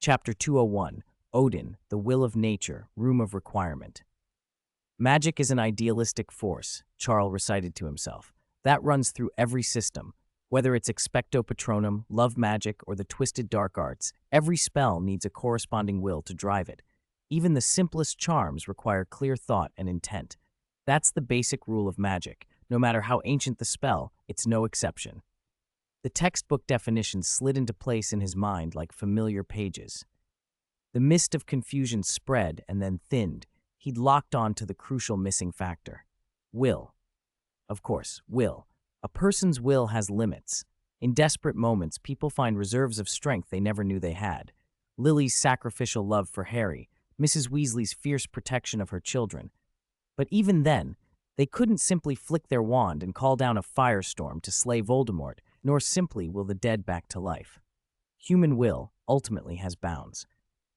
Chapter 201, Odin, the Will of Nature, Room of Requirement. Magic is an idealistic force, Charles recited to himself, that runs through every system. Whether it's expecto patronum, love magic, or the twisted dark arts, every spell needs a corresponding will to drive it. Even the simplest charms require clear thought and intent. That's the basic rule of magic. No matter how ancient the spell, it's no exception. The textbook definitions slid into place in his mind like familiar pages. The mist of confusion spread and then thinned. He'd locked on to the crucial missing factor. Will. Of course, will. A person's will has limits. In desperate moments, people find reserves of strength they never knew they had. Lily's sacrificial love for Harry, Mrs. Weasley's fierce protection of her children. But even then, they couldn't simply flick their wand and call down a firestorm to slay Voldemort, nor simply will the dead back to life. Human will ultimately has bounds.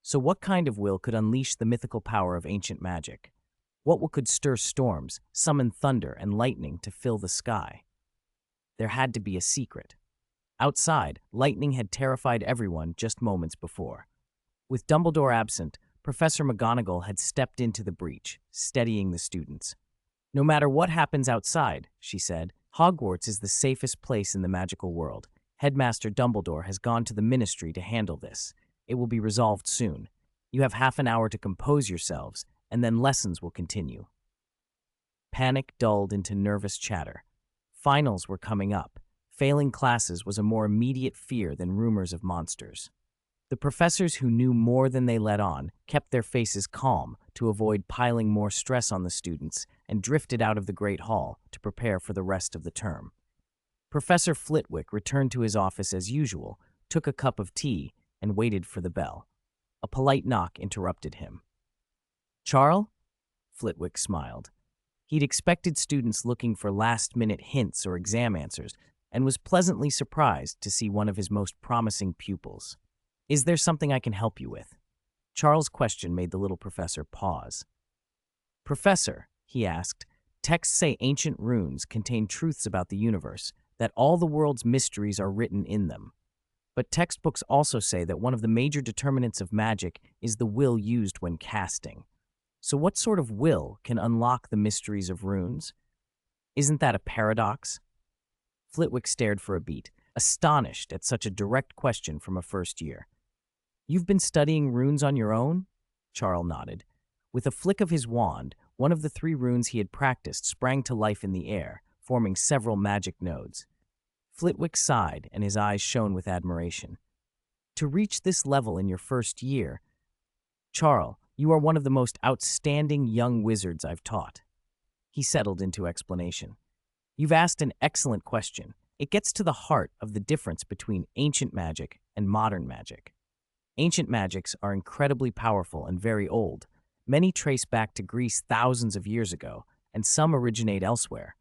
So what kind of will could unleash the mythical power of ancient magic? What will could stir storms, summon thunder and lightning to fill the sky? There had to be a secret. Outside, lightning had terrified everyone just moments before. With Dumbledore absent, Professor McGonagall had stepped into the breach, steadying the students. No matter what happens outside, she said, Hogwarts is the safest place in the magical world. Headmaster Dumbledore has gone to the Ministry to handle this. It will be resolved soon. You have half an hour to compose yourselves, and then lessons will continue. Panic dulled into nervous chatter. Finals were coming up. Failing classes was a more immediate fear than rumors of monsters. The professors who knew more than they let on kept their faces calm to avoid piling more stress on the students and drifted out of the Great Hall to prepare for the rest of the term. Professor Flitwick returned to his office as usual, took a cup of tea, and waited for the bell. A polite knock interrupted him. Charles? Flitwick smiled. He'd expected students looking for last-minute hints or exam answers, and was pleasantly surprised to see one of his most promising pupils. Is there something I can help you with? Charles' question made the little professor pause. Professor, he asked, texts say ancient runes contain truths about the universe, that all the world's mysteries are written in them. But textbooks also say that one of the major determinants of magic is the will used when casting. So what sort of will can unlock the mysteries of runes? Isn't that a paradox? Flitwick stared for a beat, astonished at such a direct question from a first year. You've been studying runes on your own? Charles nodded. With a flick of his wand, one of the 3 runes he had practiced sprang to life in the air, forming several magic nodes. Flitwick sighed, and his eyes shone with admiration. To reach this level in your first year, Charles, you are one of the most outstanding young wizards I've taught. He settled into explanation. You've asked an excellent question. It gets to the heart of the difference between ancient magic and modern magic. Ancient magics are incredibly powerful and very old. Many trace back to Greece thousands of years ago, and some originate elsewhere.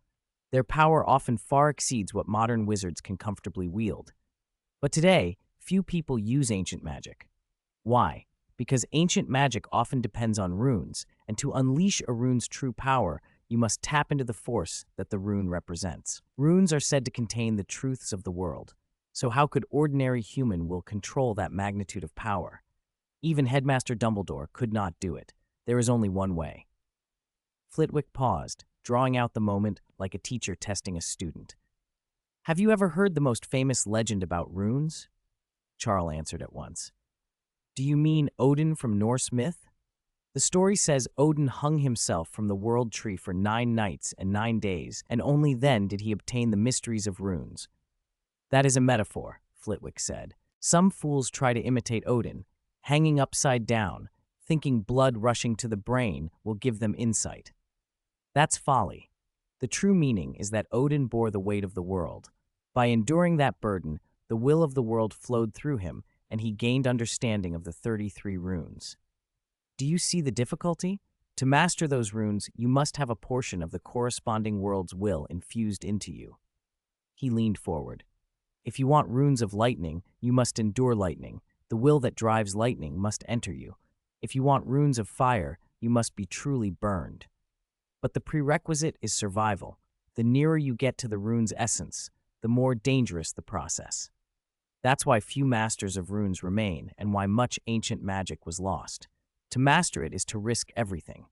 Their power often far exceeds what modern wizards can comfortably wield. But today, few people use ancient magic. Why? Because ancient magic often depends on runes, and to unleash a rune's true power, you must tap into the force that the rune represents. Runes are said to contain the truths of the world. So how could ordinary human will control that magnitude of power? Even Headmaster Dumbledore could not do it. There is only one way. Flitwick paused, drawing out the moment like a teacher testing a student. Have you ever heard the most famous legend about runes? Charles answered at once. Do you mean Odin from Norse myth? The story says Odin hung himself from the world tree for 9 nights and 9 days, and only then did he obtain the mysteries of runes. That is a metaphor, Flitwick said. Some fools try to imitate Odin, hanging upside down, thinking blood rushing to the brain will give them insight. That's folly. The true meaning is that Odin bore the weight of the world. By enduring that burden, the will of the world flowed through him, and he gained understanding of the 33 runes. Do you see the difficulty? To master those runes, you must have a portion of the corresponding world's will infused into you. He leaned forward. If you want runes of lightning, you must endure lightning. The will that drives lightning must enter you. If you want runes of fire, you must be truly burned. But the prerequisite is survival. The nearer you get to the rune's essence, the more dangerous the process. That's why few masters of runes remain and why much ancient magic was lost. To master it is to risk everything.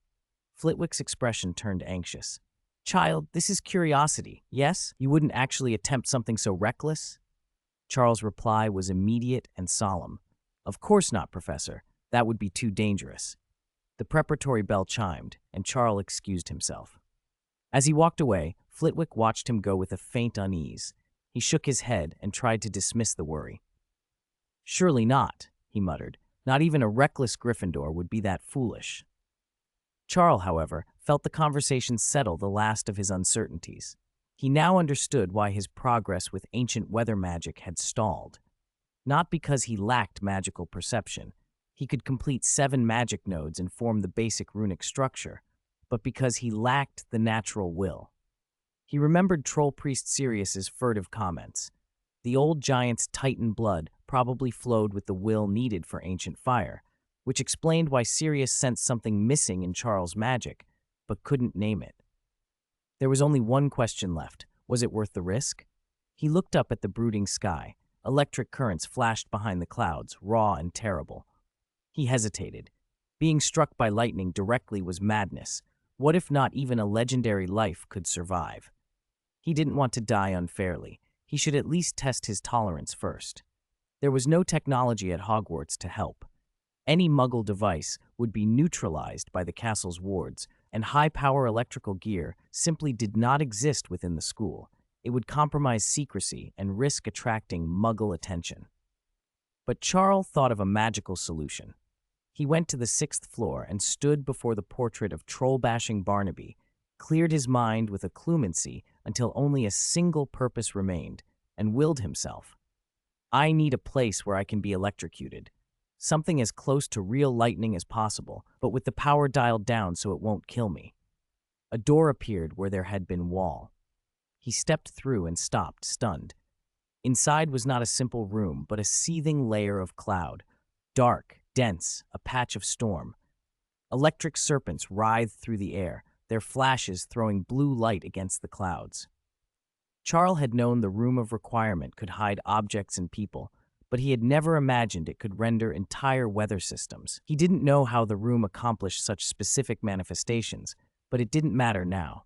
Flitwick's expression turned anxious. Child, this is curiosity, yes? You wouldn't actually attempt something so reckless? Charles' reply was immediate and solemn. Of course not, Professor. That would be too dangerous. The preparatory bell chimed, and Charles excused himself. As he walked away, Flitwick watched him go with a faint unease. He shook his head and tried to dismiss the worry. Surely not, he muttered. Not even a reckless Gryffindor would be that foolish. Charles, however, felt the conversation settle the last of his uncertainties. He now understood why his progress with ancient weather magic had stalled. Not because he lacked magical perception. He could complete 7 magic nodes and form the basic runic structure, but because he lacked the natural will. He remembered Troll Priest Sirius's furtive comments. The old giant's Titan blood probably flowed with the will needed for ancient fire, which explained why Sirius sensed something missing in Charles' magic, but couldn't name it. There was only one question left. Was it worth the risk? He looked up at the brooding sky. Electric currents flashed behind the clouds, raw and terrible. He hesitated. Being struck by lightning directly was madness. What if not even a legendary life could survive? He didn't want to die unfairly. He should at least test his tolerance first. There was no technology at Hogwarts to help. Any Muggle device would be neutralized by the castle's wards, and high-power electrical gear simply did not exist within the school. It would compromise secrecy and risk attracting Muggle attention. But Charles thought of a magical solution. He went to the 6th floor and stood before the portrait of troll-bashing Barnaby, cleared his mind with occlumency until only a single purpose remained, and willed himself. I need a place where I can be electrocuted. Something as close to real lightning as possible, but with the power dialed down so it won't kill me. A door appeared where there had been wall. He stepped through and stopped, stunned. Inside was not a simple room, but a seething layer of cloud. Dark, dense, a patch of storm. Electric serpents writhed through the air, their flashes throwing blue light against the clouds. Charles had known the Room of Requirement could hide objects and people, but he had never imagined it could render entire weather systems. He didn't know how the room accomplished such specific manifestations, but it didn't matter now.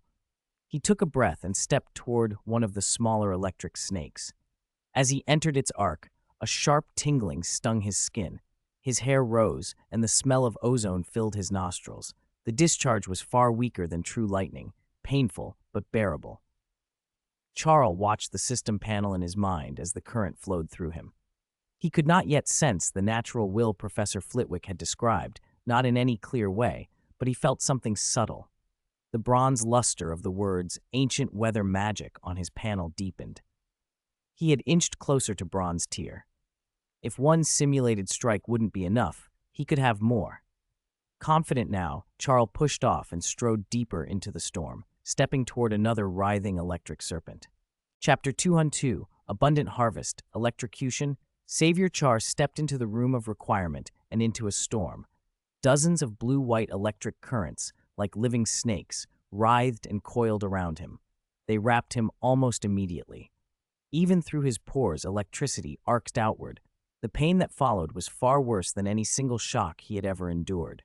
He took a breath and stepped toward one of the smaller electric snakes. As he entered its arc, a sharp tingling stung his skin. His hair rose, and the smell of ozone filled his nostrils. The discharge was far weaker than true lightning, painful but bearable. Charles watched the system panel in his mind as the current flowed through him. He could not yet sense the natural will Professor Flitwick had described, not in any clear way, but he felt something subtle. The bronze luster of the words "ancient weather magic" on his panel deepened. He had inched closer to bronze tier. If one simulated strike wouldn't be enough, he could have more. Confident now, Charles pushed off and strode deeper into the storm, stepping toward another writhing electric serpent. Chapter 202, Abundant Harvest, Electrocution. Savior Charles stepped into the Room of Requirement and into a storm. Dozens of blue-white electric currents, like living snakes, writhed and coiled around him. They wrapped him almost immediately. Even through his pores, electricity arced outward. The pain that followed was far worse than any single shock he had ever endured.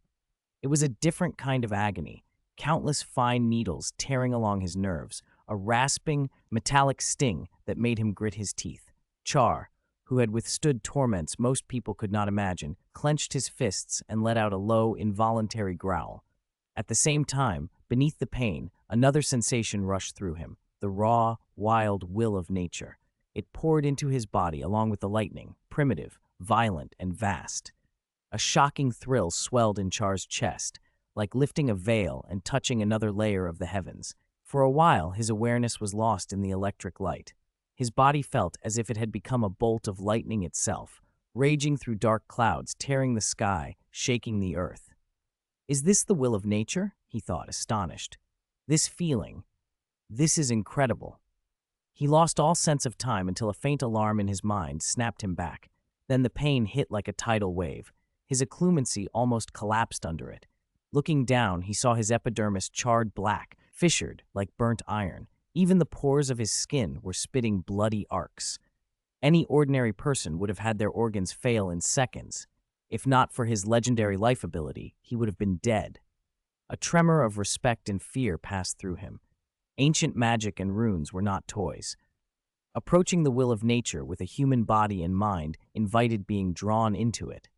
It was a different kind of agony, countless fine needles tearing along his nerves, a rasping, metallic sting that made him grit his teeth. Char, who had withstood torments most people could not imagine, clenched his fists and let out a low, involuntary growl. At the same time, beneath the pain, another sensation rushed through him, the raw, wild will of nature. It poured into his body along with the lightning, primitive, violent, and vast. A shocking thrill swelled in Char's chest, like lifting a veil and touching another layer of the heavens. For a while, his awareness was lost in the electric light. His body felt as if it had become a bolt of lightning itself, raging through dark clouds, tearing the sky, shaking the earth. Is this the will of nature? He thought, astonished. This feeling, this is incredible. He lost all sense of time until a faint alarm in his mind snapped him back. Then the pain hit like a tidal wave. His occlumency almost collapsed under it. Looking down, he saw his epidermis charred black, fissured like burnt iron. Even the pores of his skin were spitting bloody arcs. Any ordinary person would have had their organs fail in seconds. If not for his legendary life ability, he would have been dead. A tremor of respect and fear passed through him. Ancient magic and runes were not toys. Approaching the will of nature with a human body and mind invited being drawn into it.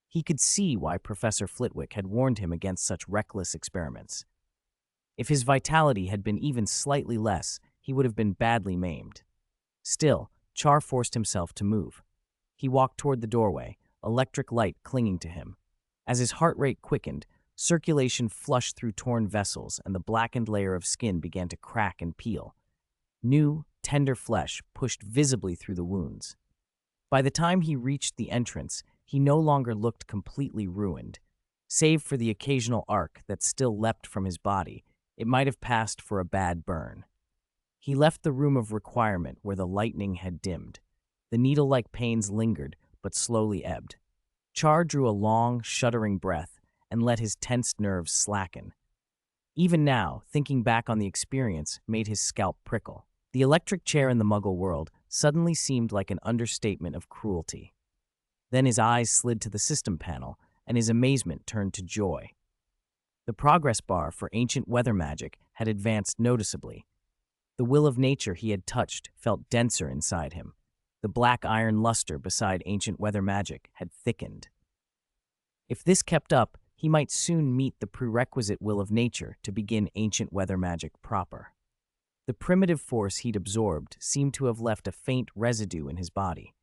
He could see why Professor Flitwick had warned him against such reckless experiments. If his vitality had been even slightly less, he would have been badly maimed. Still, Char forced himself to move. He walked toward the doorway, electric light clinging to him. As his heart rate quickened, circulation flushed through torn vessels and the blackened layer of skin began to crack and peel. New, tender flesh pushed visibly through the wounds. By the time he reached the entrance, he no longer looked completely ruined. Save for the occasional arc that still leapt from his body, it might have passed for a bad burn. He left the room of requirement where the lightning had dimmed. The needle-like pains lingered, but slowly ebbed. Char drew a long, shuddering breath and let his tensed nerves slacken. Even now, thinking back on the experience made his scalp prickle. The electric chair in the Muggle world suddenly seemed like an understatement of cruelty. Then his eyes slid to the system panel, and his amazement turned to joy. The progress bar for ancient weather magic had advanced noticeably. The will of nature he had touched felt denser inside him. The black iron luster beside ancient weather magic had thickened. If this kept up, he might soon meet the prerequisite will of nature to begin ancient weather magic proper. The primitive force he'd absorbed seemed to have left a faint residue in his body.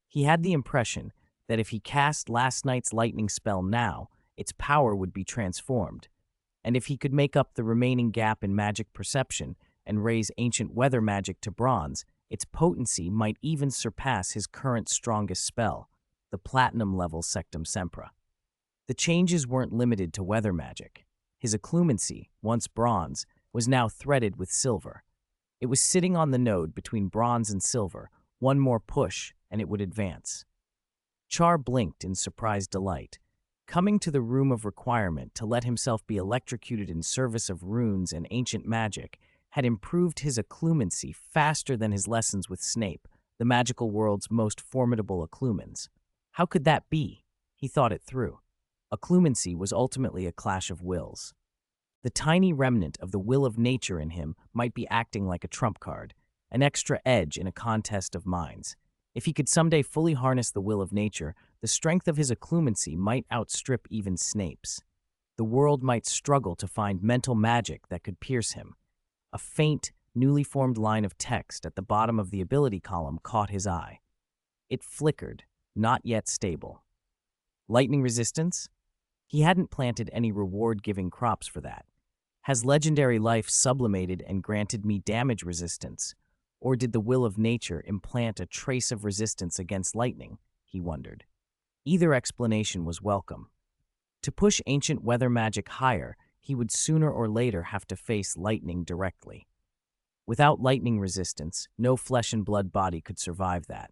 He had the impression that if he cast last night's lightning spell now, its power would be transformed, and if he could make up the remaining gap in magic perception and raise ancient weather magic to bronze, its potency might even surpass his current strongest spell, the platinum-level Sectum Sempra. The changes weren't limited to weather magic. His occlumency, once bronze, was now threaded with silver. It was sitting on the node between bronze and silver. One more push, and it would advance. Char blinked in surprised delight. Coming to the room of requirement to let himself be electrocuted in service of runes and ancient magic had improved his occlumency faster than his lessons with Snape, the magical world's most formidable occlumens. How could that be? He thought it through. Occlumency was ultimately a clash of wills. The tiny remnant of the will of nature in him might be acting like a trump card, an extra edge in a contest of minds. If he could someday fully harness the will of nature, the strength of his occlumency might outstrip even Snape's. The world might struggle to find mental magic that could pierce him. A faint, newly formed line of text at the bottom of the ability column caught his eye. It flickered, not yet stable. Lightning resistance? He hadn't planted any reward-giving crops for that. Has legendary life sublimated and granted me damage resistance? Or did the will of nature implant a trace of resistance against lightning? He wondered. Either explanation was welcome. To push ancient weather magic higher, he would sooner or later have to face lightning directly. Without lightning resistance, no flesh and blood body could survive that.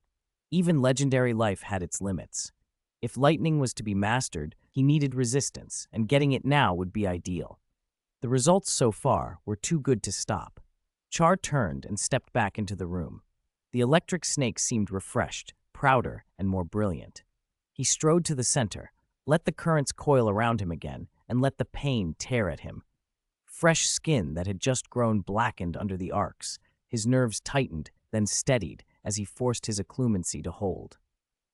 Even legendary life had its limits. If lightning was to be mastered, he needed resistance, and getting it now would be ideal. The results so far were too good to stop. Char turned and stepped back into the room. The electric snake seemed refreshed, prouder, and more brilliant. He strode to the center, let the currents coil around him again, and let the pain tear at him. Fresh skin that had just grown blackened under the arcs. His nerves tightened, then steadied as he forced his occlumency to hold.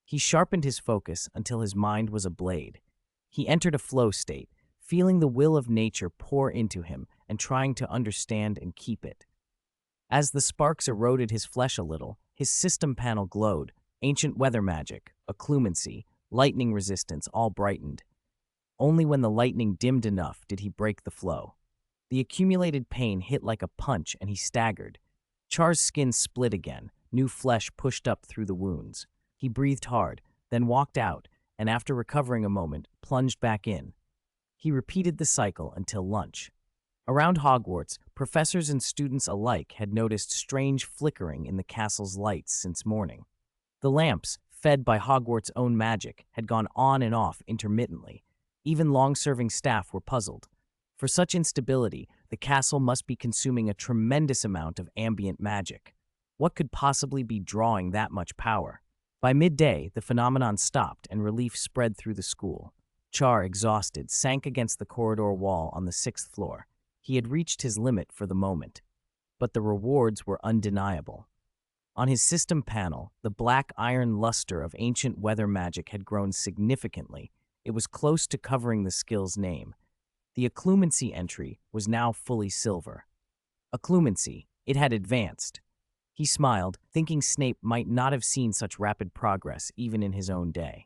He sharpened his focus until his mind was a blade. He entered a flow state, feeling the will of nature pour into him and trying to understand and keep it. As the sparks eroded his flesh a little, his system panel glowed. Ancient weather magic, occlumency, lightning resistance all brightened. Only when the lightning dimmed enough did he break the flow. The accumulated pain hit like a punch and he staggered. Char's skin split again, new flesh pushed up through the wounds. He breathed hard, then walked out, and after recovering a moment, plunged back in. He repeated the cycle until lunch. Around Hogwarts, professors and students alike had noticed strange flickering in the castle's lights since morning. The lamps, fed by Hogwarts' own magic, had gone on and off intermittently. Even long-serving staff were puzzled. For such instability, the castle must be consuming a tremendous amount of ambient magic. What could possibly be drawing that much power? By midday, the phenomenon stopped and relief spread through the school. Char, exhausted, sank against the corridor wall on the 6th floor. He had reached his limit for the moment, but the rewards were undeniable. On his system panel, the black iron luster of ancient weather magic had grown significantly. It was close to covering the skill's name. The occlumency entry was now fully silver. Occlumency, it had advanced. He smiled, thinking Snape might not have seen such rapid progress even in his own day.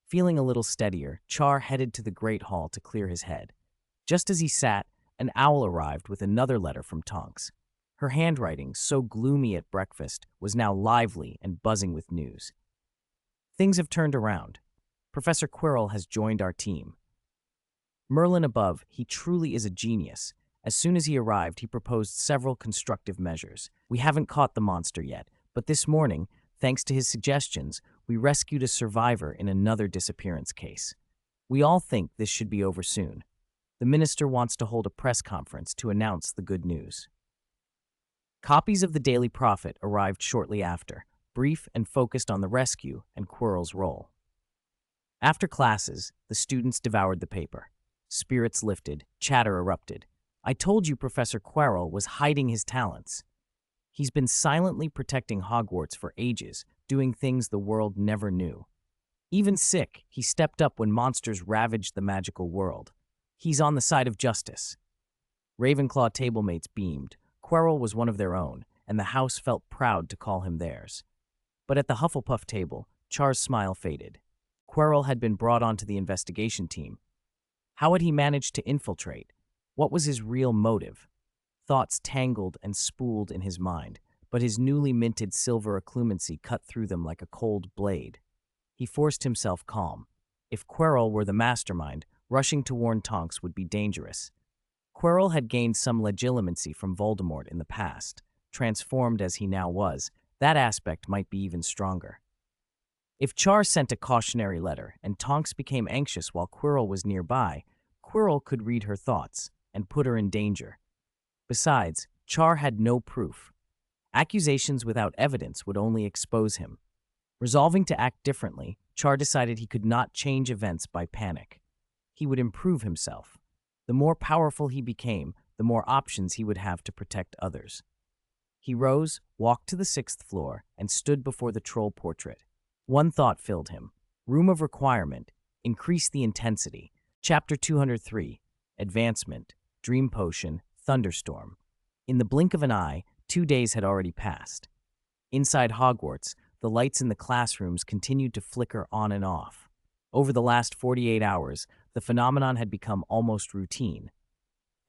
Feeling a little steadier, Char headed to the Great Hall to clear his head. Just as he sat, an owl arrived with another letter from Tonks. Her handwriting, so gloomy at breakfast, was now lively and buzzing with news. Things have turned around. Professor Quirrell has joined our team. Merlin above, he truly is a genius. As soon as he arrived, he proposed several constructive measures. We haven't caught the monster yet, but this morning, thanks to his suggestions, we rescued a survivor in another disappearance case. We all think this should be over soon. The minister wants to hold a press conference to announce the good news. Copies of the Daily Prophet arrived shortly after, brief and focused on the rescue and Quirrell's role. After classes, the students devoured the paper. Spirits lifted, chatter erupted. I told you Professor Quirrell was hiding his talents. He's been silently protecting Hogwarts for ages, doing things the world never knew. Even sick, he stepped up when monsters ravaged the magical world. He's on the side of justice. Ravenclaw tablemates beamed. Quirrell was one of their own, and the house felt proud to call him theirs. But at the Hufflepuff table, Char's smile faded. Quirrell had been brought onto the investigation team. How had he managed to infiltrate? What was his real motive? Thoughts tangled and spooled in his mind, but his newly minted silver occlumency cut through them like a cold blade. He forced himself calm. If Quirrell were the mastermind, rushing to warn Tonks would be dangerous. Quirrell had gained some legitimacy from Voldemort in the past. Transformed as he now was, that aspect might be even stronger. If Char sent a cautionary letter and Tonks became anxious while Quirrell was nearby, Quirrell could read her thoughts and put her in danger. Besides, Char had no proof. Accusations without evidence would only expose him. Resolving to act differently, Char decided he could not change events by panic. He would improve himself. The more powerful he became, the more options he would have to protect others. He rose, walked to the 6th floor, and stood before the troll portrait. One thought filled him. Room of Requirement. Increase the intensity. Chapter 203. Advancement. Dream Potion. Thunderstorm. In the blink of an eye, 2 days had already passed. Inside Hogwarts, the lights in the classrooms continued to flicker on and off. Over the last 48 hours, the phenomenon had become almost routine.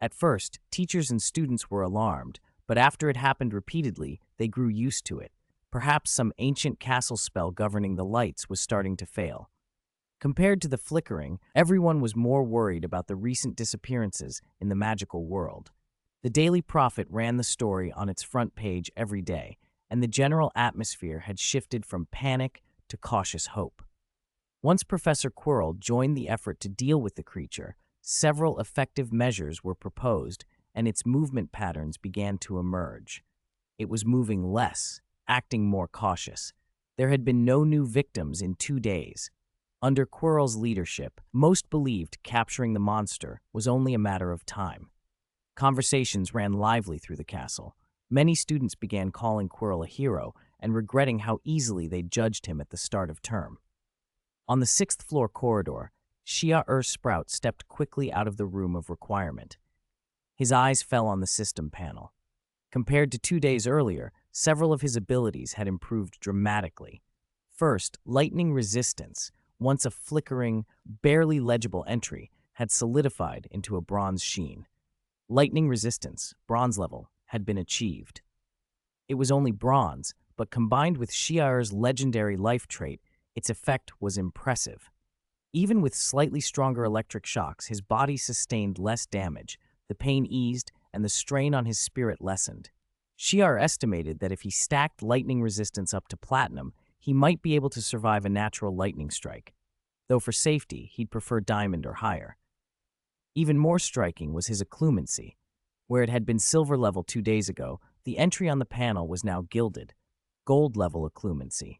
At first, teachers and students were alarmed, but after it happened repeatedly, they grew used to it. Perhaps some ancient castle spell governing the lights was starting to fail. Compared to the flickering, everyone was more worried about the recent disappearances in the magical world. The Daily Prophet ran the story on its front page every day, and the general atmosphere had shifted from panic to cautious hope. Once Professor Quirrell joined the effort to deal with the creature, several effective measures were proposed, and its movement patterns began to emerge. It was moving less, acting more cautious. There had been no new victims in 2 days. Under Quirrell's leadership, most believed capturing the monster was only a matter of time. Conversations ran lively through the castle. Many students began calling Quirrell a hero and regretting how easily they judged him at the start of term. On the 6th floor corridor, Ciel Sprout stepped quickly out of the Room of Requirement. His eyes fell on the system panel. Compared to 2 days earlier, several of his abilities had improved dramatically. First, lightning resistance, once a flickering, barely legible entry, had solidified into a bronze sheen. Lightning resistance, bronze level, had been achieved. It was only bronze, but combined with Ciel's legendary life trait, its effect was impressive. Even with slightly stronger electric shocks, his body sustained less damage, the pain eased, and the strain on his spirit lessened. Ciel estimated that if he stacked lightning resistance up to platinum, he might be able to survive a natural lightning strike, though for safety, he'd prefer diamond or higher. Even more striking was his occlumency. Where it had been silver level 2 days ago, The entry on the panel was now gilded, gold-level occlumency.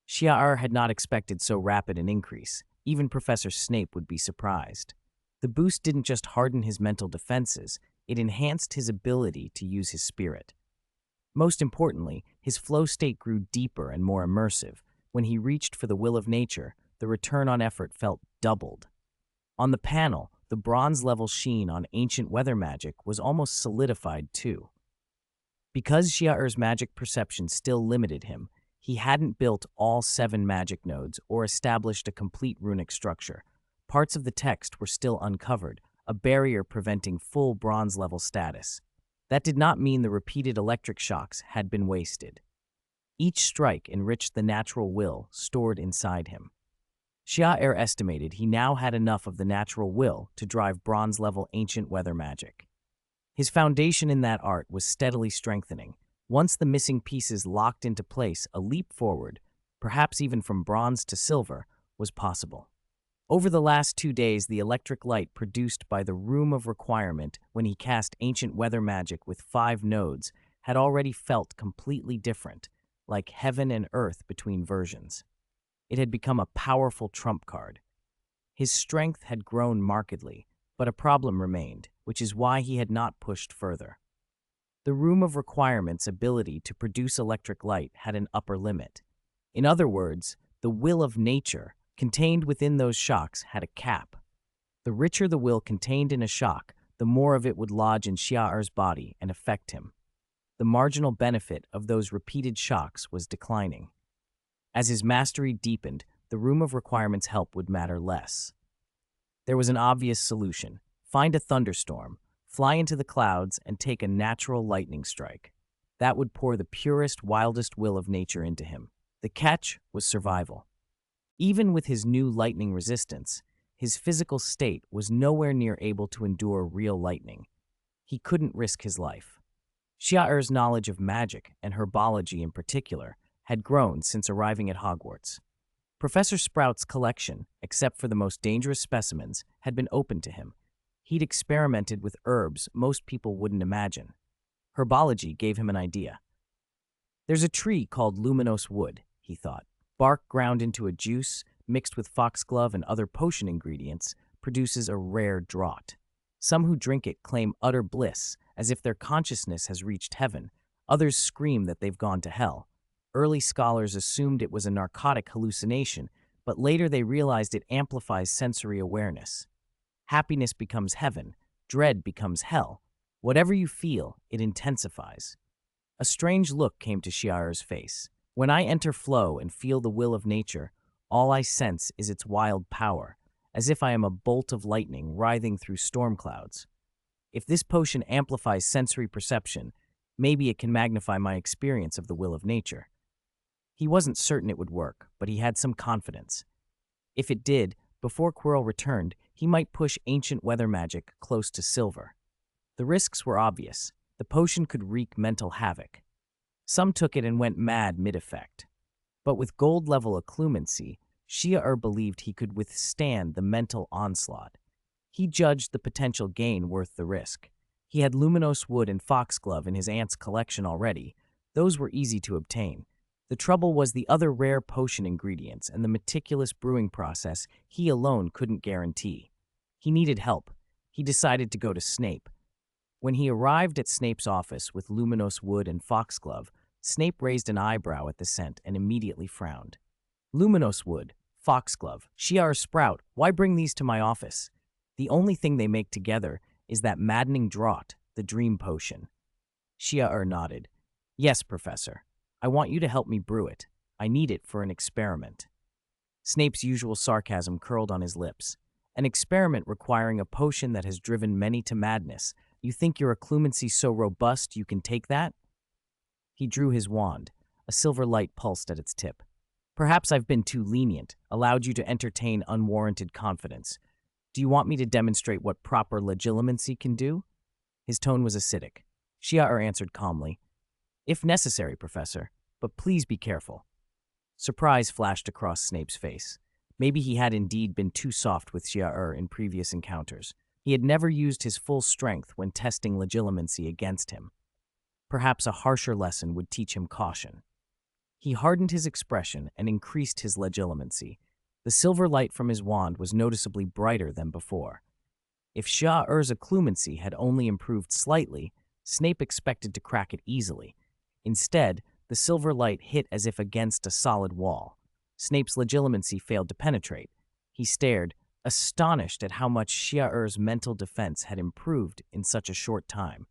Ciel had not expected so rapid an increase. Even Professor Snape would be surprised. The boost didn't just harden his mental defenses, it enhanced his ability to use his spirit. Most importantly, his flow state grew deeper and more immersive. When he reached for the will of nature, the return on effort felt doubled. On the panel, the bronze-level sheen on ancient weather magic was almost solidified too. Because Ciel's magic perception still limited him, he hadn't built all 7 magic nodes or established a complete runic structure. Parts of the text were still uncovered, a barrier preventing full bronze-level status. That did not mean the repeated electric shocks had been wasted. Each strike enriched the natural will stored inside him. Ciel estimated he now had enough of the natural will to drive bronze-level ancient weather magic. His foundation in that art was steadily strengthening. Once the missing pieces locked into place, a leap forward, perhaps even from bronze to silver, was possible. Over the last 2 days, the electric light produced by the Room of Requirement when he cast ancient weather magic with 5 nodes had already felt completely different, like heaven and earth between versions. It had become a powerful trump card. His strength had grown markedly, but a problem remained, which is why he had not pushed further. The Room of Requirement's ability to produce electric light had an upper limit. In other words, the will of nature contained within those shocks had a cap. The richer the will contained in a shock, the more of it would lodge in Ciel's body and affect him. The marginal benefit of those repeated shocks was declining. As his mastery deepened, the Room of Requirement's help would matter less. There was an obvious solution. Find a thunderstorm, fly into the clouds, and take a natural lightning strike. That would pour the purest, wildest will of nature into him. The catch was survival. Even with his new lightning resistance, his physical state was nowhere near able to endure real lightning. He couldn't risk his life. Ciel's knowledge of magic, and herbology in particular, had grown since arriving at Hogwarts. Professor Sprout's collection, except for the most dangerous specimens, had been open to him. He'd experimented with herbs most people wouldn't imagine. Herbology gave him an idea. There's a tree called luminous wood, he thought. Bark ground into a juice, mixed with foxglove and other potion ingredients, produces a rare draught. Some who drink it claim utter bliss, as if their consciousness has reached heaven. Others scream that they've gone to hell. Early scholars assumed it was a narcotic hallucination, but later they realized it amplifies sensory awareness. Happiness becomes heaven, dread becomes hell. Whatever you feel, it intensifies. A strange look came to Ciel's face. When I enter flow and feel the will of nature, all I sense is its wild power, as if I am a bolt of lightning writhing through storm clouds. If this potion amplifies sensory perception, maybe it can magnify my experience of the will of nature. He wasn't certain it would work, but he had some confidence. If it did, before Quirrell returned, he might push ancient weather magic close to silver. The risks were obvious. The potion could wreak mental havoc. Some took it and went mad mid-effect. But with gold-level occlumency, Ciel believed he could withstand the mental onslaught. He judged the potential gain worth the risk. He had luminous wood and foxglove in his aunt's collection already. Those were easy to obtain. The trouble was the other rare potion ingredients and the meticulous brewing process he alone couldn't guarantee. He needed help. He decided to go to Snape. When he arrived at Snape's office with luminous wood and foxglove, Snape raised an eyebrow at the scent and immediately frowned. Luminous wood, foxglove, Sharp Sprout, why bring these to my office? The only thing they make together is that maddening draught, the dream potion. Ciel nodded. Yes, Professor. I want you to help me brew it. I need it for an experiment. Snape's usual sarcasm curled on his lips. An experiment requiring a potion that has driven many to madness. You think your occlumency's so robust you can take that? He drew his wand. A silver light pulsed at its tip. Perhaps I've been too lenient, allowed you to entertain unwarranted confidence. Do you want me to demonstrate what proper legilimency can do? His tone was acidic. Ciel answered calmly. If necessary, Professor, but please be careful. Surprise flashed across Snape's face. Maybe he had indeed been too soft with Ciel in previous encounters. He had never used his full strength when testing legilimency against him. Perhaps a harsher lesson would teach him caution. He hardened his expression and increased his legilimency. The silver light from his wand was noticeably brighter than before. If Shia-Ur's occlumency had only improved slightly, Snape expected to crack it easily. Instead, the silver light hit as if against a solid wall. Snape's legilimency failed to penetrate. He stared, astonished at how much Shia-Ur's mental defense had improved in such a short time.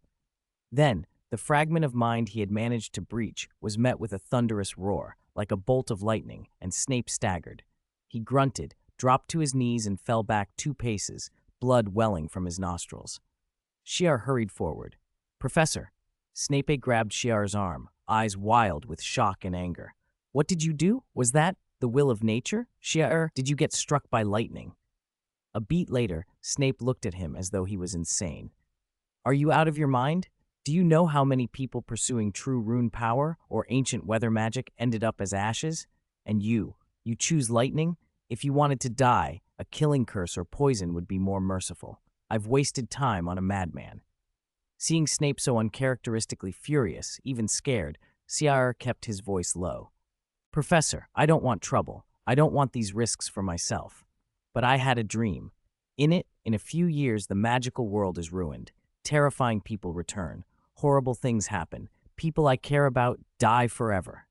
Then, the fragment of mind he had managed to breach was met with a thunderous roar, like a bolt of lightning, and Snape staggered. He grunted, dropped to his knees, and fell back 2 paces, blood welling from his nostrils. Shiar hurried forward. "Professor." Snape grabbed Shiar's arm, eyes wild with shock and anger. "What did you do? Was that the will of nature? Shiar, did you get struck by lightning?" A beat later, Snape looked at him as though he was insane. "Are you out of your mind? Do you know how many people pursuing true rune power or ancient weather magic ended up as ashes? And you choose lightning? If you wanted to die, a killing curse or poison would be more merciful. I've wasted time on a madman." Seeing Snape so uncharacteristically furious, even scared, Ciel kept his voice low. "Professor, I don't want trouble. I don't want these risks for myself. But I had a dream. In it, in a few years, the magical world is ruined. Terrifying people return. Horrible things happen. People I care about die forever."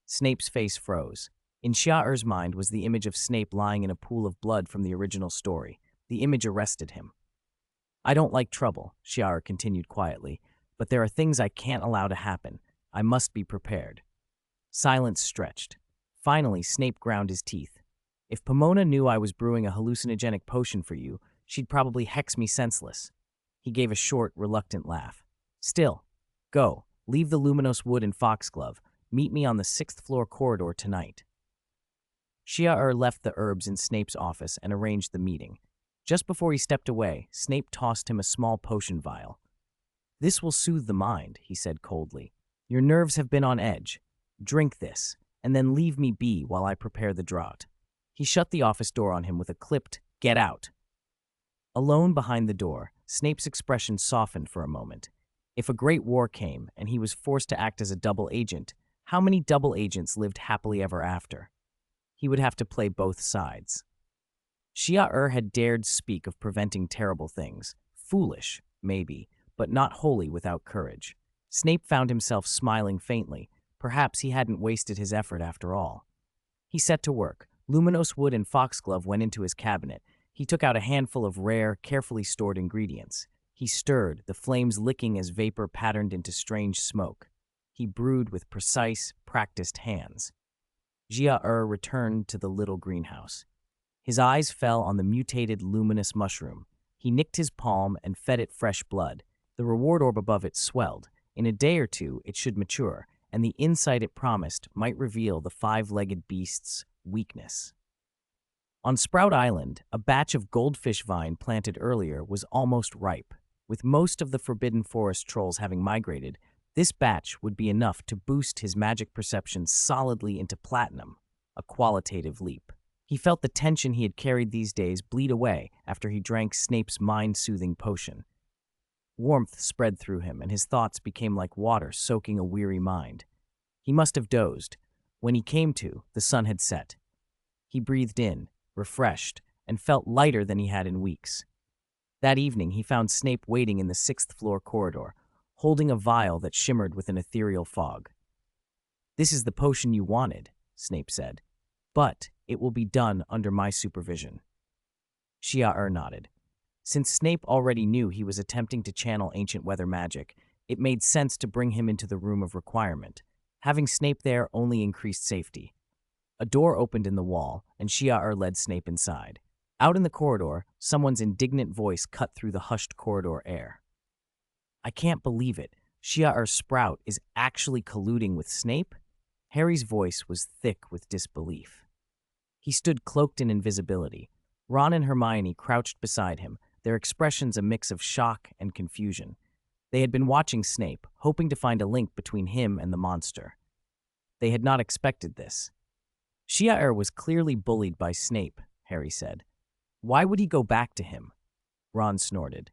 Snape's face froze. In Shia-Ur's mind was the image of Snape lying in a pool of blood from the original story. The image arrested him. "I don't like trouble," Shia-Ur continued quietly, "but there are things I can't allow to happen. I must be prepared." Silence stretched. Finally, Snape ground his teeth. "If Pomona knew I was brewing a hallucinogenic potion for you, she'd probably hex me senseless." He gave a short, reluctant laugh. "Still, go. Leave the luminous wood and foxglove. Meet me on the 6th floor corridor tonight." Shia-Ur left the herbs in Snape's office and arranged the meeting. Just before he stepped away, Snape tossed him a small potion vial. "This will soothe the mind," he said coldly. "Your nerves have been on edge. Drink this, and then leave me be while I prepare the draught." He shut the office door on him with a clipped, "Get out." Alone behind the door, Snape's expression softened for a moment. If a great war came and he was forced to act as a double agent, how many double agents lived happily ever after? He would have to play both sides. Shia-Ur had dared speak of preventing terrible things. Foolish, maybe, but not wholly without courage. Snape found himself smiling faintly. Perhaps he hadn't wasted his effort after all. He set to work. Luminous wood and foxglove went into his cabinet. He took out a handful of rare, carefully stored ingredients. He stirred, the flames licking as vapor patterned into strange smoke. He brewed with precise, practiced hands. Shia-Ur returned to the little greenhouse. His eyes fell on the mutated, luminous mushroom. He nicked his palm and fed it fresh blood. The reward orb above it swelled. In a day or 2, it should mature, and the insight it promised might reveal the 5-legged beast's weakness. On Sprout Island, a batch of goldfish vine planted earlier was almost ripe. With most of the Forbidden Forest trolls having migrated, this batch would be enough to boost his magic perception solidly into platinum, a qualitative leap. He felt the tension he had carried these days bleed away after he drank Snape's mind-soothing potion. Warmth spread through him, and his thoughts became like water soaking a weary mind. He must have dozed. When he came to, the sun had set. He breathed in, refreshed, and felt lighter than he had in weeks. That evening, he found Snape waiting in the 6th floor corridor, holding a vial that shimmered with an ethereal fog. "This is the potion you wanted," Snape said, "but it will be done under my supervision." Shia-Ur nodded. Since Snape already knew he was attempting to channel ancient weather magic, it made sense to bring him into the room of requirement. Having Snape there only increased safety. A door opened in the wall, and Shia-Ur led Snape inside. Out in the corridor, someone's indignant voice cut through the hushed corridor air. "I can't believe it. Shia-Ur Sprout is actually colluding with Snape?" Harry's voice was thick with disbelief. He stood cloaked in invisibility. Ron and Hermione crouched beside him, their expressions a mix of shock and confusion. They had been watching Snape, hoping to find a link between him and the monster. They had not expected this. "Shia-Ur was clearly bullied by Snape," Harry said. "Why would he go back to him?" Ron snorted.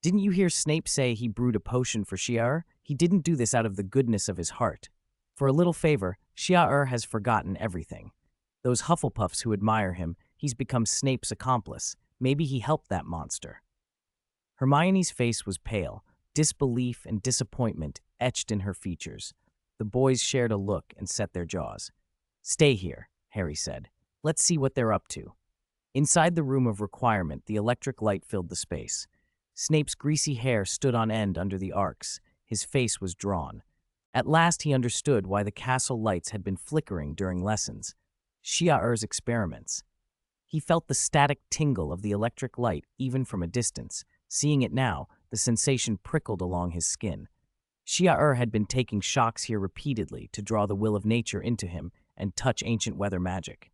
Didn't you hear Snape say he brewed a potion for Ciel? He didn't do this out of the goodness of his heart. For a little favor, Ciel has forgotten everything. Those Hufflepuffs who admire him, he's become Snape's accomplice. Maybe he helped that monster. Hermione's face was pale, disbelief and disappointment etched in her features. The boys shared a look and set their jaws. "Stay here," Harry said. "Let's see what they're up to." Inside the room of requirement, the electric light filled the space. Snape's greasy hair stood on end under the arcs. His face was drawn. At last he understood why the castle lights had been flickering during lessons. Ciel's experiments. He felt the static tingle of the electric light even from a distance. Seeing it now, the sensation prickled along his skin. Ciel had been taking shocks here repeatedly to draw the will of nature into him and touch ancient weather magic.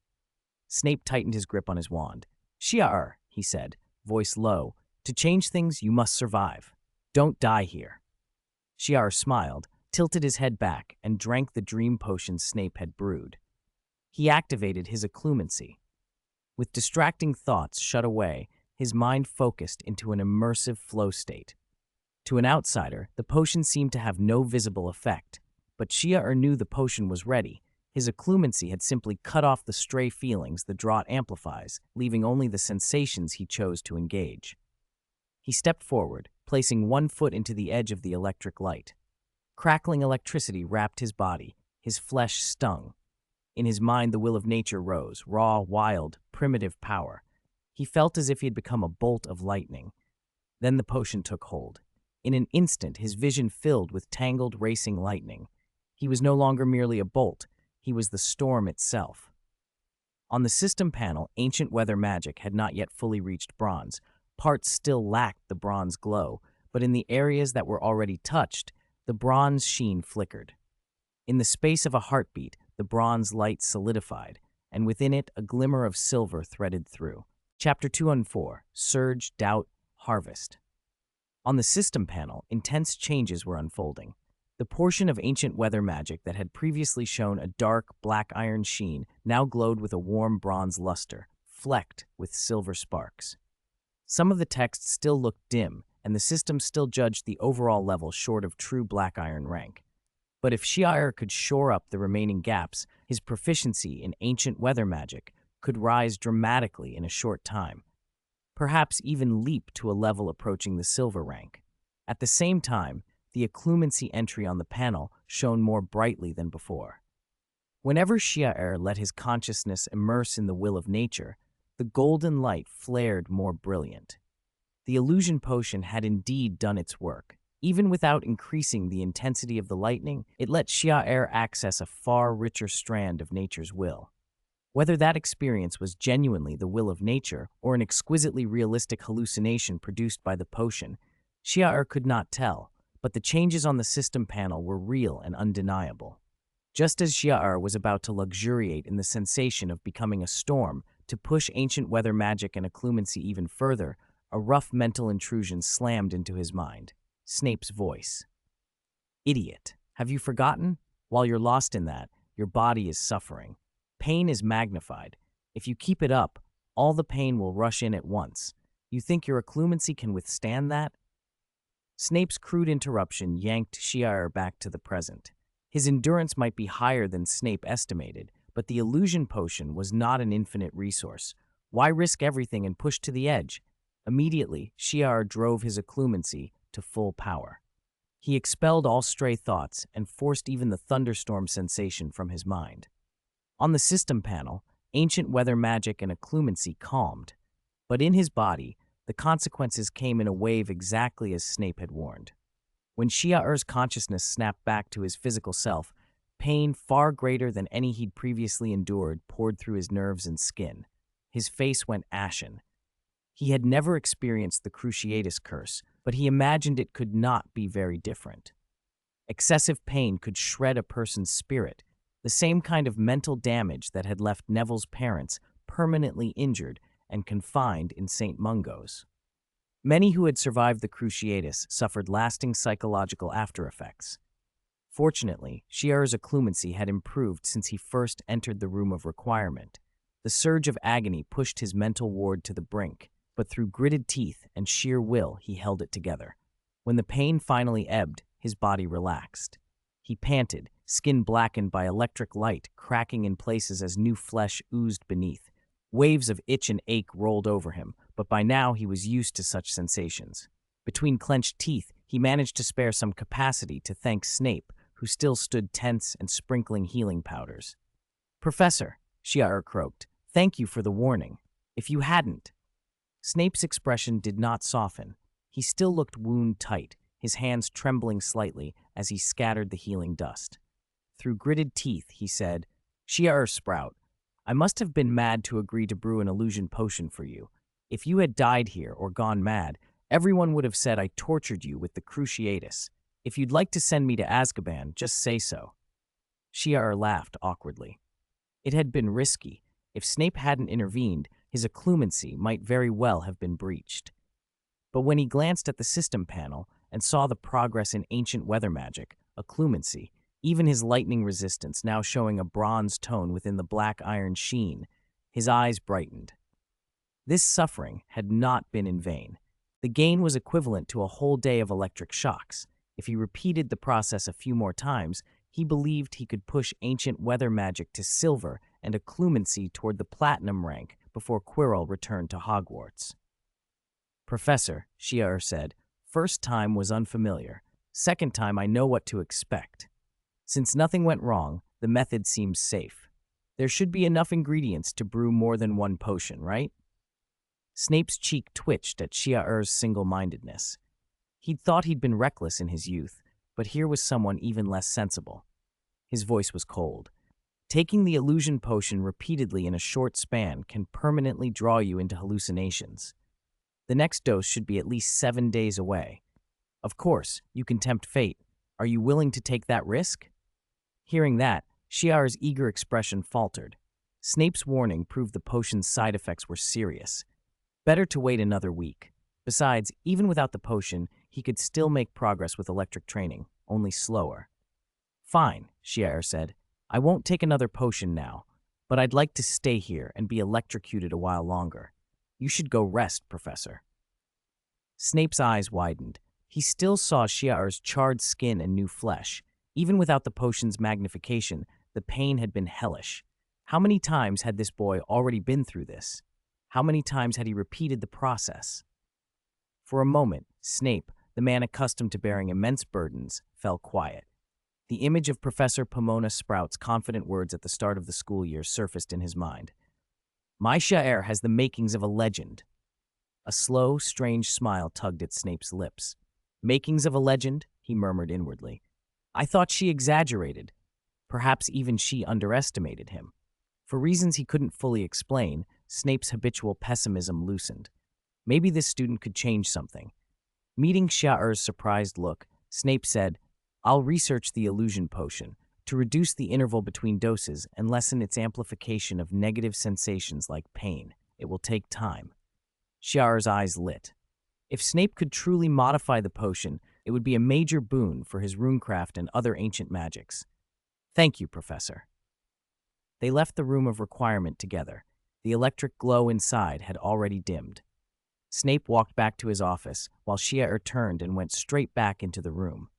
Snape tightened his grip on his wand. "Ciel," he said, voice low, "to change things, you must survive. Don't die here." Ciel smiled, tilted his head back, and drank the dream potion Snape had brewed. He activated his occlumency. With distracting thoughts shut away, his mind focused into an immersive flow state. To an outsider, the potion seemed to have no visible effect, but Ciel knew the potion was ready. His occlumency had simply cut off the stray feelings the draught amplifies, leaving only the sensations he chose to engage. He stepped forward, placing one foot into the edge of the electric light. Crackling electricity wrapped his body. His flesh stung. In his mind, the will of nature rose, raw, wild, primitive power. He felt as if he had become a bolt of lightning. Then the potion took hold. In an instant, his vision filled with tangled, racing lightning. He was no longer merely a bolt. He was the storm itself. On the system panel, ancient weather magic had not yet fully reached bronze. Parts still lacked the bronze glow, but in the areas that were already touched, the bronze sheen flickered. In the space of a heartbeat, the bronze light solidified, and within it a glimmer of silver threaded through. Chapter 214, Surge, Doubt, Harvest. On the system panel, intense changes were unfolding. The portion of ancient weather magic that had previously shown a dark, black iron sheen now glowed with a warm bronze luster, flecked with silver sparks. Some of the text still looked dim, and the system still judged the overall level short of true black iron rank. But if Ciel could shore up the remaining gaps, his proficiency in ancient weather magic could rise dramatically in a short time, perhaps even leap to a level approaching the silver rank. At the same time, the occlumency entry on the panel shone more brightly than before. Whenever Ciel let his consciousness immerse in the will of nature, the golden light flared more brilliant. The illusion potion had indeed done its work. Even without increasing the intensity of the lightning, it let Ciel access a far richer strand of nature's will. Whether that experience was genuinely the will of nature or an exquisitely realistic hallucination produced by the potion, Ciel could not tell, but the changes on the system panel were real and undeniable. Just as Ciel was about to luxuriate in the sensation of becoming a storm to push ancient weather magic and occlumency even further, a rough mental intrusion slammed into his mind. Snape's voice. "Idiot, have you forgotten? While you're lost in that, your body is suffering. Pain is magnified. If you keep it up, all the pain will rush in at once. You think your occlumency can withstand that?" Snape's crude interruption yanked Ciel back to the present. His endurance might be higher than Snape estimated, but the illusion potion was not an infinite resource. Why risk everything and push to the edge? Immediately, Ciel drove his occlumency to full power. He expelled all stray thoughts and forced even the thunderstorm sensation from his mind. On the system panel, ancient weather magic and occlumency calmed, but in his body, the consequences came in a wave exactly as Snape had warned. When Ciel's consciousness snapped back to his physical self, pain far greater than any he'd previously endured poured through his nerves and skin. His face went ashen. He had never experienced the Cruciatus curse, but he imagined it could not be very different. Excessive pain could shred a person's spirit, the same kind of mental damage that had left Neville's parents permanently injured and confined in St. Mungo's. Many who had survived the Cruciatus suffered lasting psychological aftereffects. Fortunately, Ciel's occlumency had improved since he first entered the room of requirement. The surge of agony pushed his mental ward to the brink. but through gritted teeth and sheer will, he held it together. When the pain finally ebbed, his body relaxed. He panted, skin blackened by electric light, cracking in places as new flesh oozed beneath. Waves of itch and ache rolled over him, but by now he was used to such sensations. Between clenched teeth, he managed to spare some capacity to thank Snape, who still stood tense and sprinkling healing powders. "Professor," Ciel croaked, "thank you for the warning. If you hadn't—" Snape's expression did not soften. He still looked wound-tight, his hands trembling slightly as he scattered the healing dust. Through gritted teeth, he said, "Ciel Sprout, I must have been mad to agree to brew an illusion potion for you. If you had died here or gone mad, everyone would have said I tortured you with the cruciatus. If you'd like to send me to Azkaban, just say so." Ciel laughed awkwardly. It had been risky. If Snape hadn't intervened, his occlumency might very well have been breached. But when he glanced at the system panel and saw the progress in ancient weather magic, occlumency, even his lightning resistance now showing a bronze tone within the black iron sheen, his eyes brightened. This suffering had not been in vain. The gain was equivalent to a whole day of electric shocks. If he repeated the process a few more times, he believed he could push ancient weather magic to silver and occlumency toward the platinum rank before Quirrell returned to Hogwarts. "Professor," Ciel said, "first time was unfamiliar. Second time I know what to expect. Since nothing went wrong, the method seems safe. There should be enough ingredients to brew more than one potion, right?" Snape's cheek twitched at Ciel's single-mindedness. He'd thought he'd been reckless in his youth, but here was someone even less sensible. His voice was cold. "Taking the illusion potion repeatedly in a short span can permanently draw you into hallucinations. The next dose should be at least 7 days away. Of course, you can tempt fate. Are you willing to take that risk?" Hearing that, Ciel's eager expression faltered. Snape's warning proved the potion's side effects were serious. Better to wait another week. Besides, even without the potion, he could still make progress with electric training, only slower. "Fine," Ciel said. "I won't take another potion now, but I'd like to stay here and be electrocuted a while longer. You should go rest, Professor." Snape's eyes widened. He still saw Ciel's charred skin and new flesh. Even without the potion's magnification, the pain had been hellish. How many times had this boy already been through this? How many times had he repeated the process? For a moment, Snape, the man accustomed to bearing immense burdens, fell quiet. The image of Professor Pomona Sprout's confident words at the start of the school year surfaced in his mind. "My Ciel has the makings of a legend." A slow, strange smile tugged at Snape's lips. "Makings of a legend?" he murmured inwardly. "I thought she exaggerated. Perhaps even she underestimated him." For reasons he couldn't fully explain, Snape's habitual pessimism loosened. Maybe this student could change something. Meeting Ciel's surprised look, Snape said, "I'll research the illusion potion to reduce the interval between doses and lessen its amplification of negative sensations like pain. It will take time." Ciel's eyes lit. If Snape could truly modify the potion, it would be a major boon for his runecraft and other ancient magics. "Thank you, Professor." They left the room of requirement together. The electric glow inside had already dimmed. Snape walked back to his office, while Ciel turned and went straight back into the room.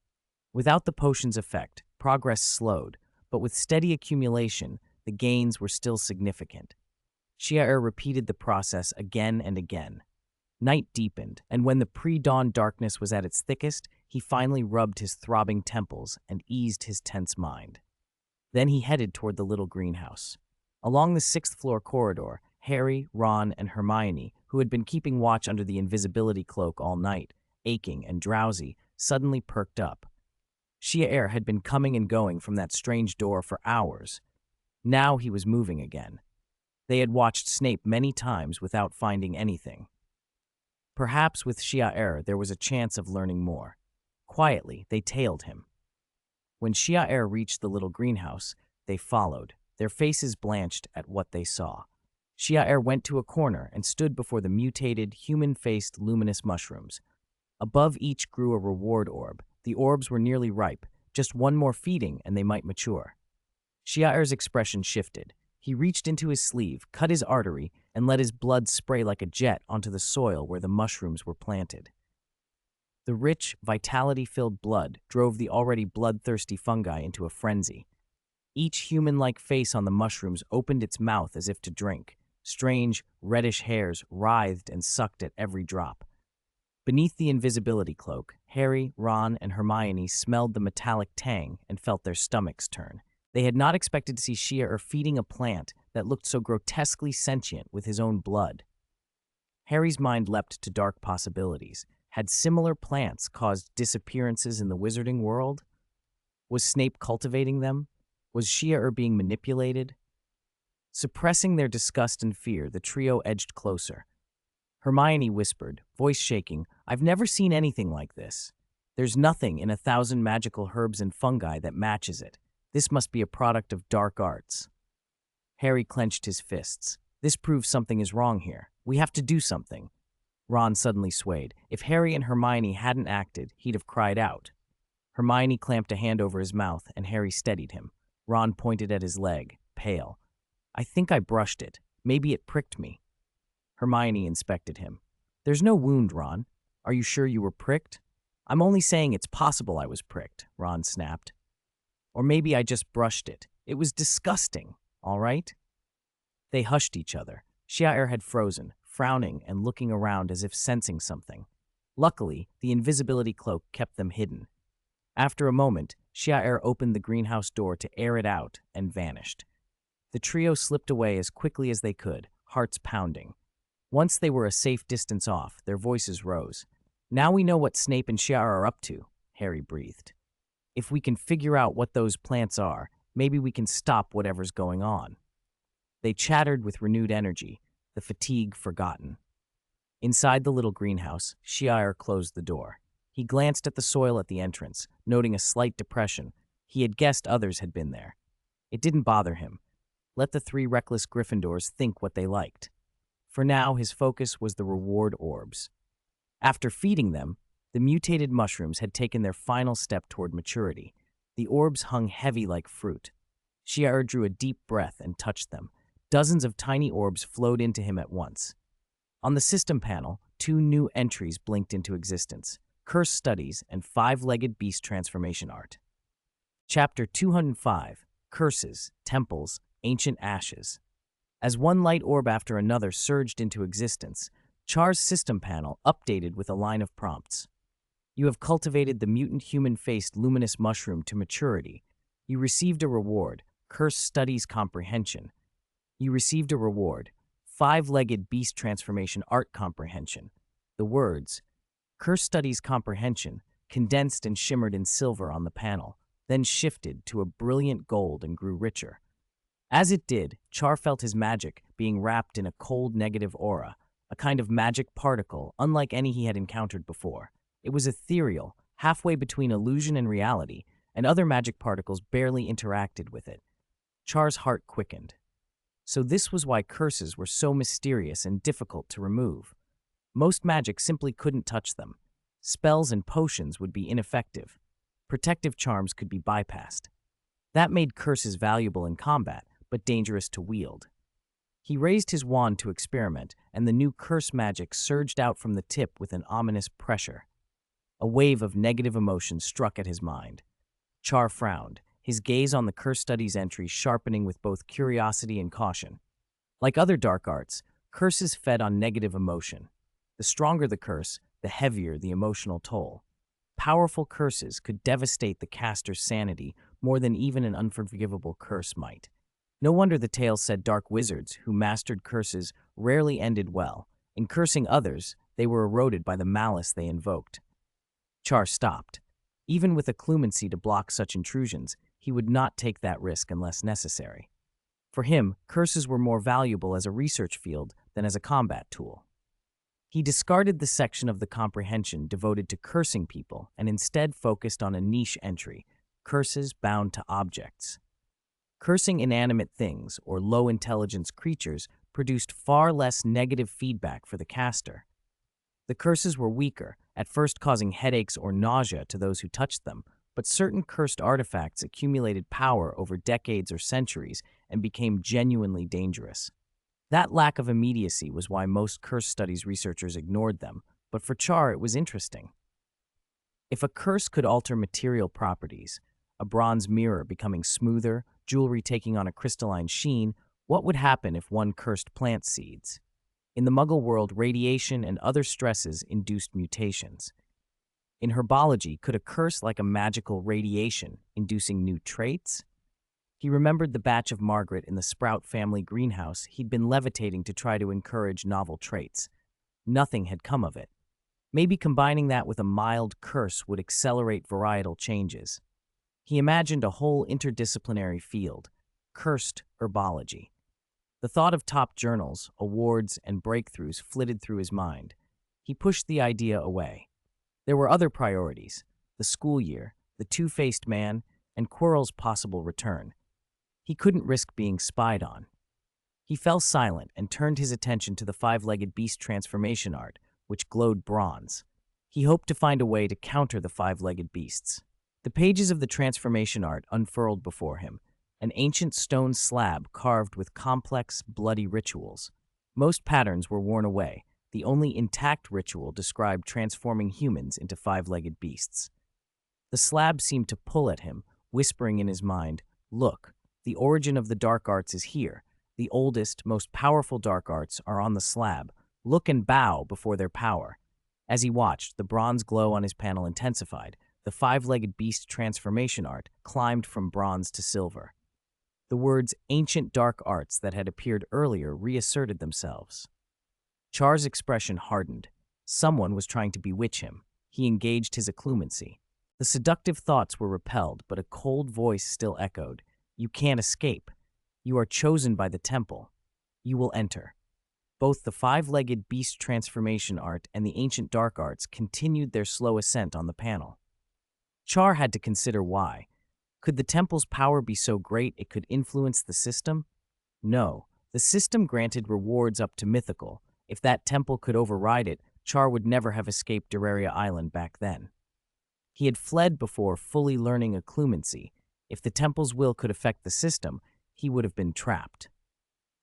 Without the potion's effect, progress slowed, but with steady accumulation, the gains were still significant. Ciel repeated the process again and again. Night deepened, and when the pre-dawn darkness was at its thickest, he finally rubbed his throbbing temples and eased his tense mind. Then he headed toward the little greenhouse. Along the 6th-floor corridor, Harry, Ron, and Hermione, who had been keeping watch under the invisibility cloak all night, aching and drowsy, suddenly perked up. Ciel had been coming and going from that strange door for hours. Now he was moving again. They had watched Snape many times without finding anything. Perhaps with Ciel there was a chance of learning more. Quietly, they tailed him. When Ciel reached the little greenhouse, they followed, their faces blanched at what they saw. Ciel went to a corner and stood before the mutated, human-faced luminous mushrooms. Above each grew a reward orb. The orbs were nearly ripe, just one more feeding and they might mature. Ciel's expression shifted. He reached into his sleeve, cut his artery, and let his blood spray like a jet onto the soil where the mushrooms were planted. The rich, vitality-filled blood drove the already bloodthirsty fungi into a frenzy. Each human-like face on the mushrooms opened its mouth as if to drink. Strange, reddish hairs writhed and sucked at every drop. Beneath the invisibility cloak, Harry, Ron, and Hermione smelled the metallic tang and felt their stomachs turn. They had not expected to see Ciel feeding a plant that looked so grotesquely sentient with his own blood. Harry's mind leapt to dark possibilities. Had similar plants caused disappearances in the wizarding world? Was Snape cultivating them? Was Ciel being manipulated? Suppressing their disgust and fear, the trio edged closer. Hermione whispered, voice shaking, "I've never seen anything like this. There's nothing in 1,000 magical herbs and fungi that matches it. This must be a product of dark arts." Harry clenched his fists. This proves something is wrong here. We have to do something. Ron suddenly swayed. If Harry and Hermione hadn't acted, he'd have cried out. Hermione clamped a hand over his mouth, and Harry steadied him. Ron pointed at his leg, pale. "I think I brushed it. Maybe it pricked me." Hermione inspected him. "There's no wound, Ron. Are you sure you were pricked?" "I'm only saying it's possible I was pricked," Ron snapped. "Or maybe I just brushed it. It was disgusting, all right?" They hushed each other. Ciel had frozen, frowning and looking around as if sensing something. Luckily, the invisibility cloak kept them hidden. After a moment, Ciel opened the greenhouse door to air it out and vanished. The trio slipped away as quickly as they could, hearts pounding. Once they were a safe distance off, their voices rose. "Now we know what Snape and Ciel are up to," Harry breathed. "If we can figure out what those plants are, maybe we can stop whatever's going on." They chattered with renewed energy, the fatigue forgotten. Inside the little greenhouse, Ciel closed the door. He glanced at the soil at the entrance, noting a slight depression. He had guessed others had been there. It didn't bother him. Let the three reckless Gryffindors think what they liked. For now, his focus was the reward orbs. After feeding them, the mutated mushrooms had taken their final step toward maturity. The orbs hung heavy like fruit. Ciel drew a deep breath and touched them. Dozens of tiny orbs flowed into him at once. On the system panel, 2 new entries blinked into existence: Curse Studies and 5-Legged Beast Transformation Art. Chapter 205, Curses, Temples, Ancient Ashes. As one light orb after another surged into existence, Char's system panel updated with a line of prompts. You have cultivated the mutant human-faced luminous mushroom to maturity. You received a reward, Curse Studies Comprehension. You received a reward, 5-Legged Beast Transformation Art Comprehension. The words, Curse Studies Comprehension, condensed and shimmered in silver on the panel, then shifted to a brilliant gold and grew richer. As it did, Char felt his magic being wrapped in a cold negative aura, a kind of magic particle unlike any he had encountered before. It was ethereal, halfway between illusion and reality, and other magic particles barely interacted with it. Char's heart quickened. So this was why curses were so mysterious and difficult to remove. Most magic simply couldn't touch them. Spells and potions would be ineffective. Protective charms could be bypassed. That made curses valuable in combat, but dangerous to wield. He raised his wand to experiment, and the new curse magic surged out from the tip with an ominous pressure. A wave of negative emotion struck at his mind. Char frowned, his gaze on the Curse Studies entry sharpening with both curiosity and caution. Like other dark arts, curses fed on negative emotion. The stronger the curse, the heavier the emotional toll. Powerful curses could devastate the caster's sanity more than even an unforgivable curse might. No wonder the tale said dark wizards who mastered curses rarely ended well. In cursing others, they were eroded by the malice they invoked. Char stopped. Even with a clumency to block such intrusions, he would not take that risk unless necessary. For him, curses were more valuable as a research field than as a combat tool. He discarded the section of the comprehension devoted to cursing people and instead focused on a niche entry, curses bound to objects. Cursing inanimate things or low-intelligence creatures produced far less negative feedback for the caster. The curses were weaker, at first causing headaches or nausea to those who touched them, but certain cursed artifacts accumulated power over decades or centuries and became genuinely dangerous. That lack of immediacy was why most curse studies researchers ignored them, but for Char it was interesting. If a curse could alter material properties, a bronze mirror becoming smoother, jewelry taking on a crystalline sheen, what would happen if one cursed plant seeds? In the Muggle world, radiation and other stresses induced mutations. In herbology, could a curse like a magical radiation inducing new traits? He remembered the batch of Margaret in the Sprout family greenhouse he'd been levitating to try to encourage novel traits. Nothing had come of it. Maybe combining that with a mild curse would accelerate varietal changes. He imagined a whole interdisciplinary field, cursed herbology. The thought of top journals, awards, and breakthroughs flitted through his mind. He pushed the idea away. There were other priorities: the school year, the two-faced man, and Quirrell's possible return. He couldn't risk being spied on. He fell silent and turned his attention to the five-legged beast transformation art, which glowed bronze. He hoped to find a way to counter the five-legged beasts. The pages of the transformation art unfurled before him, an ancient stone slab carved with complex, bloody rituals. Most patterns were worn away. The only intact ritual described transforming humans into five-legged beasts. The slab seemed to pull at him, whispering in his mind, "Look, the origin of the dark arts is here. The oldest, most powerful dark arts are on the slab. Look and bow before their power." As he watched, the bronze glow on his panel intensified. The five-legged beast transformation art climbed from bronze to silver. The words "ancient dark arts" that had appeared earlier reasserted themselves. Char's expression hardened. Someone was trying to bewitch him. He engaged his occlumency. The seductive thoughts were repelled, but a cold voice still echoed. "You can't escape. You are chosen by the temple. You will enter." Both the five-legged beast transformation art and the ancient dark arts continued their slow ascent on the panel. Char had to consider why. Could the temple's power be so great it could influence the system? No. The system granted rewards up to mythical. If that temple could override it, Char would never have escaped Doraria Island back then. He had fled before fully learning occlumency. If the temple's will could affect the system, he would have been trapped.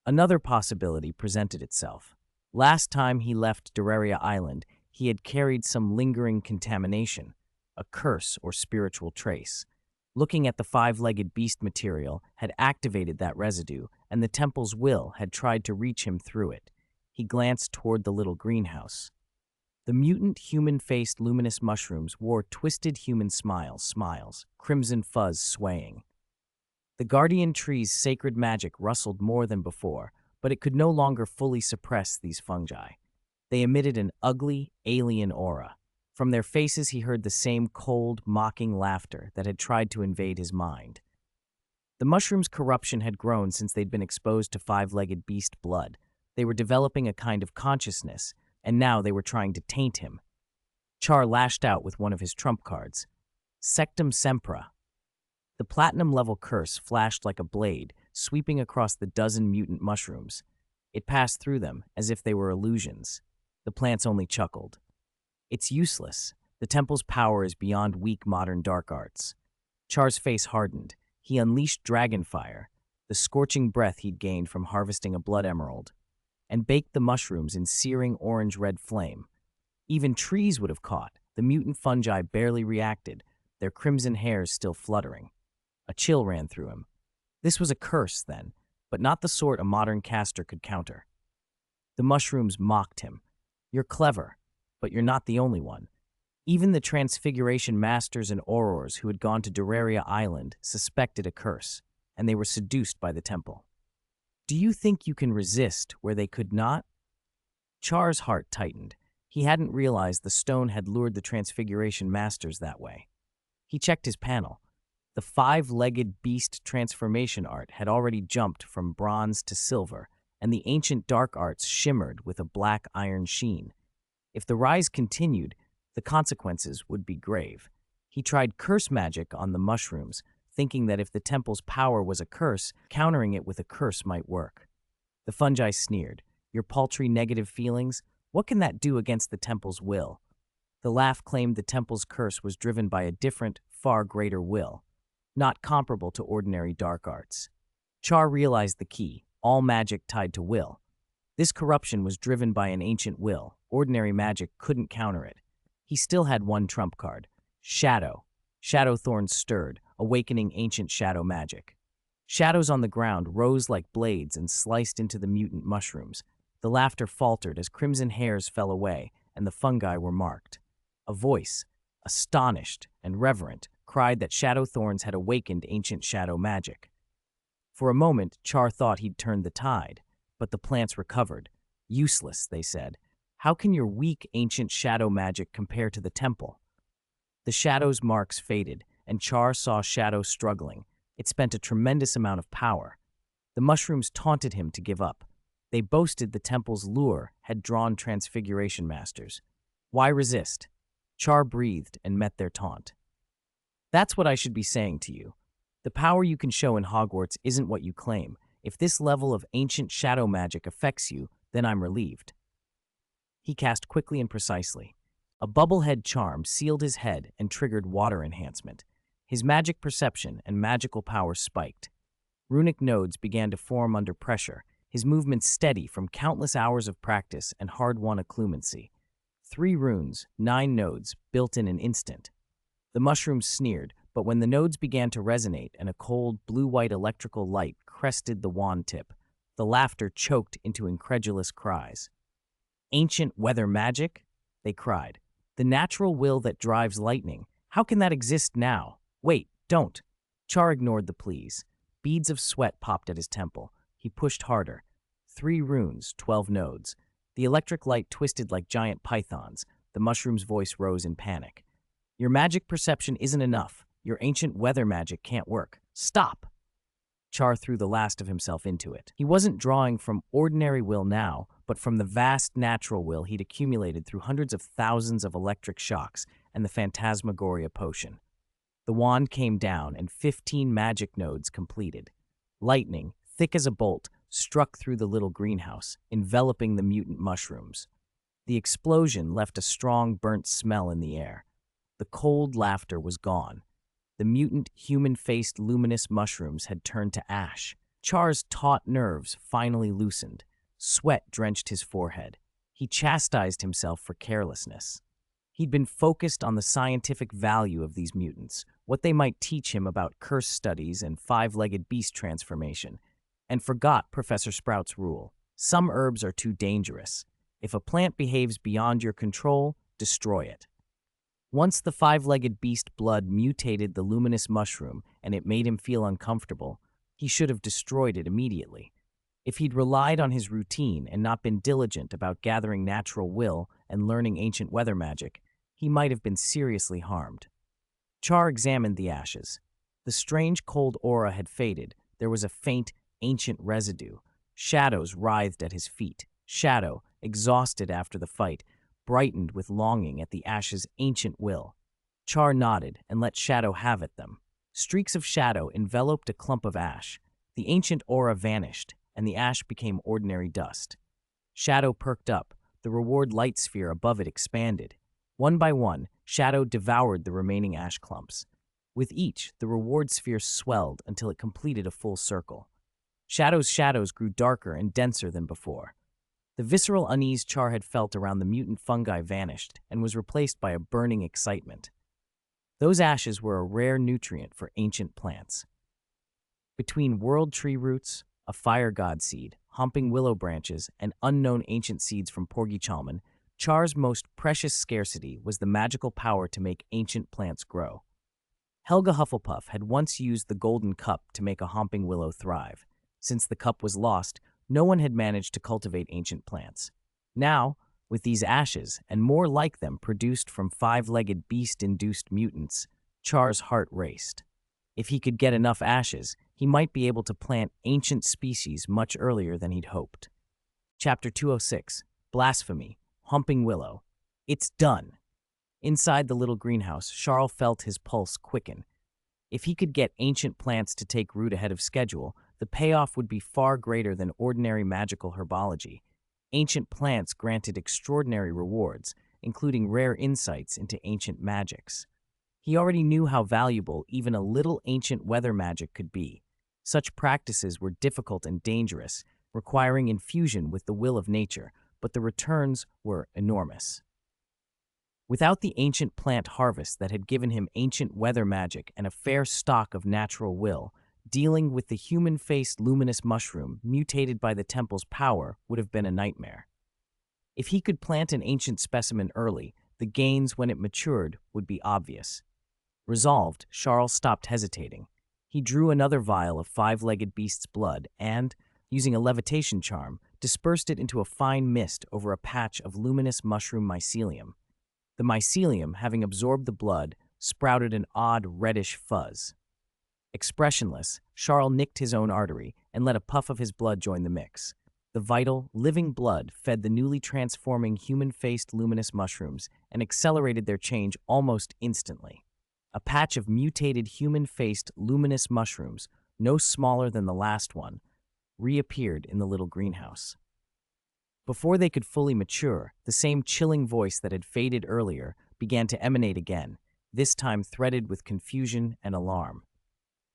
Another possibility presented itself. Last time he left Doraria Island, he had carried some lingering contamination, a curse or spiritual trace. Looking at the five-legged beast material had activated that residue, and the temple's will had tried to reach him through it. He glanced toward the little greenhouse. The mutant human-faced luminous mushrooms wore twisted human smiles, crimson fuzz swaying. The guardian tree's sacred magic rustled more than before, but it could no longer fully suppress these fungi. They emitted an ugly, alien aura. From their faces he heard the same cold, mocking laughter that had tried to invade his mind. The mushroom's corruption had grown since they'd been exposed to five-legged beast blood. They were developing a kind of consciousness, and now they were trying to taint him. Char lashed out with one of his trump cards. Sectum Sempra. The platinum-level curse flashed like a blade, sweeping across the dozen mutant mushrooms. It passed through them, as if they were illusions. The plants only chuckled. "It's useless. The temple's power is beyond weak modern dark arts." Char's face hardened. He unleashed dragonfire, the scorching breath he'd gained from harvesting a blood emerald, and baked the mushrooms in searing orange-red flame. Even trees would have caught. The mutant fungi barely reacted, their crimson hairs still fluttering. A chill ran through him. This was a curse, then, but not the sort a modern caster could counter. The mushrooms mocked him. "You're clever, but you're not the only one." Even the Transfiguration Masters and Aurors who had gone to Doraria Island suspected a curse, and they were seduced by the temple. "Do you think you can resist where they could not?" Char's heart tightened. He hadn't realized the stone had lured the Transfiguration Masters that way. He checked his panel. The five-legged beast transformation art had already jumped from bronze to silver, and the ancient dark arts shimmered with a black iron sheen. If the rise continued, the consequences would be grave. He tried curse magic on the mushrooms, thinking that if the temple's power was a curse, countering it with a curse might work. The fungi sneered. "Your paltry negative feelings? What can that do against the temple's will?" The laugh claimed the temple's curse was driven by a different, far greater will, not comparable to ordinary dark arts. Char realized the key: all magic tied to will. This corruption was driven by an ancient will. Ordinary magic couldn't counter it. He still had one trump card: shadow. Shadow thorns stirred, awakening ancient shadow magic. Shadows on the ground rose like blades and sliced into the mutant mushrooms. The laughter faltered as crimson hairs fell away and the fungi were marked. A voice, astonished and reverent, cried that shadow thorns had awakened ancient shadow magic. For a moment, Char thought he'd turned the tide, but the plants recovered. Useless, they said. How can your weak ancient shadow magic compare to the temple? The shadow's marks faded, and Char saw Shadow struggling. It spent a tremendous amount of power. The mushrooms taunted him to give up. They boasted the temple's lure had drawn transfiguration masters. Why resist? Char breathed and met their taunt. That's what I should be saying to you. The power you can show in Hogwarts isn't what you claim. If this level of ancient shadow magic affects you, then I'm relieved. He cast quickly and precisely. A bubblehead charm sealed his head and triggered water enhancement. His magic perception and magical power spiked. Runic nodes began to form under pressure, his movements steady from countless hours of practice and hard-won occlumency. 3 runes, 9 nodes, built in an instant. The mushrooms sneered, but when the nodes began to resonate and a cold, blue-white electrical light crested the wand tip, the laughter choked into incredulous cries. Ancient weather magic? They cried. The natural will that drives lightning. How can that exist now? Wait, don't. Char ignored the pleas. Beads of sweat popped at his temple. He pushed harder. 3 runes, 12 nodes. The electric light twisted like giant pythons. The mushroom's voice rose in panic. Your magic perception isn't enough. Your ancient weather magic can't work. Stop! Char threw the last of himself into it. He wasn't drawing from ordinary will now, but from the vast natural will he'd accumulated through hundreds of thousands of electric shocks and the Phantasmagoria potion. The wand came down and 15 magic nodes completed. Lightning, thick as a bolt, struck through the little greenhouse, enveloping the mutant mushrooms. The explosion left a strong burnt smell in the air. The cold laughter was gone. The mutant, human-faced luminous mushrooms had turned to ash. Char's taut nerves finally loosened. Sweat drenched his forehead. He chastised himself for carelessness. He'd been focused on the scientific value of these mutants, what they might teach him about curse studies and 5-legged beast transformation, and forgot Professor Sprout's rule. Some herbs are too dangerous. If a plant behaves beyond your control, destroy it. Once the 5-legged beast blood mutated the luminous mushroom and it made him feel uncomfortable, he should have destroyed it immediately. If he'd relied on his routine and not been diligent about gathering natural will and learning ancient weather magic, he might have been seriously harmed. Char examined the ashes. The strange cold aura had faded. There was a faint, ancient residue. Shadows writhed at his feet. Shadow, exhausted after the fight, brightened with longing at the ashes' ancient will. Char nodded and let Shadow have at them. Streaks of shadow enveloped a clump of ash. The ancient aura vanished, and the ash became ordinary dust. Shadow perked up. The reward light sphere above it expanded. One by one, Shadow devoured the remaining ash clumps. With each, the reward sphere swelled until it completed a full circle. Shadow's shadows grew darker and denser than before. The visceral unease Char had felt around the mutant fungi vanished and was replaced by a burning excitement. Those ashes were a rare nutrient for ancient plants. Between world tree roots, a fire god seed, humping willow branches, and unknown ancient seeds from Porgy-Chalmon, Char's most precious scarcity was the magical power to make ancient plants grow. Helga Hufflepuff had once used the golden cup to make a humping willow thrive. Since the cup was lost, no one had managed to cultivate ancient plants. Now, with these ashes, and more like them produced from 5-legged beast-induced mutants, Char's heart raced. If he could get enough ashes, he might be able to plant ancient species much earlier than he'd hoped. Chapter 206, Blasphemy, Humping Willow. It's done. Inside the little greenhouse, Charles felt his pulse quicken. If he could get ancient plants to take root ahead of schedule, the payoff would be far greater than ordinary magical herbology. Ancient plants granted extraordinary rewards, including rare insights into ancient magics. He already knew how valuable even a little ancient weather magic could be. Such practices were difficult and dangerous. requiring infusion with the will of nature, but the returns were enormous. Without the ancient plant harvest that had given him ancient weather magic and a fair stock of natural will, dealing with the human-faced luminous mushroom mutated by the temple's power would have been a nightmare. If he could plant an ancient specimen early, the gains when it matured would be obvious. Resolved, Charles stopped hesitating. He drew another vial of five-legged beast's blood and, using a levitation charm, dispersed it into a fine mist over a patch of luminous mushroom mycelium. The mycelium, having absorbed the blood, sprouted an odd reddish fuzz. Expressionless, Charles nicked his own artery and let a puff of his blood join the mix. The vital, living blood fed the newly transforming human-faced luminous mushrooms and accelerated their change almost instantly. A patch of mutated human-faced luminous mushrooms, no smaller than the last one, reappeared in the little greenhouse. Before they could fully mature, the same chilling voice that had faded earlier began to emanate again, this time threaded with confusion and alarm.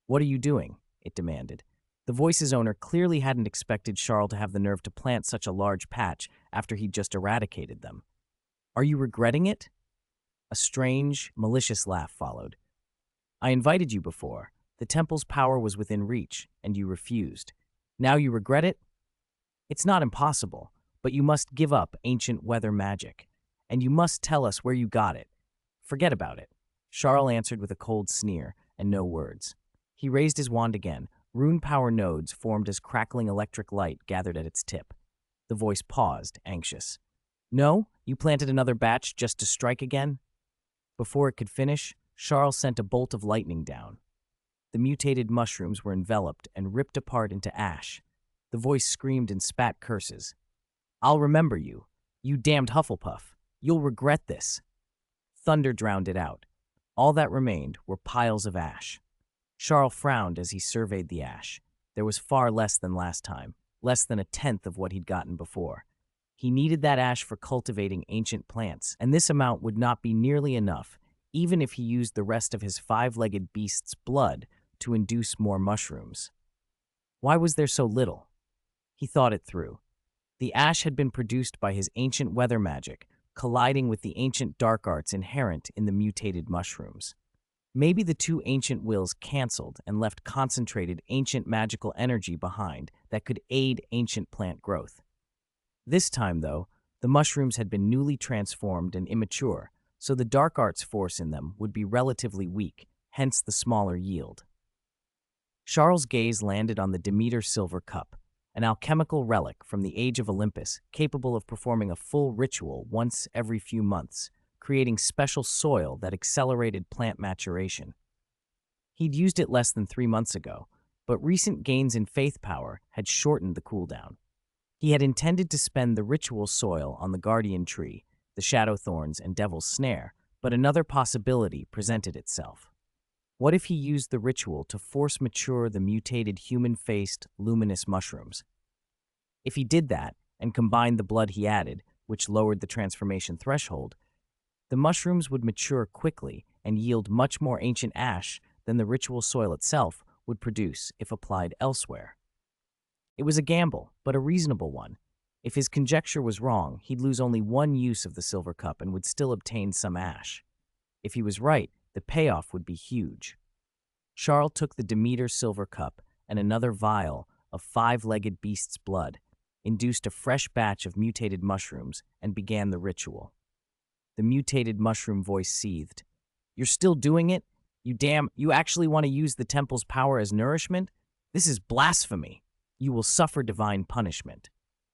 "What are you doing?" it demanded. The voice's owner clearly hadn't expected Charles to have the nerve to plant such a large patch after he'd just eradicated them. "Are you regretting it?" A strange, malicious laugh followed. "I invited you before. The temple's power was within reach, and you refused. Now you regret it? It's not impossible, but you must give up ancient weather magic, and you must tell us where you got it. Forget about it." Charles answered with a cold sneer and no words. He raised his wand again. Rune power nodes formed as crackling electric light gathered at its tip. The voice paused, anxious. "No? You planted another batch just to strike again?" Before it could finish, Charles sent a bolt of lightning down. The mutated mushrooms were enveloped and ripped apart into ash. The voice screamed and spat curses. "I'll remember you. You damned Hufflepuff. You'll regret this." Thunder drowned it out. All that remained were piles of ash. Charles frowned as he surveyed the ash. There was far less than last time, less than a tenth of what he'd gotten before. He needed that ash for cultivating ancient plants, and this amount would not be nearly enough, even if he used the rest of his five-legged beast's blood to induce more mushrooms. Why was there so little? He thought it through. The ash had been produced by his ancient weather magic, colliding with the ancient dark arts inherent in the mutated mushrooms. Maybe the two ancient wills canceled and left concentrated ancient magical energy behind that could aid ancient plant growth. This time, though, the mushrooms had been newly transformed and immature, so the dark arts force in them would be relatively weak, hence the smaller yield. Charles' gaze landed on the Demeter silver cup, an alchemical relic from the age of Olympus capable of performing a full ritual once every few months, creating special soil that accelerated plant maturation. He'd used it less than 3 months ago, but recent gains in faith power had shortened the cooldown. He had intended to spend the ritual soil on the guardian tree, the shadow thorns, and devil's snare, but another possibility presented itself. What if he used the ritual to force mature the mutated human-faced luminous mushrooms? If he did that, and combined the blood he added, which lowered the transformation threshold, the mushrooms would mature quickly and yield much more ancient ash than the ritual soil itself would produce if applied elsewhere. It was a gamble, but a reasonable one. If his conjecture was wrong, he'd lose only one use of the silver cup and would still obtain some ash. If he was right, the payoff would be huge. Charles took the Demeter silver cup and another vial of five-legged beast's blood, induced a fresh batch of mutated mushrooms, and began the ritual. The mutated mushroom voice seethed. "You're still doing it? You actually want to use the temple's power as nourishment? This is blasphemy. You will suffer divine punishment."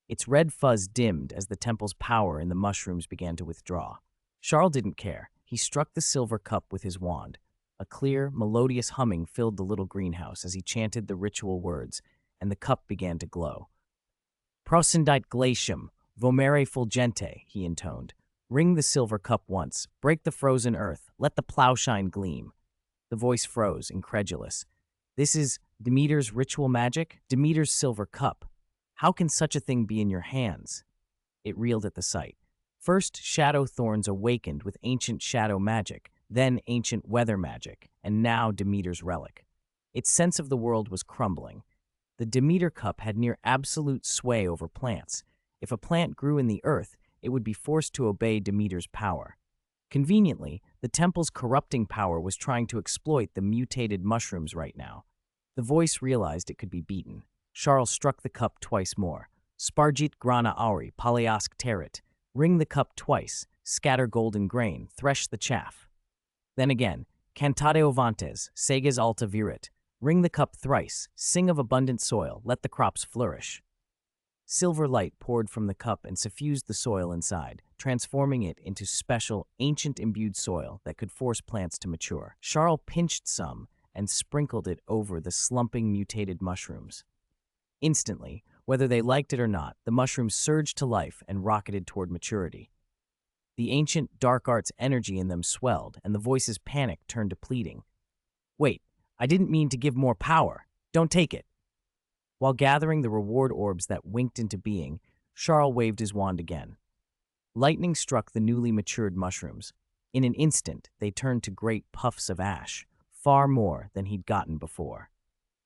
Its red fuzz dimmed as the temple's power in the mushrooms began to withdraw. Charles didn't care. He struck the silver cup with his wand. A clear, melodious humming filled the little greenhouse as he chanted the ritual words, and the cup began to glow. "Proscendite glacium, vomere fulgente," he intoned. "Ring the silver cup once, break the frozen earth, let the plowshine gleam." The voice froze, incredulous. "This is Demeter's ritual magic? Demeter's silver cup? How can such a thing be in your hands?" It reeled at the sight. First, shadow thorns awakened with ancient shadow magic, then ancient weather magic, and now Demeter's relic. Its sense of the world was crumbling. The Demeter cup had near absolute sway over plants. If a plant grew in the earth, it would be forced to obey Demeter's power. Conveniently, the temple's corrupting power was trying to exploit the mutated mushrooms right now. The voice realized it could be beaten. Charles struck the cup twice more. Spargit grana auri, paleask terit. Ring the cup twice, scatter golden grain, thresh the chaff. Then again, cantate ovantes, seges alta virit. Ring the cup thrice, sing of abundant soil, let the crops flourish. Silver light poured from the cup and suffused the soil inside, transforming it into special, ancient-imbued soil that could force plants to mature. Charles pinched some and sprinkled it over the slumping, mutated mushrooms. Instantly, whether they liked it or not, the mushrooms surged to life and rocketed toward maturity. The ancient dark arts energy in them swelled, and the voice's panic turned to pleading. "Wait, I didn't mean to give more power. Don't take it." While gathering the reward orbs that winked into being, Charles waved his wand again. Lightning struck the newly matured mushrooms. In an instant, they turned to great puffs of ash, far more than he'd gotten before.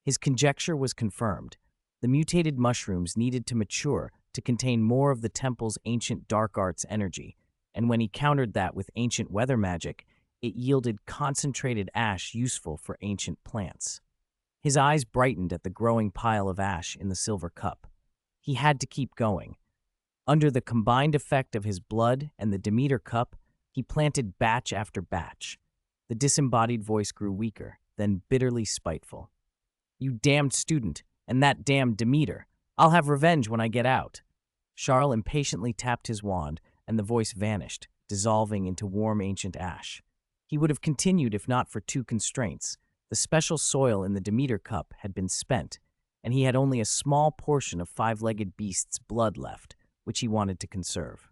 His conjecture was confirmed. The mutated mushrooms needed to mature to contain more of the temple's ancient dark arts energy, and when he countered that with ancient weather magic, it yielded concentrated ash useful for ancient plants. His eyes brightened at the growing pile of ash in the silver cup. He had to keep going. Under the combined effect of his blood and the Demeter cup, he planted batch after batch. The disembodied voice grew weaker, then bitterly spiteful. "You damned student, and that damned Demeter. I'll have revenge when I get out." Charles impatiently tapped his wand, and the voice vanished, dissolving into warm ancient ash. He would have continued if not for two constraints. The special soil in the Demeter cup had been spent, and he had only a small portion of five-legged beast's blood left, which he wanted to conserve.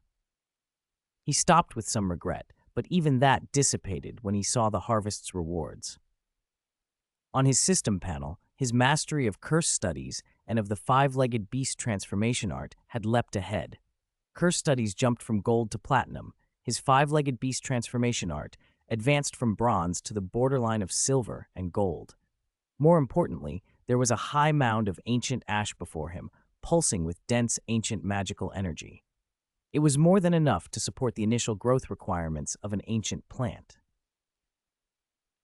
He stopped with some regret, but even that dissipated when he saw the harvest's rewards. On his system panel, his mastery of curse studies and of the five-legged beast transformation art had leapt ahead. Curse studies jumped from gold to platinum. His five-legged beast transformation art advanced from bronze to the borderline of silver and gold. More importantly, there was a high mound of ancient ash before him, pulsing with dense ancient magical energy. It was more than enough to support the initial growth requirements of an ancient plant.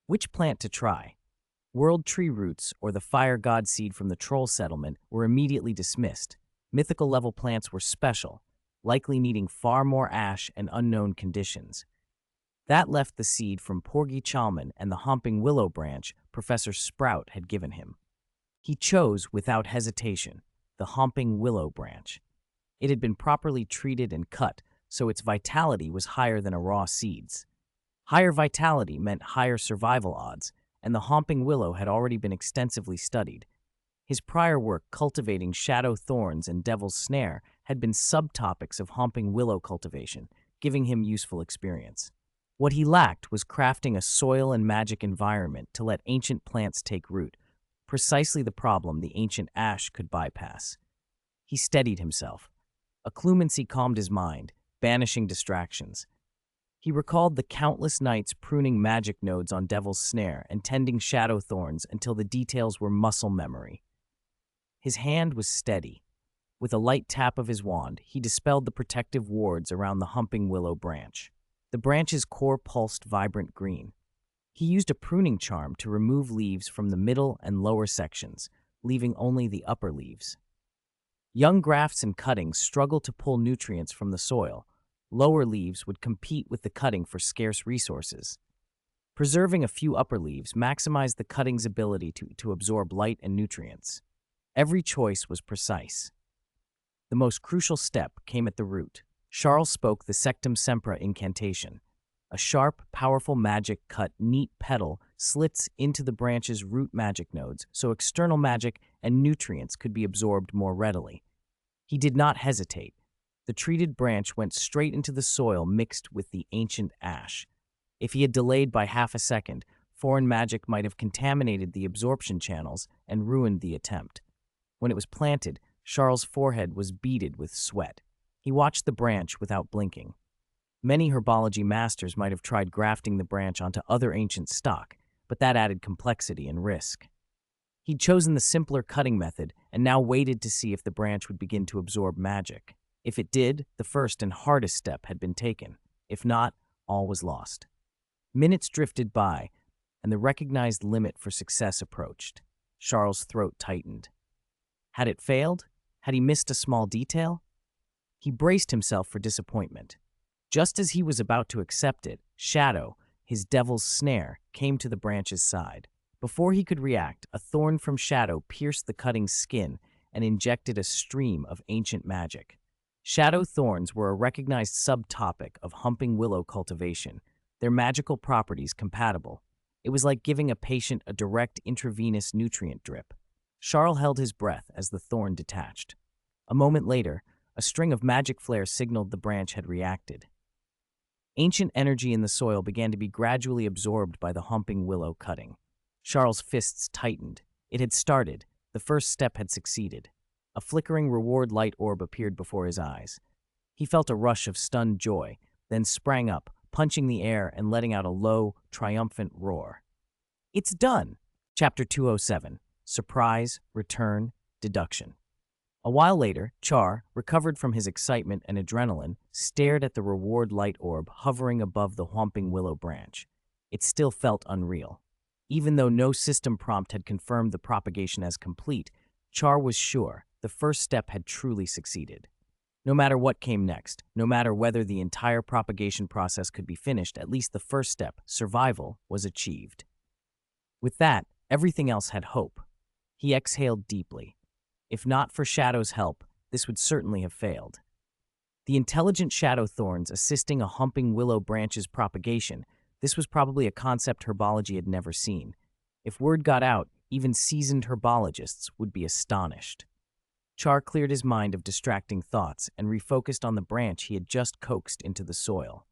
Which plant to try? World tree roots or the fire god seed from the troll settlement were immediately dismissed. Mythical level plants were special, likely needing far more ash and unknown conditions. That left the seed from Porgy Chalman and the homping willow branch Professor Sprout had given him. He chose, without hesitation, the homping willow branch. It had been properly treated and cut, so its vitality was higher than a raw seed's. Higher vitality meant higher survival odds, and the homping willow had already been extensively studied. His prior work cultivating shadow thorns and devil's snare had been subtopics of homping willow cultivation, giving him useful experience. What he lacked was crafting a soil and magic environment to let ancient plants take root, precisely the problem the ancient ash could bypass. He steadied himself. A clumency calmed his mind, banishing distractions. He recalled the countless nights pruning magic nodes on Devil's Snare and tending shadow thorns until the details were muscle memory. His hand was steady. With a light tap of his wand, he dispelled the protective wards around the humping willow branch. The branch's core pulsed vibrant green. He used a pruning charm to remove leaves from the middle and lower sections, leaving only the upper leaves. Young grafts and cuttings struggled to pull nutrients from the soil. Lower leaves would compete with the cutting for scarce resources. Preserving a few upper leaves maximized the cutting's ability to absorb light and nutrients. Every choice was precise. The most crucial step came at the root. Charles spoke the Sectum Sempra incantation. A sharp, powerful magic cut neat petal slits into the branch's root magic nodes so external magic and nutrients could be absorbed more readily. He did not hesitate. The treated branch went straight into the soil mixed with the ancient ash. If he had delayed by half a second, foreign magic might have contaminated the absorption channels and ruined the attempt. When it was planted, Charles' forehead was beaded with sweat. He watched the branch without blinking. Many herbology masters might have tried grafting the branch onto other ancient stock, but that added complexity and risk. He'd chosen the simpler cutting method and now waited to see if the branch would begin to absorb magic. If it did, the first and hardest step had been taken. If not, all was lost. Minutes drifted by, and the recognized limit for success approached. Charles' throat tightened. Had it failed? Had he missed a small detail? He braced himself for disappointment. Just as he was about to accept it, Shadow, his devil's snare, came to the branch's side. Before he could react, a thorn from Shadow pierced the cutting's skin and injected a stream of ancient magic. Shadow thorns were a recognized subtopic of humping willow cultivation, their magical properties compatible. It was like giving a patient a direct intravenous nutrient drip. Charles held his breath as the thorn detached. A moment later, a string of magic flares signaled the branch had reacted. Ancient energy in the soil began to be gradually absorbed by the humping willow cutting. Charles' fists tightened. It had started. The first step had succeeded. A flickering reward light orb appeared before his eyes. He felt a rush of stunned joy, then sprang up, punching the air and letting out a low, triumphant roar. It's done! Chapter 207. Surprise, Return, Deduction. A while later, Char, recovered from his excitement and adrenaline, stared at the reward light orb hovering above the whomping willow branch. It still felt unreal. Even though no system prompt had confirmed the propagation as complete, Char was sure the first step had truly succeeded. No matter what came next, no matter whether the entire propagation process could be finished, at least the first step, survival, was achieved. With that, everything else had hope. He exhaled deeply. If not for Shadow's help, this would certainly have failed. The intelligent shadow thorns assisting a humping willow branch's propagation, this was probably a concept herbology had never seen. If word got out, even seasoned herbologists would be astonished. Char cleared his mind of distracting thoughts and refocused on the branch he had just coaxed into the soil.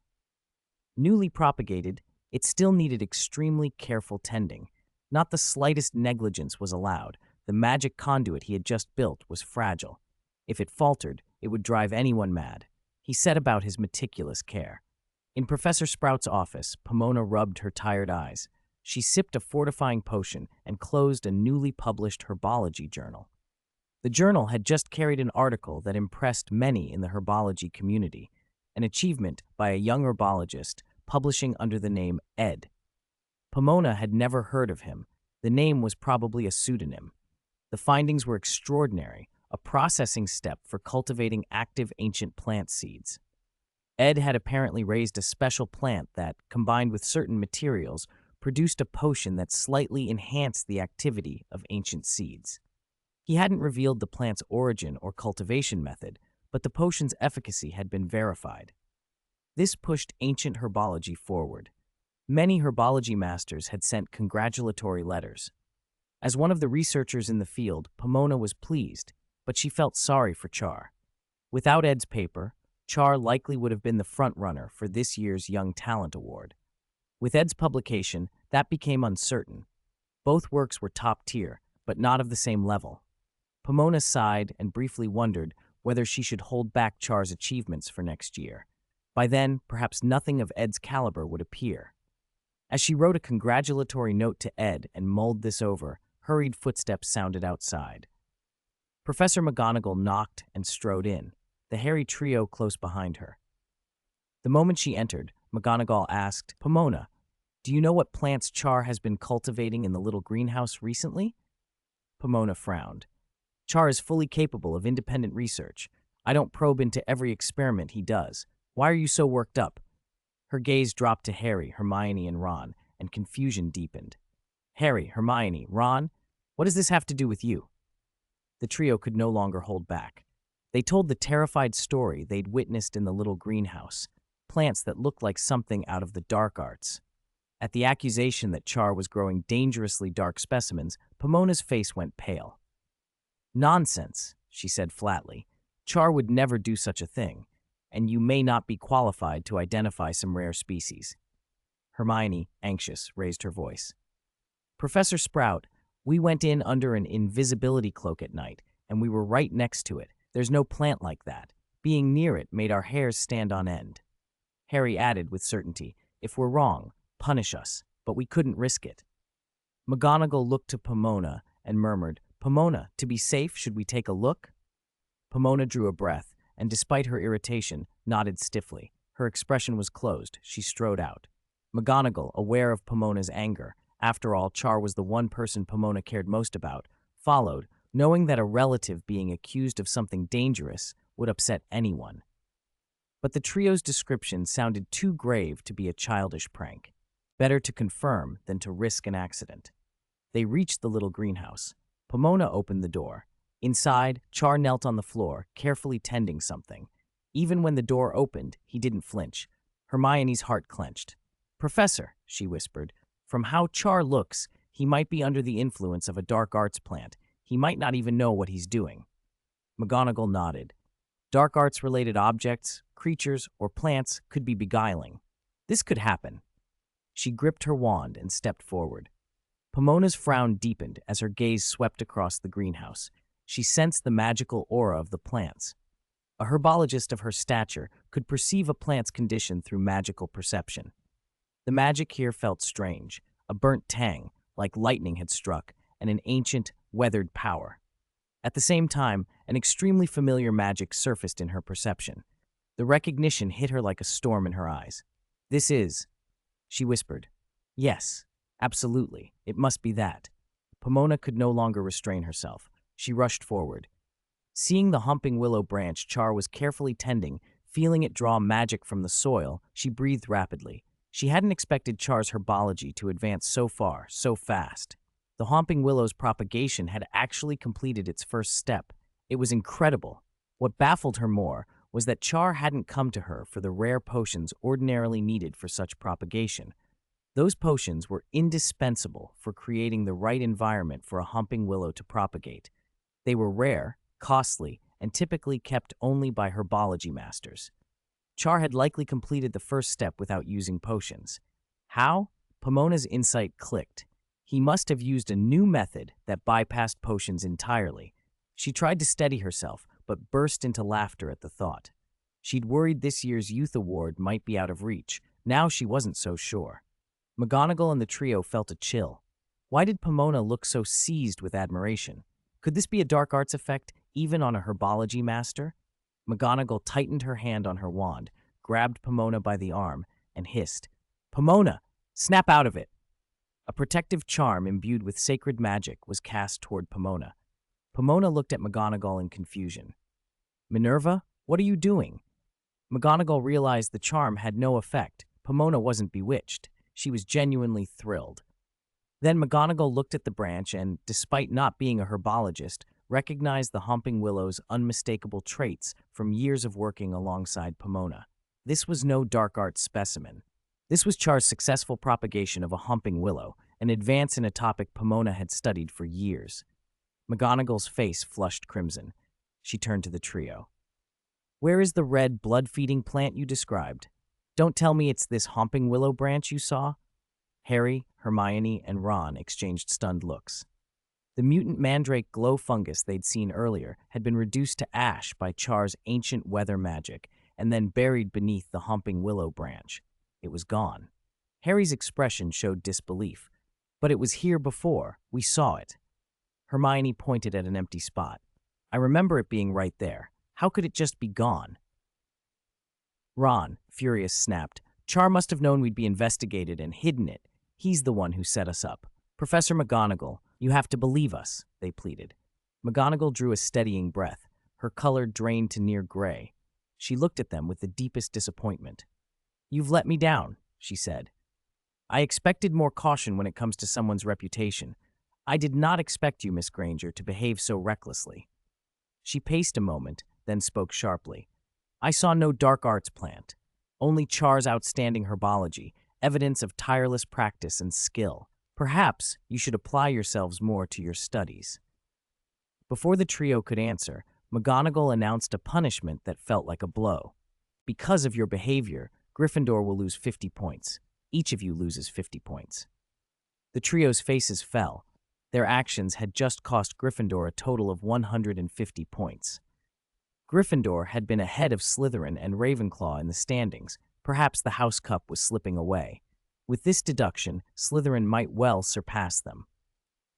Newly propagated, it still needed extremely careful tending. Not the slightest negligence was allowed. The magic conduit he had just built was fragile. If it faltered, it would drive anyone mad. He set about his meticulous care. In Professor Sprout's office, Pomona rubbed her tired eyes. She sipped a fortifying potion and closed a newly published herbology journal. The journal had just carried an article that impressed many in the herbology community, an achievement by a young herbologist publishing under the name Ed. Pomona had never heard of him. The name was probably a pseudonym. The findings were extraordinary, a processing step for cultivating active ancient plant seeds. Ed had apparently raised a special plant that, combined with certain materials, produced a potion that slightly enhanced the activity of ancient seeds. He hadn't revealed the plant's origin or cultivation method, but the potion's efficacy had been verified. This pushed ancient herbology forward. Many herbology masters had sent congratulatory letters. As one of the researchers in the field, Pomona was pleased, but she felt sorry for Char. Without Ed's paper, Char likely would have been the front-runner for this year's Young Talent Award. With Ed's publication, that became uncertain. Both works were top tier, but not of the same level. Pomona sighed and briefly wondered whether she should hold back Char's achievements for next year. By then, perhaps nothing of Ed's caliber would appear. As she wrote a congratulatory note to Ed and mulled this over, hurried footsteps sounded outside. Professor McGonagall knocked and strode in, the hairy trio close behind her. The moment she entered, McGonagall asked, "Pomona, do you know what plants Char has been cultivating in the little greenhouse recently?" Pomona frowned. "Char is fully capable of independent research. I don't probe into every experiment he does. Why are you so worked up?" Her gaze dropped to Harry, Hermione, and Ron, and confusion deepened. "Harry, Hermione, Ron, what does this have to do with you?" The trio could no longer hold back. They told the terrified story they'd witnessed in the little greenhouse, plants that looked like something out of the dark arts. At the accusation that Char was growing dangerously dark specimens, Pomona's face went pale. "Nonsense," she said flatly. "Char would never do such a thing, and you may not be qualified to identify some rare species." Hermione, anxious, raised her voice. "Professor Sprout, we went in under an invisibility cloak at night, and we were right next to it. There's no plant like that. Being near it made our hairs stand on end." Harry added with certainty, "If we're wrong, punish us, but we couldn't risk it." McGonagall looked to Pomona and murmured, "Pomona, to be safe, should we take a look?" Pomona drew a breath, and despite her irritation, nodded stiffly. Her expression was closed. She strode out. McGonagall, aware of Pomona's anger, after all, Char was the one person Pomona cared most about, followed, knowing that a relative being accused of something dangerous would upset anyone. But the trio's description sounded too grave to be a childish prank. Better to confirm than to risk an accident. They reached the little greenhouse. Pomona opened the door. Inside, Char knelt on the floor, carefully tending something. Even when the door opened, he didn't flinch. Hermione's heart clenched. "Professor," she whispered, "from how Char looks, he might be under the influence of a dark arts plant. He might not even know what he's doing." McGonagall nodded. Dark arts-related objects, creatures, or plants could be beguiling. This could happen. She gripped her wand and stepped forward. Pomona's frown deepened as her gaze swept across the greenhouse. She sensed the magical aura of the plants. A herbologist of her stature could perceive a plant's condition through magical perception. The magic here felt strange, a burnt tang, like lightning had struck, and an ancient, weathered power. At the same time, an extremely familiar magic surfaced in her perception. The recognition hit her like a storm in her eyes. "This is," she whispered. "Yes, absolutely, it must be that." Pomona could no longer restrain herself. She rushed forward. Seeing the humping willow branch Char was carefully tending, feeling it draw magic from the soil, she breathed rapidly. She hadn't expected Char's herbology to advance so far, so fast. The humping willow's propagation had actually completed its first step. It was incredible. What baffled her more was that Char hadn't come to her for the rare potions ordinarily needed for such propagation. Those potions were indispensable for creating the right environment for a humping willow to propagate. They were rare, costly, and typically kept only by herbology masters. Char had likely completed the first step without using potions. How? Pomona's insight clicked. He must have used a new method that bypassed potions entirely. She tried to steady herself, but burst into laughter at the thought. She'd worried this year's youth award might be out of reach. Now she wasn't so sure. McGonagall and the trio felt a chill. Why did Pomona look so seized with admiration? Could this be a dark arts effect, even on a herbology master? McGonagall tightened her hand on her wand, grabbed Pomona by the arm, and hissed, "Pomona, snap out of it!" A protective charm imbued with sacred magic was cast toward Pomona. Pomona looked at McGonagall in confusion. "Minerva, what are you doing?" McGonagall realized the charm had no effect. Pomona wasn't bewitched. She was genuinely thrilled. Then McGonagall looked at the branch and, despite not being a herbologist, recognized the humping willow's unmistakable traits from years of working alongside Pomona. This was no dark arts specimen. This was Char's successful propagation of a humping willow, an advance in a topic Pomona had studied for years. McGonagall's face flushed crimson. She turned to the trio. "Where is the red, blood-feeding plant you described? Don't tell me it's this humping willow branch you saw?" Harry, Hermione, and Ron exchanged stunned looks. The mutant mandrake glow fungus they'd seen earlier had been reduced to ash by Char's ancient weather magic and then buried beneath the humping willow branch. It was gone. Harry's expression showed disbelief. "But it was here before. We saw it." Hermione pointed at an empty spot. "I remember it being right there. How could it just be gone?" Ron, furious, snapped, "Char must have known we'd be investigated and hidden it. He's the one who set us up. Professor McGonagall, you have to believe us," they pleaded. McGonagall drew a steadying breath. Her color drained to near gray. She looked at them with the deepest disappointment. "You've let me down," she said. "I expected more caution when it comes to someone's reputation. I did not expect you, Miss Granger, to behave so recklessly." She paced a moment, then spoke sharply. "I saw no dark arts plant. Only Char's outstanding herbology, evidence of tireless practice and skill. Perhaps you should apply yourselves more to your studies." Before the trio could answer, McGonagall announced a punishment that felt like a blow. "Because of your behavior, Gryffindor will lose 50 points. Each of you loses 50 points." The trio's faces fell. Their actions had just cost Gryffindor a total of 150 points. Gryffindor had been ahead of Slytherin and Ravenclaw in the standings. Perhaps the House Cup was slipping away. With this deduction, Slytherin might well surpass them.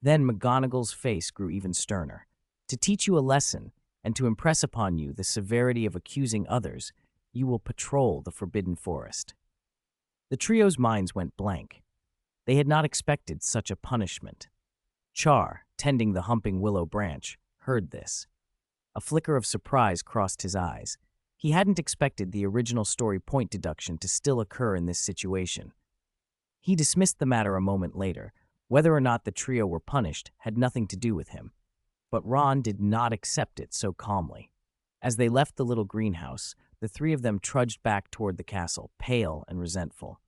Then McGonagall's face grew even sterner. To teach you a lesson, and to impress upon you the severity of accusing others, you will patrol the Forbidden Forest. The trio's minds went blank. They had not expected such a punishment. Char, tending the humping willow branch, heard this. A flicker of surprise crossed his eyes. He hadn't expected the original story point deduction to still occur in this situation. He dismissed the matter a moment later. Whether or not the trio were punished had nothing to do with him. But Ron did not accept it so calmly. As they left the little greenhouse, the three of them trudged back toward the castle, pale and resentful.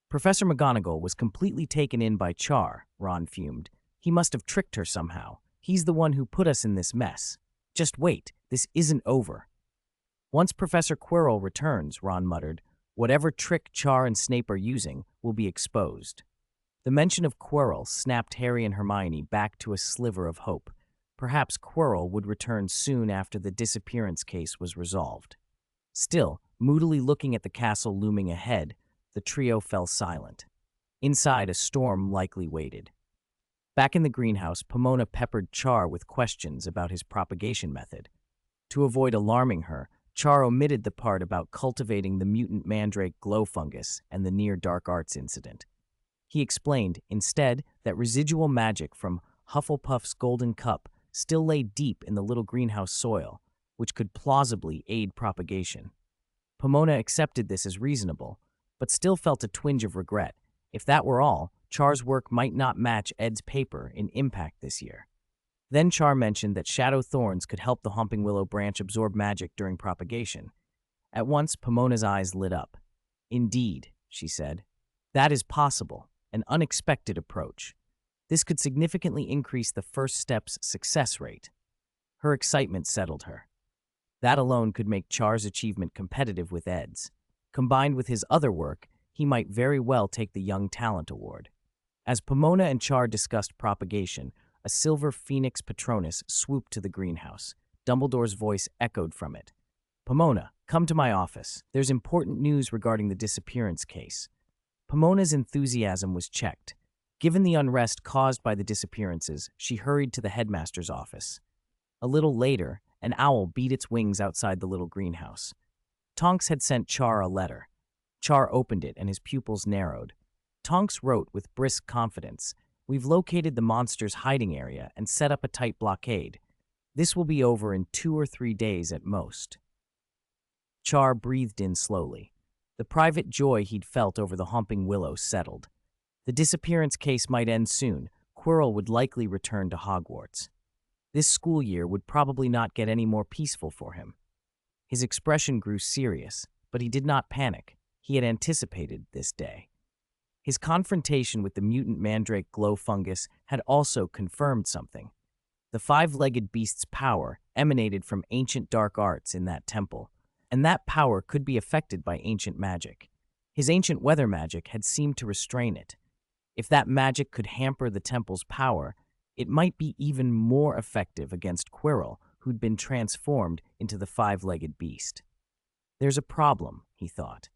Professor McGonagall was completely taken in by Char, Ron fumed. He must have tricked her somehow. He's the one who put us in this mess. Just wait, this isn't over. Once Professor Quirrell returns, Ron muttered, whatever trick Char and Snape are using will be exposed. The mention of Quirrell snapped Harry and Hermione back to a sliver of hope. Perhaps Quirrell would return soon after the disappearance case was resolved. Still, moodily looking at the castle looming ahead, the trio fell silent. Inside, a storm likely waited. Back in the greenhouse, Pomona peppered Char with questions about his propagation method. To avoid alarming her, Char omitted the part about cultivating the mutant mandrake glow fungus and the near dark arts incident. He explained, instead, that residual magic from Hufflepuff's golden cup still lay deep in the little greenhouse soil, which could plausibly aid propagation. Pomona accepted this as reasonable, but still felt a twinge of regret. If that were all, Char's work might not match Ed's paper in impact this year. Then Char mentioned that shadow thorns could help the Humping Willow branch absorb magic during propagation. At once, Pomona's eyes lit up. Indeed, she said. That is possible, an unexpected approach. This could significantly increase the first step's success rate. Her excitement settled her. That alone could make Char's achievement competitive with Ed's. Combined with his other work, he might very well take the Young Talent Award. As Pomona and Char discussed propagation, a silver phoenix patronus swooped to the greenhouse. Dumbledore's voice echoed from it. Pomona, come to my office. There's important news regarding the disappearance case. Pomona's enthusiasm was checked. Given the unrest caused by the disappearances, she hurried to the headmaster's office. A little later, an owl beat its wings outside the little greenhouse. Tonks had sent Char a letter. Char opened it and his pupils narrowed. Tonks wrote with brisk confidence, "We've located the monster's hiding area and set up a tight blockade. This will be over in 2 or 3 days at most." Char breathed in slowly. The private joy he'd felt over the Humping Willow settled. The disappearance case might end soon. Quirrell would likely return to Hogwarts. This school year would probably not get any more peaceful for him. His expression grew serious, but he did not panic. He had anticipated this day. His confrontation with the mutant mandrake glow fungus had also confirmed something. The five-legged beast's power emanated from ancient dark arts in that temple, and that power could be affected by ancient magic. His ancient weather magic had seemed to restrain it. If that magic could hamper the temple's power, it might be even more effective against Quirrell, who'd been transformed into the five-legged beast. There's a problem, he thought.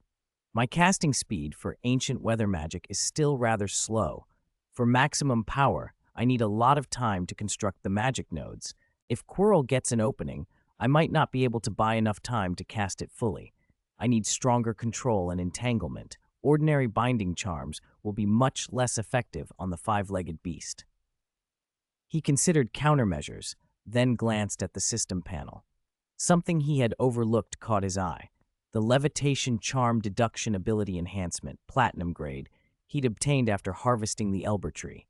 My casting speed for ancient weather magic is still rather slow. For maximum power, I need a lot of time to construct the magic nodes. If Quirrell gets an opening, I might not be able to buy enough time to cast it fully. I need stronger control and entanglement. Ordinary binding charms will be much less effective on the five-legged beast. He considered countermeasures, then glanced at the system panel. Something he had overlooked caught his eye. The levitation charm deduction ability enhancement, platinum grade, he'd obtained after harvesting the Elber tree.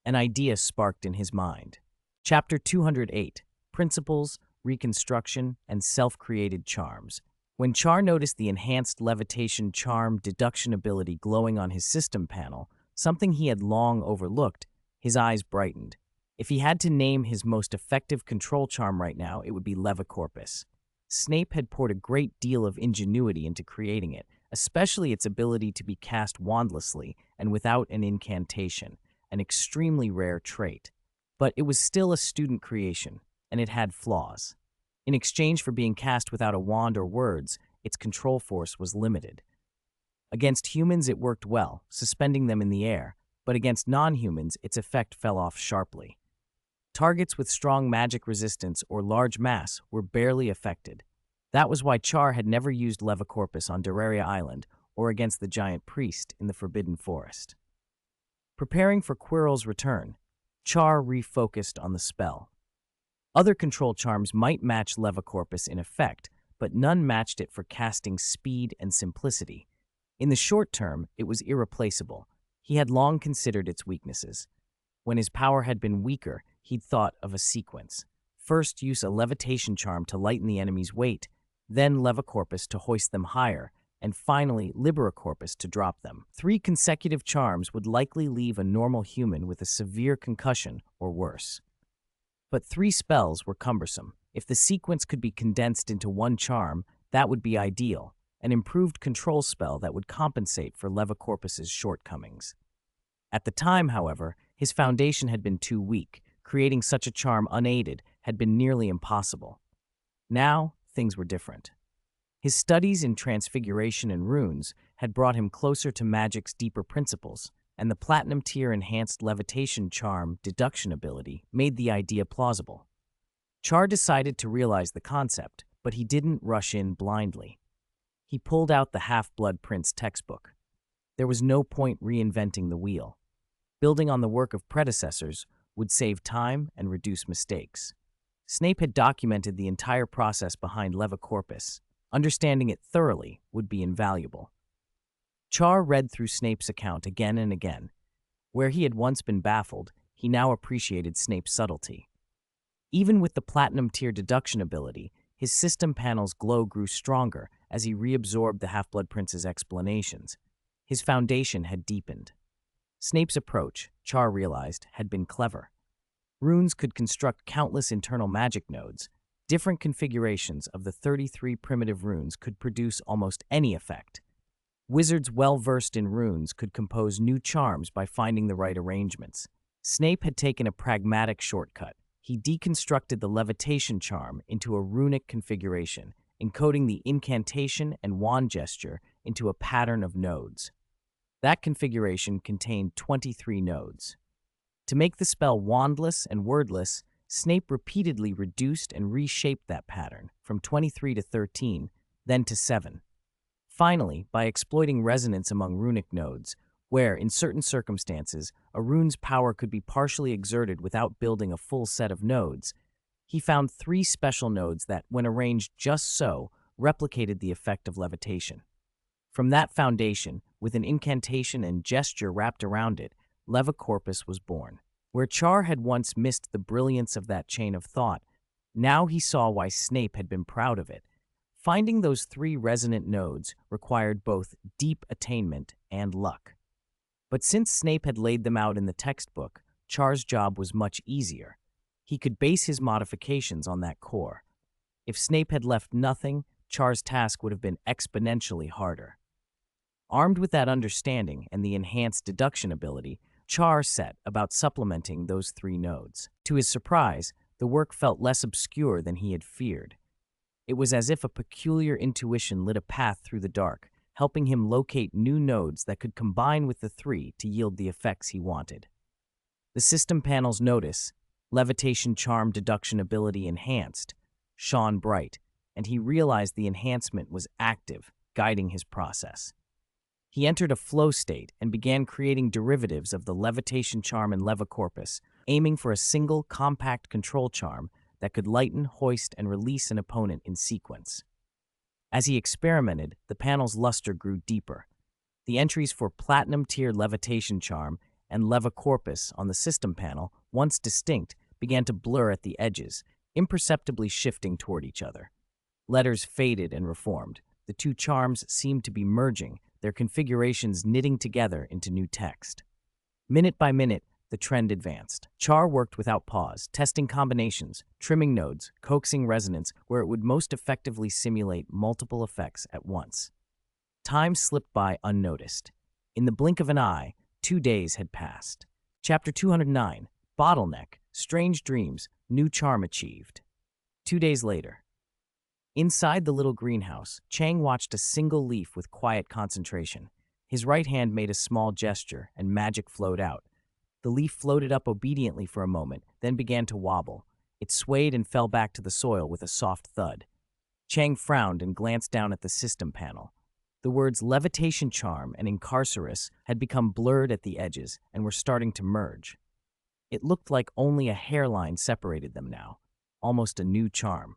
An idea sparked in his mind. Chapter 208, Principles, Reconstruction, and Self-Created Charms. When Char noticed the enhanced levitation charm deduction ability glowing on his system panel, something he had long overlooked, his eyes brightened. If he had to name his most effective control charm right now, it would be Levicorpus. Snape had poured a great deal of ingenuity into creating it, especially its ability to be cast wandlessly and without an incantation, an extremely rare trait. But it was still a student creation, and it had flaws. In exchange for being cast without a wand or words, its control force was limited. Against humans it worked well, suspending them in the air, but against non-humans, its effect fell off sharply. Targets with strong magic resistance or large mass were barely affected. That was why Char had never used Levicorpus on Doraria Island or against the giant priest in the Forbidden Forest. Preparing for Quirrell's return, Char refocused on the spell. Other control charms might match Levicorpus in effect, but none matched it for casting speed and simplicity. In the short term, it was irreplaceable. He had long considered its weaknesses. When his power had been weaker, he'd thought of a sequence. First, use a levitation charm to lighten the enemy's weight, then Levicorpus to hoist them higher, and finally Liberacorpus to drop them. 3 consecutive charms would likely leave a normal human with a severe concussion or worse. But 3 spells were cumbersome. If the sequence could be condensed into one charm, that would be ideal, an improved control spell that would compensate for Levicorpus's shortcomings. At the time, however, his foundation had been too weak. Creating such a charm unaided had been nearly impossible. Now, things were different. His studies in transfiguration and runes had brought him closer to magic's deeper principles, and the platinum tier enhanced levitation charm deduction ability made the idea plausible. Char decided to realize the concept, but he didn't rush in blindly. He pulled out the Half-Blood Prince textbook. There was no point reinventing the wheel. Building on the work of predecessors would save time and reduce mistakes. Snape had documented the entire process behind Levicorpus. Understanding it thoroughly would be invaluable. Char read through Snape's account again and again. Where he had once been baffled, he now appreciated Snape's subtlety. Even with the platinum tier deduction ability, his system panel's glow grew stronger as he reabsorbed the Half-Blood Prince's explanations. His foundation had deepened. Snape's approach, Char realized, had been clever. Runes could construct countless internal magic nodes. Different configurations of the 33 primitive runes could produce almost any effect. Wizards well-versed in runes could compose new charms by finding the right arrangements. Snape had taken a pragmatic shortcut. He deconstructed the levitation charm into a runic configuration, encoding the incantation and wand gesture into a pattern of nodes. That configuration contained 23 nodes. To make the spell wandless and wordless, Snape repeatedly reduced and reshaped that pattern from 23 to 13, then to 7. Finally, by exploiting resonance among runic nodes, where, in certain circumstances, a rune's power could be partially exerted without building a full set of nodes, he found 3 special nodes that, when arranged just so, replicated the effect of levitation. From that foundation, with an incantation and gesture wrapped around it, Levicorpus was born. Where Char had once missed the brilliance of that chain of thought, now he saw why Snape had been proud of it. Finding those 3 resonant nodes required both deep attainment and luck. But since Snape had laid them out in the textbook, Char's job was much easier. He could base his modifications on that core. If Snape had left nothing, Char's task would have been exponentially harder. Armed with that understanding and the enhanced deduction ability, Char set about supplementing those 3 nodes. To his surprise, the work felt less obscure than he had feared. It was as if a peculiar intuition lit a path through the dark, helping him locate new nodes that could combine with the 3 to yield the effects he wanted. The system panel's notice, levitation charm deduction ability enhanced, shone bright, and he realized the enhancement was active, guiding his process. He entered a flow state and began creating derivatives of the levitation charm and Levicorpus, aiming for a single, compact control charm that could lighten, hoist, and release an opponent in sequence. As he experimented, the panel's luster grew deeper. The entries for Platinum Tier Levitation Charm and Levicorpus on the system panel, once distinct, began to blur at the edges, imperceptibly shifting toward each other. Letters faded and reformed. The 2 charms seemed to be merging, their configurations knitting together into new text. Minute by minute, the trend advanced. Char worked without pause, testing combinations, trimming nodes, coaxing resonance where it would most effectively simulate multiple effects at once. Time slipped by unnoticed. In the blink of an eye, 2 days had passed. Chapter 209, Bottleneck, Strange Dreams, New Charm Achieved. 2 days later. Inside the little greenhouse, Chang watched a single leaf with quiet concentration. His right hand made a small gesture, and magic flowed out. The leaf floated up obediently for a moment, then began to wobble. It swayed and fell back to the soil with a soft thud. Chang frowned and glanced down at the system panel. The words levitation charm and incarcerus had become blurred at the edges and were starting to merge. It looked like only a hairline separated them now, almost a new charm.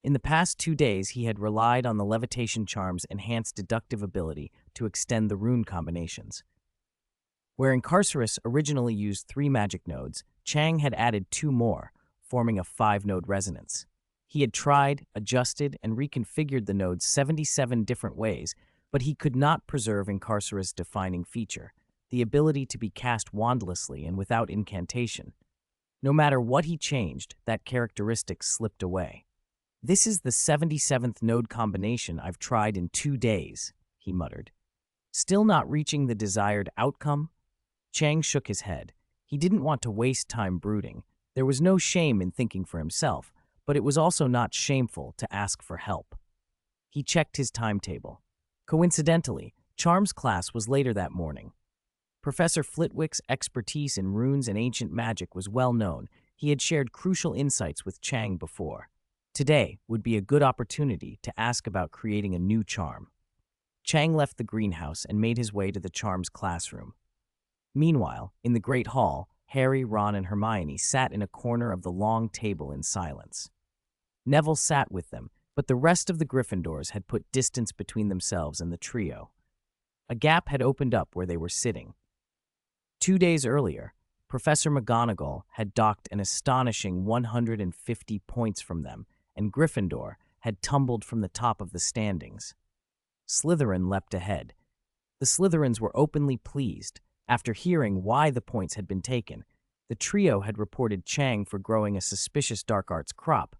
In the past 2 days, he had relied on the levitation charm's enhanced deductive ability to extend the rune combinations. Where Incarcerus originally used 3 magic nodes, Chang had added 2 more, forming a 5-node resonance. He had tried, adjusted, and reconfigured the nodes 77 different ways, but he could not preserve Incarcerus' defining feature, the ability to be cast wandlessly and without incantation. No matter what he changed, that characteristic slipped away. "This is the 77th node combination I've tried in 2 days," he muttered. "Still not reaching the desired outcome?" Chang shook his head. He didn't want to waste time brooding. There was no shame in thinking for himself, but it was also not shameful to ask for help. He checked his timetable. Coincidentally, Charms class was later that morning. Professor Flitwick's expertise in runes and ancient magic was well known. He had shared crucial insights with Chang before. Today would be a good opportunity to ask about creating a new charm. Chang left the greenhouse and made his way to the charms classroom. Meanwhile, in the Great Hall, Harry, Ron, and Hermione sat in a corner of the long table in silence. Neville sat with them, but the rest of the Gryffindors had put distance between themselves and the trio. A gap had opened up where they were sitting. 2 days earlier, Professor McGonagall had docked an astonishing 150 points from them, and Gryffindor had tumbled from the top of the standings. Slytherin leapt ahead. The Slytherins were openly pleased. After hearing why the points had been taken, the trio had reported Chang for growing a suspicious dark arts crop.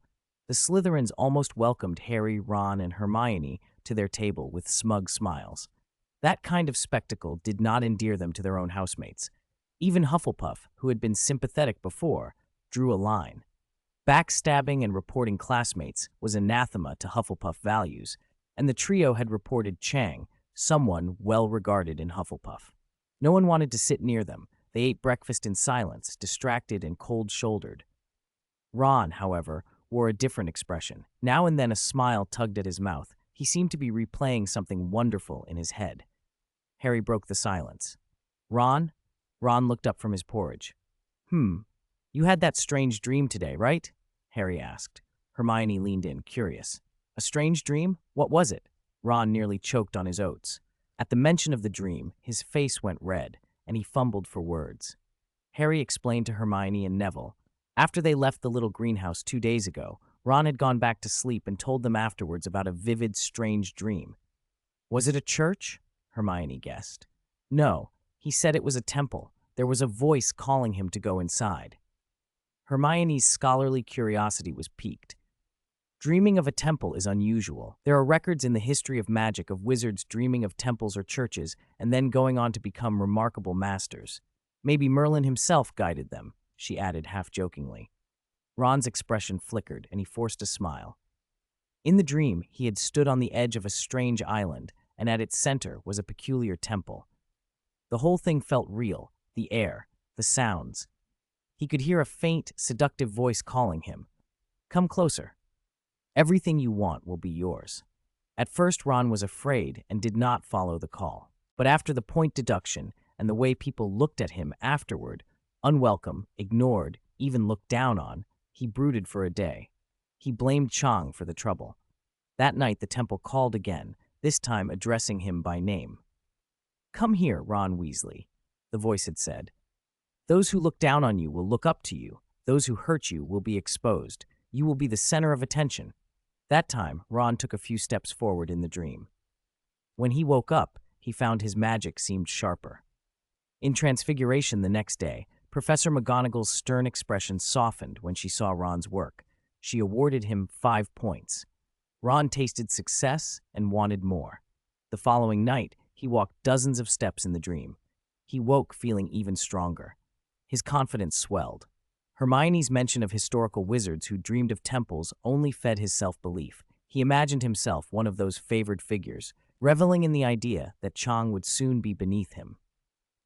The Slytherins almost welcomed Harry, Ron, and Hermione to their table with smug smiles. That kind of spectacle did not endear them to their own housemates. Even Hufflepuff, who had been sympathetic before, drew a line. Backstabbing and reporting classmates was anathema to Hufflepuff values, and the trio had reported Chang, someone well regarded in Hufflepuff. No one wanted to sit near them. They ate breakfast in silence, distracted and cold-shouldered. Ron, however, wore a different expression. Now and then a smile tugged at his mouth. He seemed to be replaying something wonderful in his head. Harry broke the silence. "Ron?" Ron looked up from his porridge. You had that strange dream today, right?" Harry asked. Hermione leaned in, curious. "A strange dream? What was it?" Ron nearly choked on his oats. At the mention of the dream, his face went red, and he fumbled for words. Harry explained to Hermione and Neville. After they left the little greenhouse 2 days ago, Ron had gone back to sleep and told them afterwards about a vivid, strange dream. "Was it a church?" Hermione guessed. "No, he said it was a temple. There was a voice calling him to go inside." Hermione's scholarly curiosity was piqued. Dreaming of a temple is unusual. There are records in the history of magic of wizards dreaming of temples or churches and then going on to become remarkable masters. Maybe Merlin himself guided them, she added half-jokingly. Ron's expression flickered, and he forced a smile. In the dream, he had stood on the edge of a strange island, and at its center was a peculiar temple. The whole thing felt real, the air, the sounds. He could hear a faint, seductive voice calling him. "Come closer. Everything you want will be yours." At first, Ron was afraid and did not follow the call. But after the point deduction and the way people looked at him afterward, unwelcome, ignored, even looked down on, he brooded for a day. He blamed Chang for the trouble. That night, the temple called again, this time addressing him by name. "Come here, Ron Weasley," the voice had said. "Those who look down on you will look up to you. Those who hurt you will be exposed. You will be the center of attention." That time, Ron took a few steps forward in the dream. When he woke up, he found his magic seemed sharper. In Transfiguration the next day, Professor McGonagall's stern expression softened when she saw Ron's work. She awarded him 5 points. Ron tasted success and wanted more. The following night, he walked dozens of steps in the dream. He woke feeling even stronger. His confidence swelled. Hermione's mention of historical wizards who dreamed of temples only fed his self-belief. He imagined himself one of those favored figures, reveling in the idea that Chang would soon be beneath him.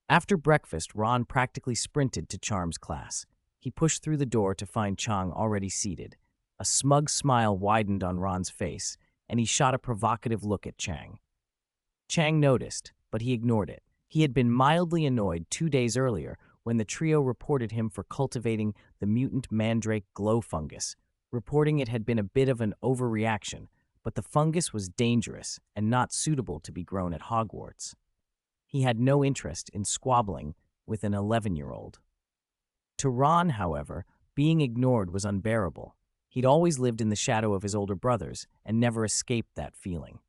After breakfast, Ron practically sprinted to Charm's class. He pushed through the door to find Chang already seated. A smug smile widened on Ron's face, and he shot a provocative look at Chang. Chang noticed, but he ignored it. He had been mildly annoyed 2 days earlier when the trio reported him for cultivating the mutant mandrake glow fungus, reporting it had been a bit of an overreaction, but the fungus was dangerous and not suitable to be grown at Hogwarts. He had no interest in squabbling with an 11-year-old. To Ron, however, being ignored was unbearable. He'd always lived in the shadow of his older brothers and never escaped that feeling.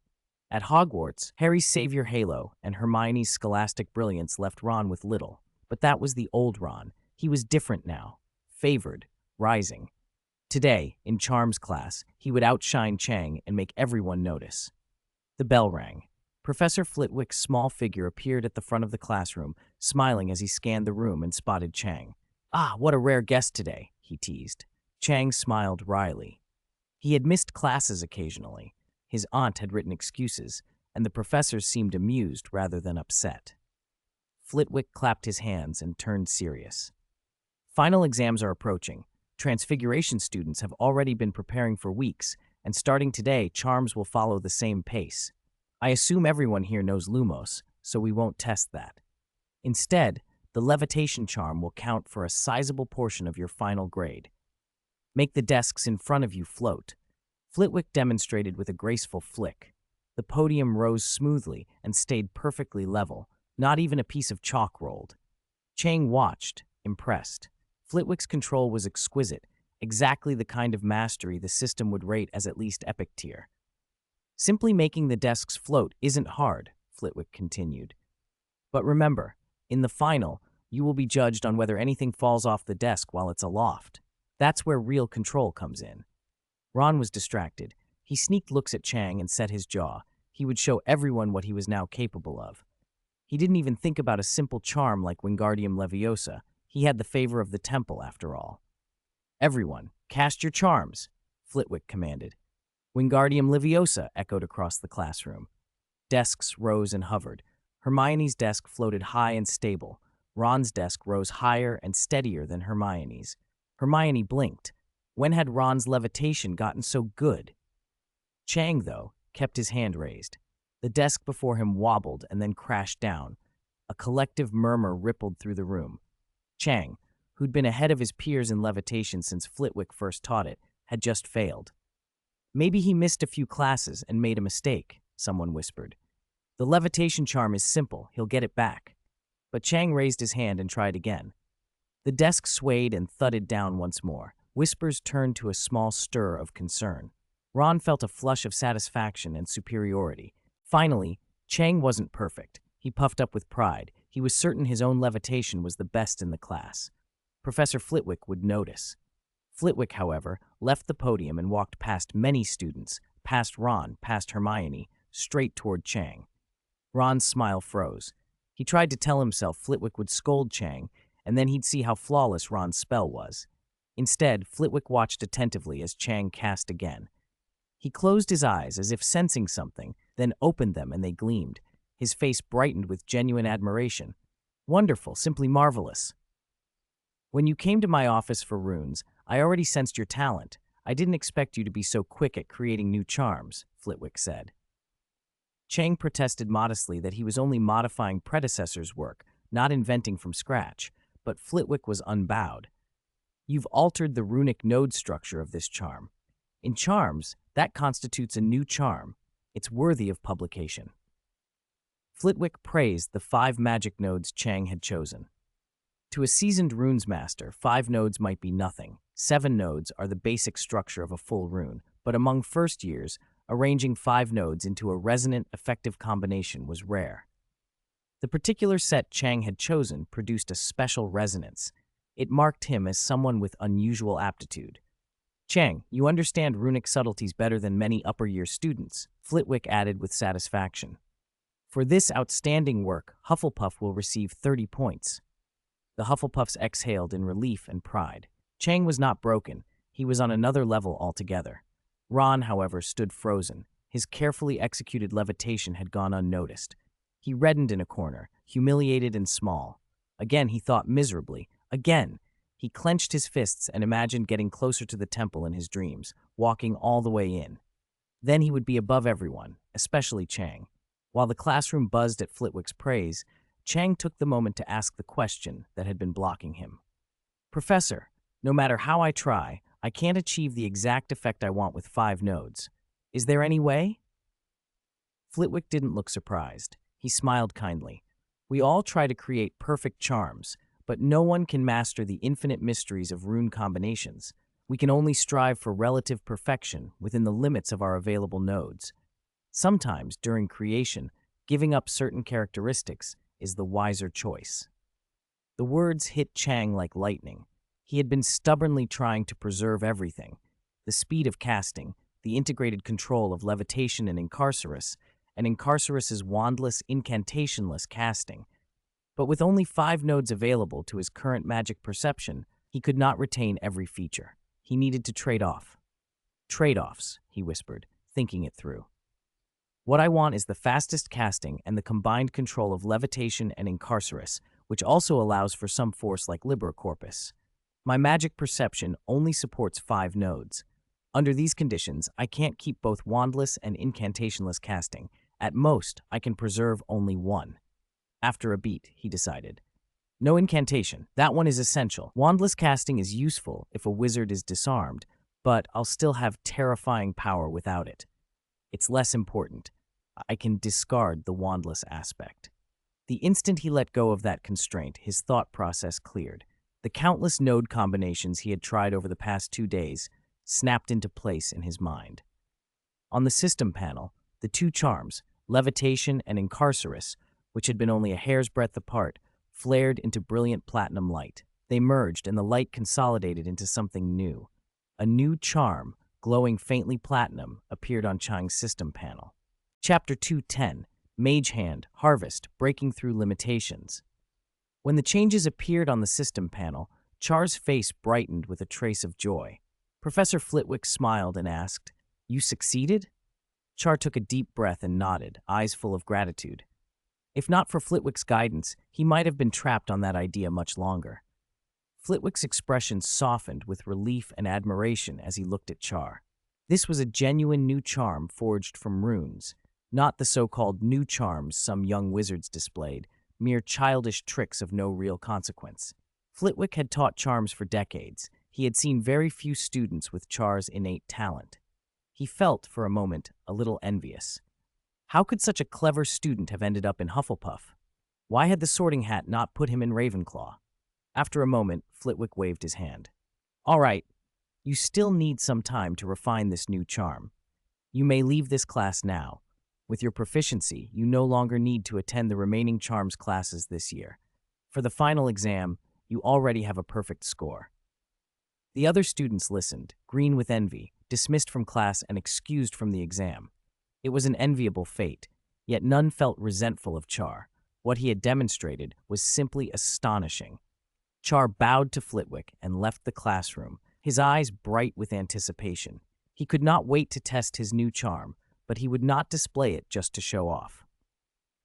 At Hogwarts, Harry's savior halo and Hermione's scholastic brilliance left Ron with little. But that was the old Ron. He was different now, favored, rising. Today, in Charm's class, he would outshine Chang and make everyone notice. The bell rang. Professor Flitwick's small figure appeared at the front of the classroom, smiling as he scanned the room and spotted Chang. "Ah, what a rare guest today," he teased. Chang smiled wryly. He had missed classes occasionally. His aunt had written excuses, and the professors seemed amused rather than upset. Flitwick clapped his hands and turned serious. "Final exams are approaching. Transfiguration students have already been preparing for weeks, and starting today, charms will follow the same pace. I assume everyone here knows Lumos, so we won't test that. Instead, the levitation charm will count for a sizable portion of your final grade. Make the desks in front of you float." Flitwick demonstrated with a graceful flick. The podium rose smoothly and stayed perfectly level. Not even a piece of chalk rolled. Chang watched, impressed. Flitwick's control was exquisite, exactly the kind of mastery the system would rate as at least epic tier. "Simply making the desks float isn't hard," Flitwick continued. "But remember, in the final, you will be judged on whether anything falls off the desk while it's aloft. That's where real control comes in." Ron was distracted. He sneaked looks at Chang and set his jaw. He would show everyone what he was now capable of. He didn't even think about a simple charm like Wingardium Leviosa. He had the favor of the temple, after all. "Everyone, cast your charms," Flitwick commanded. "Wingardium Leviosa," echoed across the classroom. Desks rose and hovered. Hermione's desk floated high and stable. Ron's desk rose higher and steadier than Hermione's. Hermione blinked. When had Ron's levitation gotten so good? Chang, though, kept his hand raised. The desk before him wobbled and then crashed down. A collective murmur rippled through the room. Chang, who'd been ahead of his peers in levitation since Flitwick first taught it, had just failed. "Maybe he missed a few classes and made a mistake," someone whispered. "The levitation charm is simple, he'll get it back." But Chang raised his hand and tried again. The desk swayed and thudded down once more. Whispers turned to a small stir of concern. Ron felt a flush of satisfaction and superiority. Finally, Chang wasn't perfect. He puffed up with pride. He was certain his own levitation was the best in the class. Professor Flitwick would notice. Flitwick, however, left the podium and walked past many students, past Ron, past Hermione, straight toward Chang. Ron's smile froze. He tried to tell himself Flitwick would scold Chang, and then he'd see how flawless Ron's spell was. Instead, Flitwick watched attentively as Chang cast again. He closed his eyes as if sensing something, then opened them and they gleamed. His face brightened with genuine admiration. "Wonderful, simply marvelous. When you came to my office for runes, I already sensed your talent. I didn't expect you to be so quick at creating new charms," Flitwick said. Chang protested modestly that he was only modifying predecessors' work, not inventing from scratch, but Flitwick was unbowed. "You've altered the runic node structure of this charm. In charms, that constitutes a new charm. It's worthy of publication." Flitwick praised the 5 magic nodes Chang had chosen. To a seasoned runes master, 5 nodes might be nothing. 7 nodes are the basic structure of a full rune, but among first years, arranging 5 nodes into a resonant, effective combination was rare. The particular set Chang had chosen produced a special resonance. It marked him as someone with unusual aptitude. "Chang, you understand runic subtleties better than many upper-year students," Flitwick added with satisfaction. "For this outstanding work, Hufflepuff will receive 30 points." The Hufflepuffs exhaled in relief and pride. Chang was not broken. He was on another level altogether. Ron, however, stood frozen. His carefully executed levitation had gone unnoticed. He reddened in a corner, humiliated and small. Again he thought miserably. Again! He clenched his fists and imagined getting closer to the temple in his dreams, walking all the way in. Then he would be above everyone, especially Chang. While the classroom buzzed at Flitwick's praise, Chang took the moment to ask the question that had been blocking him. Professor, no matter how I try, I can't achieve the exact effect I want with 5 nodes. Is there any way? Flitwick didn't look surprised. He smiled kindly. We all try to create perfect charms, but no one can master the infinite mysteries of rune combinations. We can only strive for relative perfection within the limits of our available nodes. Sometimes, during creation, giving up certain characteristics is the wiser choice. The words hit Chang like lightning. He had been stubbornly trying to preserve everything: the speed of casting, the integrated control of levitation and Incarcerus's wandless, incantationless casting. But with only 5 nodes available to his current magic perception, he could not retain every feature. He needed to trade off. Trade-offs, he whispered, thinking it through. What I want is the fastest casting and the combined control of levitation and Incarcerus, which also allows for some force like Libra Corpus. My magic perception only supports 5 nodes. Under these conditions, I can't keep both wandless and incantationless casting. At most, I can preserve only 1. After a beat, he decided. No incantation. That one is essential. Wandless casting is useful if a wizard is disarmed, but I'll still have terrifying power without it. It's less important. I can discard the wandless aspect. The instant he let go of that constraint, his thought process cleared. The countless node combinations he had tried over the past 2 days snapped into place in his mind. On the system panel, the 2 charms, levitation and Incarcerus, which had been only a hair's breadth apart, flared into brilliant platinum light. They merged, and the light consolidated into something new. A new charm, glowing faintly platinum, appeared on Chang's system panel. Chapter 210, Mage Hand, Harvest, Breaking Through Limitations. When the changes appeared on the system panel, Char's face brightened with a trace of joy. Professor Flitwick smiled and asked, "You succeeded?" Char took a deep breath and nodded, eyes full of gratitude. If not for Flitwick's guidance, he might have been trapped on that idea much longer. Flitwick's expression softened with relief and admiration as he looked at Char. This was a genuine new charm forged from runes, not the so-called new charms some young wizards displayed, mere childish tricks of no real consequence. Flitwick had taught charms for decades. He had seen very few students with Char's innate talent. He felt, for a moment, a little envious. How could such a clever student have ended up in Hufflepuff? Why had the Sorting Hat not put him in Ravenclaw? After a moment, Flitwick waved his hand. All right, you still need some time to refine this new charm. You may leave this class now. With your proficiency, you no longer need to attend the remaining charms classes this year. For the final exam, you already have a perfect score. The other students listened, green with envy, dismissed from class and excused from the exam. It was an enviable fate, yet none felt resentful of Char. What he had demonstrated was simply astonishing. Char bowed to Flitwick and left the classroom, his eyes bright with anticipation. He could not wait to test his new charm, but he would not display it just to show off.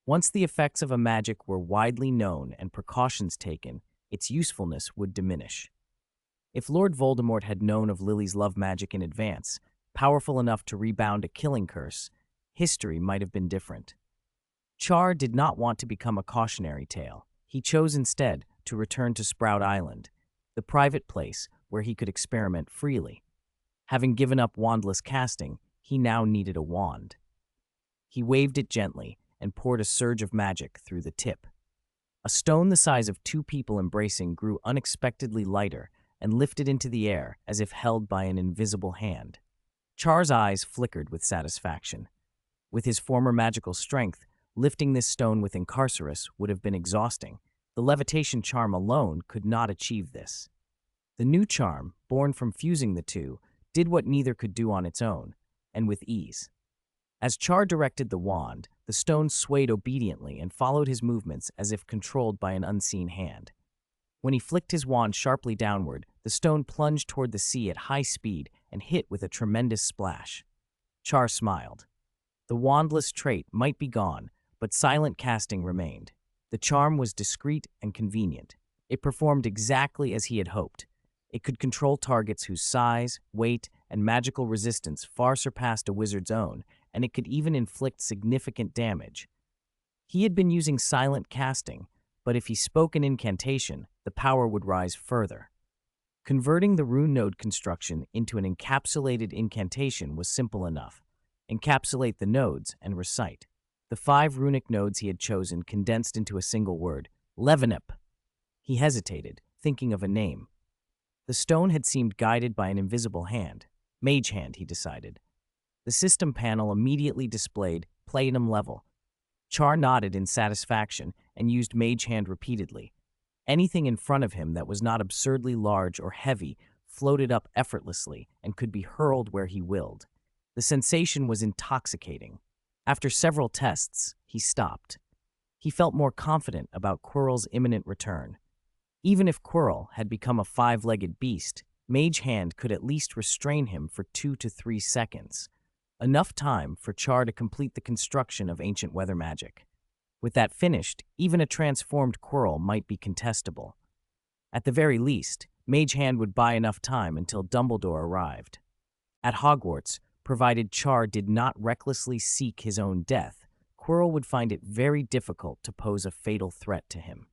Once the effects of a magic were widely known and precautions taken, its usefulness would diminish. If Lord Voldemort had known of Lily's love magic in advance, powerful enough to rebound a killing curse, history might have been different. Char did not want to become a cautionary tale. He chose instead to return to Sprout Island, the private place where he could experiment freely. Having given up wandless casting, he now needed a wand. He waved it gently and poured a surge of magic through the tip. A stone the size of 2 people embracing grew unexpectedly lighter and lifted into the air as if held by an invisible hand. Char's eyes flickered with satisfaction. With his former magical strength, lifting this stone with Incarcerus would have been exhausting. The levitation charm alone could not achieve this. The new charm, born from fusing the two, did what neither could do on its own, and with ease. As Char directed the wand, the stone swayed obediently and followed his movements as if controlled by an unseen hand. When he flicked his wand sharply downward, the stone plunged toward the sea at high speed and hit with a tremendous splash. Char smiled. The wandless trait might be gone, but silent casting remained. The charm was discreet and convenient. It performed exactly as he had hoped. It could control targets whose size, weight, and magical resistance far surpassed a wizard's own, and it could even inflict significant damage. He had been using silent casting, but if he spoke an incantation, the power would rise further. Converting the rune node construction into an encapsulated incantation was simple enough. Encapsulate the nodes and recite. The 5 runic nodes he had chosen condensed into a single word, Levenip. He hesitated, thinking of a name. The stone had seemed guided by an invisible hand. Mage hand, he decided. The system panel immediately displayed Platinum level. Char nodded in satisfaction and used Mage hand repeatedly. Anything in front of him that was not absurdly large or heavy floated up effortlessly and could be hurled where he willed. The sensation was intoxicating. After several tests, he stopped. He felt more confident about Quirrell's imminent return. Even if Quirrell had become a 5-legged beast, Mage Hand could at least restrain him for 2 to 3 seconds. Enough time for Char to complete the construction of ancient weather magic. With that finished, even a transformed Quirrell might be contestable. At the very least, Mage Hand would buy enough time until Dumbledore arrived. At Hogwarts, provided Char did not recklessly seek his own death, Quirrell would find it very difficult to pose a fatal threat to him.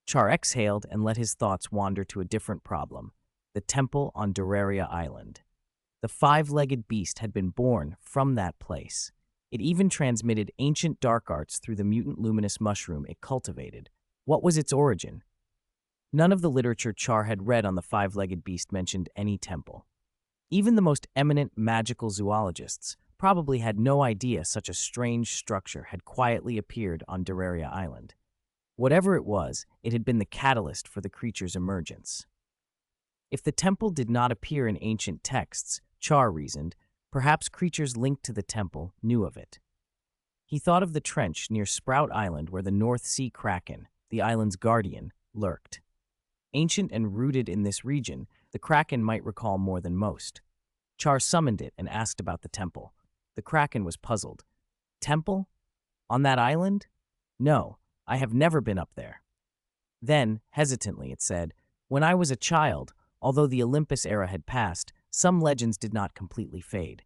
Char exhaled and let his thoughts wander to a different problem, the temple on Doraria Island. The 5-legged beast had been born from that place. It even transmitted ancient dark arts through the mutant luminous mushroom it cultivated. What was its origin? None of the literature Char had read on the 5-legged beast mentioned any temple. Even the most eminent magical zoologists probably had no idea such a strange structure had quietly appeared on Doraria Island. Whatever it was, it had been the catalyst for the creature's emergence. If the temple did not appear in ancient texts, Char reasoned, perhaps creatures linked to the temple knew of it. He thought of the trench near Sprout Island where the North Sea Kraken, the island's guardian, lurked. Ancient and rooted in this region, the Kraken might recall more than most. Char summoned it and asked about the temple. The Kraken was puzzled. Temple? On that island? No, I have never been up there. Then, hesitantly, it said, when I was a child, although the Olympus era had passed, some legends did not completely fade.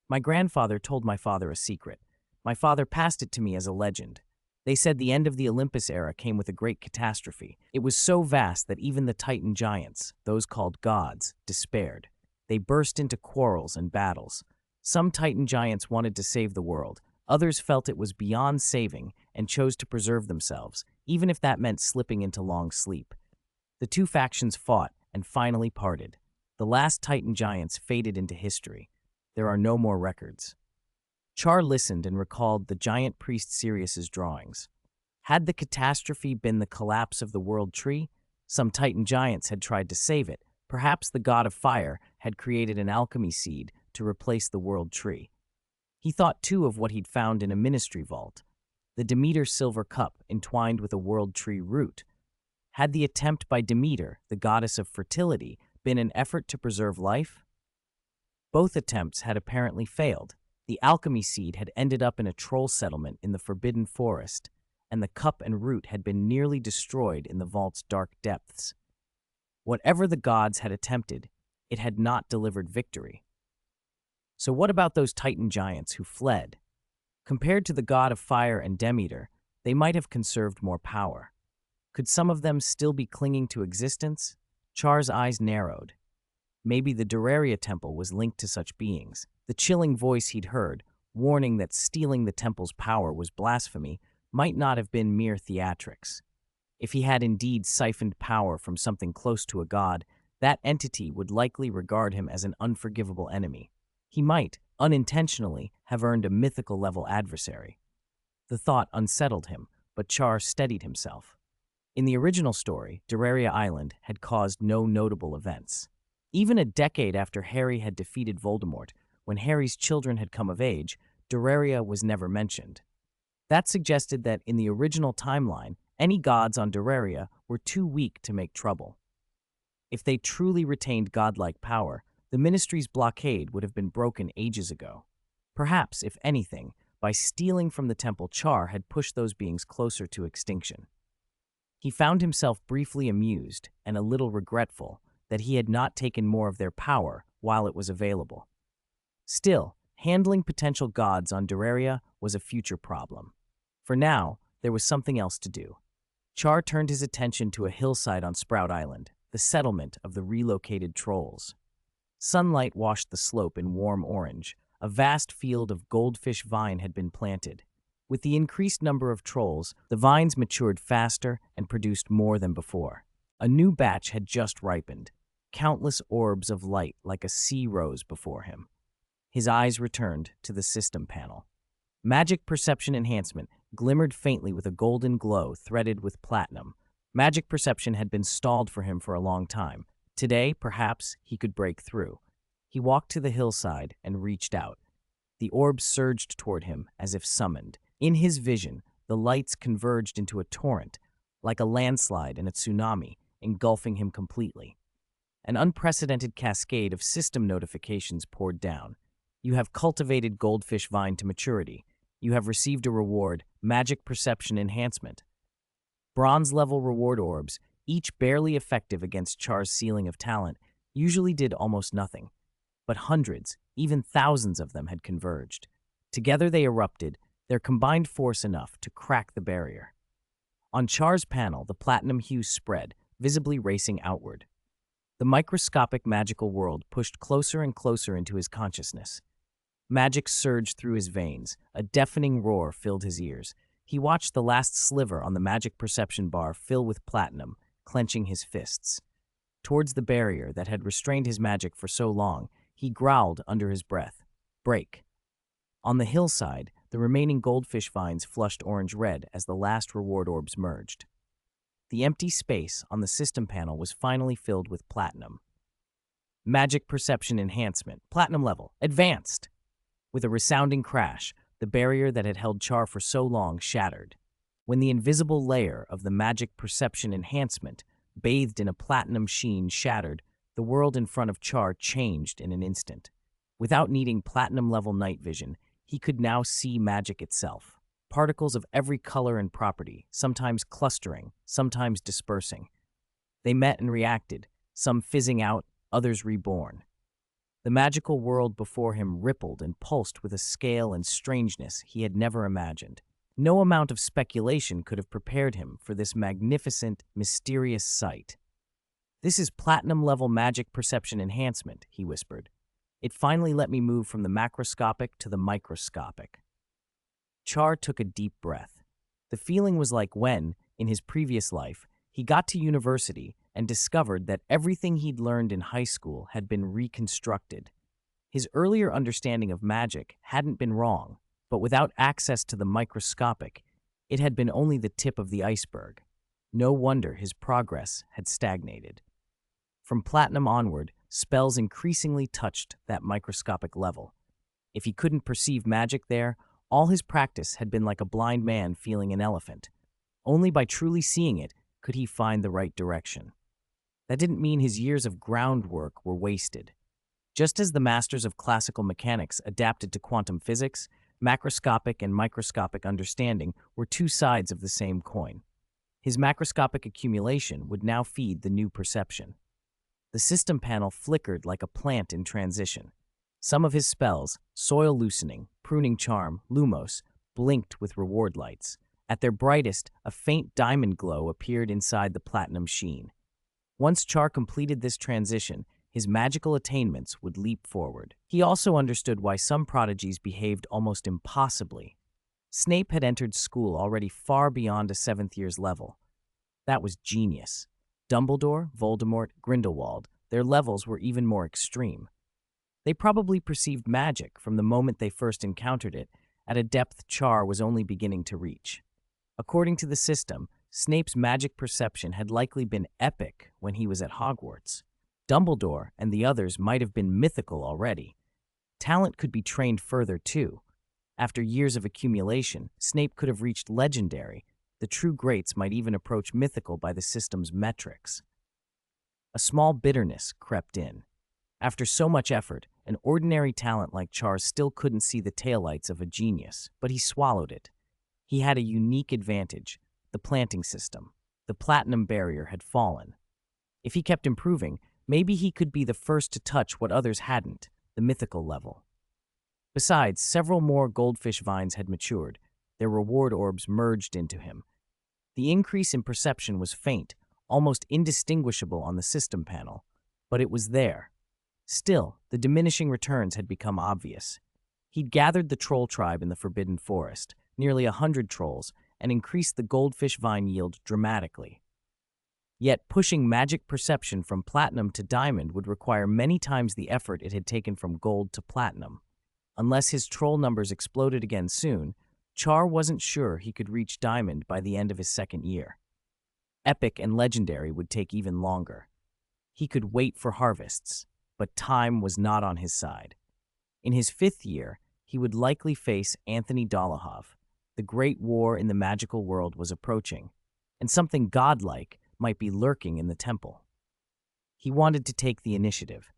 My grandfather told my father a secret. My father passed it to me as a legend. They said the end of the Olympus era came with a great catastrophe. It was so vast that even the Titan giants, those called gods, despaired. They burst into quarrels and battles. Some Titan giants wanted to save the world. Others felt it was beyond saving and chose to preserve themselves, even if that meant slipping into long sleep. The two factions fought and finally parted. The last Titan giants faded into history. There are no more records. Char listened and recalled the giant priest Sirius's drawings. Had the catastrophe been the collapse of the World Tree? Some Titan giants had tried to save it. Perhaps the god of fire had created an alchemy seed to replace the World Tree. He thought too of what he'd found in a ministry vault, the Demeter silver cup entwined with a World Tree root. Had the attempt by Demeter, the goddess of fertility, been an effort to preserve life? Both attempts had apparently failed. The alchemy seed had ended up in a troll settlement in the Forbidden Forest, and the cup and root had been nearly destroyed in the vault's dark depths. Whatever the gods had attempted, it had not delivered victory. So what about those Titan giants who fled? Compared to the god of fire and Demeter, they might have conserved more power. Could some of them still be clinging to existence? Char's eyes narrowed. Maybe the Doraria temple was linked to such beings. The chilling voice he'd heard, warning that stealing the temple's power was blasphemy, might not have been mere theatrics. If he had indeed siphoned power from something close to a god, that entity would likely regard him as an unforgivable enemy. He might, unintentionally, have earned a mythical-level adversary. The thought unsettled him, but Char steadied himself. In the original story, Doraria Island had caused no notable events. Even a decade after Harry had defeated Voldemort, when Harry's children had come of age, Doraria was never mentioned. That suggested that in the original timeline, any gods on Doraria were too weak to make trouble. If they truly retained godlike power, the Ministry's blockade would have been broken ages ago. Perhaps, if anything, by stealing from the temple, Char had pushed those beings closer to extinction. He found himself briefly amused and a little regretful that he had not taken more of their power while it was available. Still, handling potential gods on Doraria was a future problem. For now, there was something else to do. Char turned his attention to a hillside on Sprout Island, the settlement of the relocated trolls. Sunlight washed the slope in warm orange. A vast field of goldfish vine had been planted. With the increased number of trolls, the vines matured faster and produced more than before. A new batch had just ripened, countless orbs of light like a sea rose before him. His eyes returned to the system panel. Magic Perception Enhancement glimmered faintly with a golden glow threaded with platinum. Magic perception had been stalled for him for a long time. Today, perhaps, he could break through. He walked to the hillside and reached out. The orbs surged toward him as if summoned. In his vision, the lights converged into a torrent, like a landslide and a tsunami, engulfing him completely. An unprecedented cascade of system notifications poured down. You have cultivated goldfish vine to maturity. You have received a reward, Magic Perception Enhancement. Bronze-level reward orbs, each barely effective against Char's ceiling of talent, usually did almost nothing. But hundreds, even thousands of them had converged. Together they erupted, their combined force enough to crack the barrier. On Char's panel, the platinum hue spread, visibly racing outward. The microscopic magical world pushed closer and closer into his consciousness. Magic surged through his veins. A deafening roar filled his ears. He watched the last sliver on the magic perception bar fill with platinum, clenching his fists. Towards the barrier that had restrained his magic for so long, he growled under his breath, "Break." On the hillside, the remaining goldfish vines flushed orange-red as the last reward orbs merged. The empty space on the system panel was finally filled with platinum. Magic Perception Enhancement, Platinum Level, Advanced! With a resounding crash, the barrier that had held Char for so long shattered. When the invisible layer of the Magic Perception Enhancement, bathed in a platinum sheen, shattered, the world in front of Char changed in an instant. Without needing platinum-level night vision, he could now see magic itself. Particles of every color and property, sometimes clustering, sometimes dispersing. They met and reacted, some fizzing out, others reborn. The magical world before him rippled and pulsed with a scale and strangeness he had never imagined. No amount of speculation could have prepared him for this magnificent, mysterious sight. "This is platinum-level magic perception enhancement," he whispered. "It finally let me move from the macroscopic to the microscopic." Char took a deep breath. The feeling was like when, in his previous life, he got to university and discovered that everything he'd learned in high school had been reconstructed. His earlier understanding of magic hadn't been wrong, but without access to the microscopic, it had been only the tip of the iceberg. No wonder his progress had stagnated. From platinum onward, spells increasingly touched that microscopic level. If he couldn't perceive magic there, all his practice had been like a blind man feeling an elephant. Only by truly seeing it could he find the right direction. That didn't mean his years of groundwork were wasted. Just as the masters of classical mechanics adapted to quantum physics, macroscopic and microscopic understanding were two sides of the same coin. His macroscopic accumulation would now feed the new perception. The system panel flickered like a plant in transition. Some of his spells, Soil Loosening, Pruning Charm, Lumos, blinked with reward lights. At their brightest, a faint diamond glow appeared inside the platinum sheen. Once Char completed this transition, his magical attainments would leap forward. He also understood why some prodigies behaved almost impossibly. Snape had entered school already far beyond a 7th year's level. That was genius. Dumbledore, Voldemort, Grindelwald, their levels were even more extreme. They probably perceived magic from the moment they first encountered it at a depth Char was only beginning to reach. According to the system, Snape's magic perception had likely been epic when he was at Hogwarts. Dumbledore and the others might have been mythical already. Talent could be trained further, too. After years of accumulation, Snape could have reached legendary. The true greats might even approach mythical by the system's metrics. A small bitterness crept in. After so much effort, An ordinary talent like Char's still couldn't see the taillights of a genius, but he swallowed it. He had a unique advantage: the planting system. The platinum barrier had fallen. If he kept improving, maybe he could be the first to touch what others hadn't, the mythical level. Besides, several more goldfish vines had matured. Their reward orbs merged into him. The increase in perception was faint, almost indistinguishable on the system panel, but it was there. Still, the diminishing returns had become obvious. He'd gathered the troll tribe in the Forbidden Forest, nearly 100 trolls, and increased the goldfish vine yield dramatically. Yet, pushing magic perception from platinum to diamond would require many times the effort it had taken from gold to platinum. Unless his troll numbers exploded again soon, Char wasn't sure he could reach diamond by the end of his second year. Epic and legendary would take even longer. He could wait for harvests, but time was not on his side. In his 5th year, he would likely face Anthony Dolohov. The great war in the magical world was approaching, and something godlike might be lurking in the temple. He wanted to take the initiative.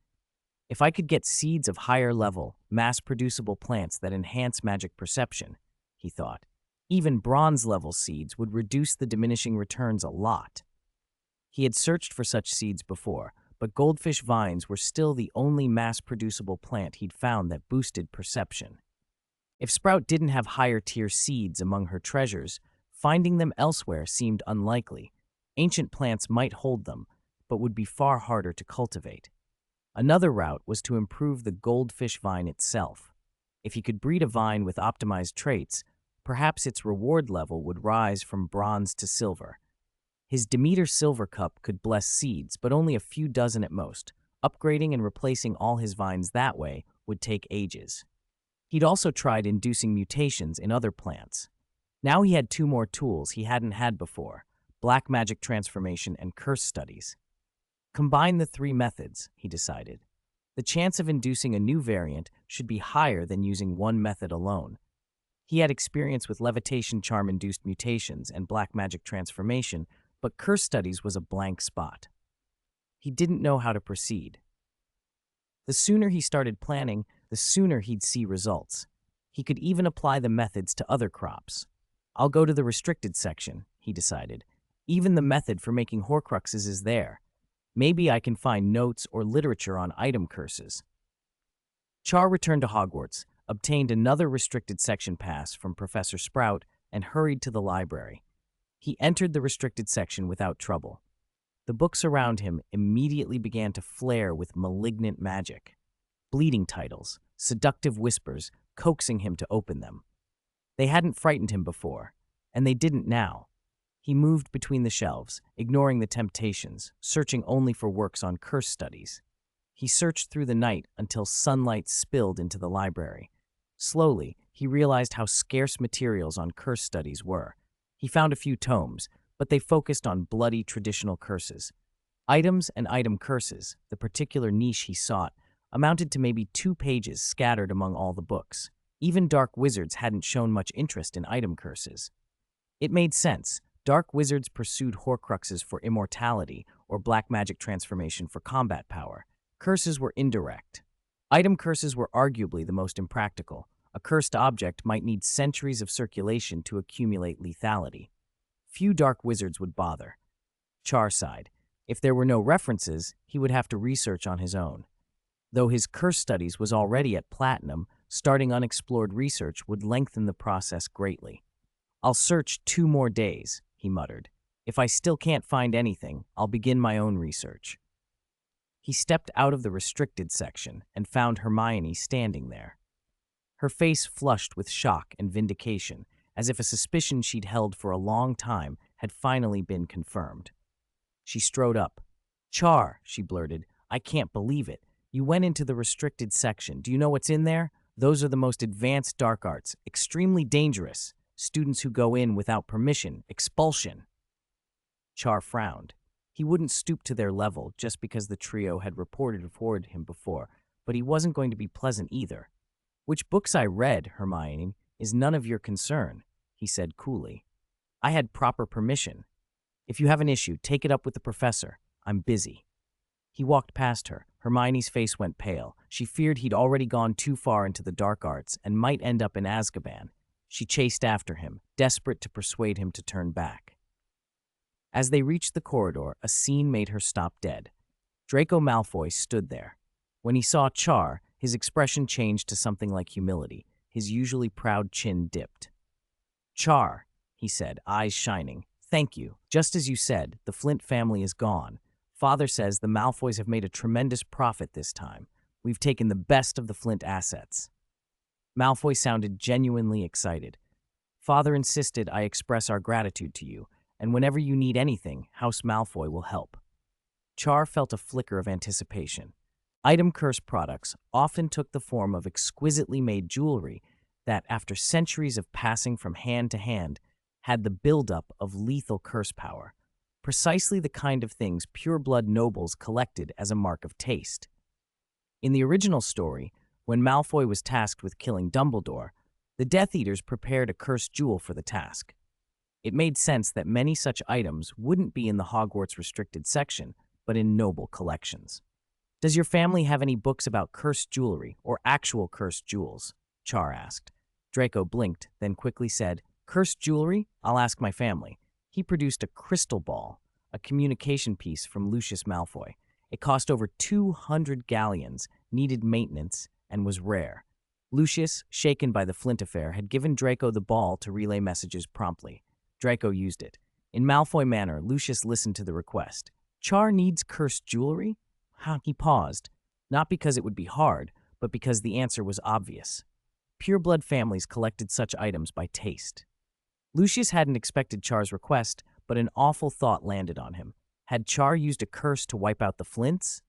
If I could get seeds of higher-level, mass-producible plants that enhance magic perception, he thought, even bronze-level seeds would reduce the diminishing returns a lot. He had searched for such seeds before, but goldfish vines were still the only mass-producible plant he'd found that boosted perception. If Sprout didn't have higher-tier seeds among her treasures, finding them elsewhere seemed unlikely. Ancient plants might hold them, but would be far harder to cultivate. Another route was to improve the goldfish vine itself. If he could breed a vine with optimized traits, perhaps its reward level would rise from bronze to silver. His Demeter Silver Cup could bless seeds, but only a few dozen at most. Upgrading and replacing all his vines that way would take ages. He'd also tried inducing mutations in other plants. Now he had 2 more tools he hadn't had before: black magic transformation and curse studies. Combine the 3 methods, he decided. The chance of inducing a new variant should be higher than using one method alone. He had experience with levitation charm-induced mutations and black magic transformation, but curse studies was a blank spot. He didn't know how to proceed. The sooner he started planning, the sooner he'd see results. He could even apply the methods to other crops. I'll go to the restricted section, he decided. Even the method for making Horcruxes is there. Maybe I can find notes or literature on item curses. Char returned to Hogwarts, obtained another restricted section pass from Professor Sprout, and hurried to the library. He entered the restricted section without trouble. The books around him immediately began to flare with malignant magic. Bleeding titles, seductive whispers, coaxing him to open them. They hadn't frightened him before, and they didn't now. He moved between the shelves, ignoring the temptations, searching only for works on curse studies. He searched through the night until sunlight spilled into the library. Slowly, he realized how scarce materials on curse studies were. He found a few tomes, but they focused on bloody traditional curses. Items and item curses, the particular niche he sought, amounted to maybe 2 pages scattered among all the books. Even dark wizards hadn't shown much interest in item curses. It made sense. Dark wizards pursued Horcruxes for immortality or black magic transformation for combat power. Curses were indirect. Item curses were arguably the most impractical. A cursed object might need centuries of circulation to accumulate lethality. Few dark wizards would bother. Char sighed. If there were no references, he would have to research on his own. Though his curse studies was already at platinum, starting unexplored research would lengthen the process greatly. I'll search 2 more days, he muttered. If I still can't find anything, I'll begin my own research. He stepped out of the restricted section and found Hermione standing there. Her face flushed with shock and vindication, as if a suspicion she'd held for a long time had finally been confirmed. She strode up. "Char," she blurted, "I can't believe it. You went into the restricted section. Do you know what's in there? Those are the most advanced dark arts, extremely dangerous. Students who go in without permission, expulsion." Char frowned. He wouldn't stoop to their level just because the trio had reported toward him before, but he wasn't going to be pleasant either. "Which books I read, Hermione, is none of your concern," he said coolly. "I had proper permission. If you have an issue, take it up with the professor. I'm busy." He walked past her. Hermione's face went pale. She feared he'd already gone too far into the dark arts and might end up in Azkaban. She chased after him, desperate to persuade him to turn back. As they reached the corridor, a scene made her stop dead. Draco Malfoy stood there. When he saw Char, his expression changed to something like humility. His usually proud chin dipped. "Char," he said, eyes shining. "Thank you. Just as you said, the Flint family is gone. Father says the Malfoys have made a tremendous profit this time. We've taken the best of the Flint assets." Malfoy sounded genuinely excited. "Father insisted I express our gratitude to you, and whenever you need anything, House Malfoy will help." Char felt a flicker of anticipation. Item Curse products often took the form of exquisitely made jewelry that, after centuries of passing from hand to hand, had the buildup of lethal curse power. Precisely the kind of things pureblood nobles collected as a mark of taste. In the original story, when Malfoy was tasked with killing Dumbledore, the Death Eaters prepared a cursed jewel for the task. It made sense that many such items wouldn't be in the Hogwarts restricted section, but in noble collections. "Does your family have any books about cursed jewelry or actual cursed jewels?" Char asked. Draco blinked, then quickly said, "Cursed jewelry? I'll ask my family." He produced a crystal ball, a communication piece from Lucius Malfoy. It cost over 200 galleons, needed maintenance, and was rare. Lucius, shaken by the Flint affair, had given Draco the ball to relay messages promptly. Draco used it. In Malfoy manner, Lucius listened to the request. "Char needs cursed jewelry?" He paused, not because it would be hard, but because the answer was obvious. Pureblood families collected such items by taste. Lucius hadn't expected Char's request, but an awful thought landed on him. Had Char used a curse to wipe out the Flints?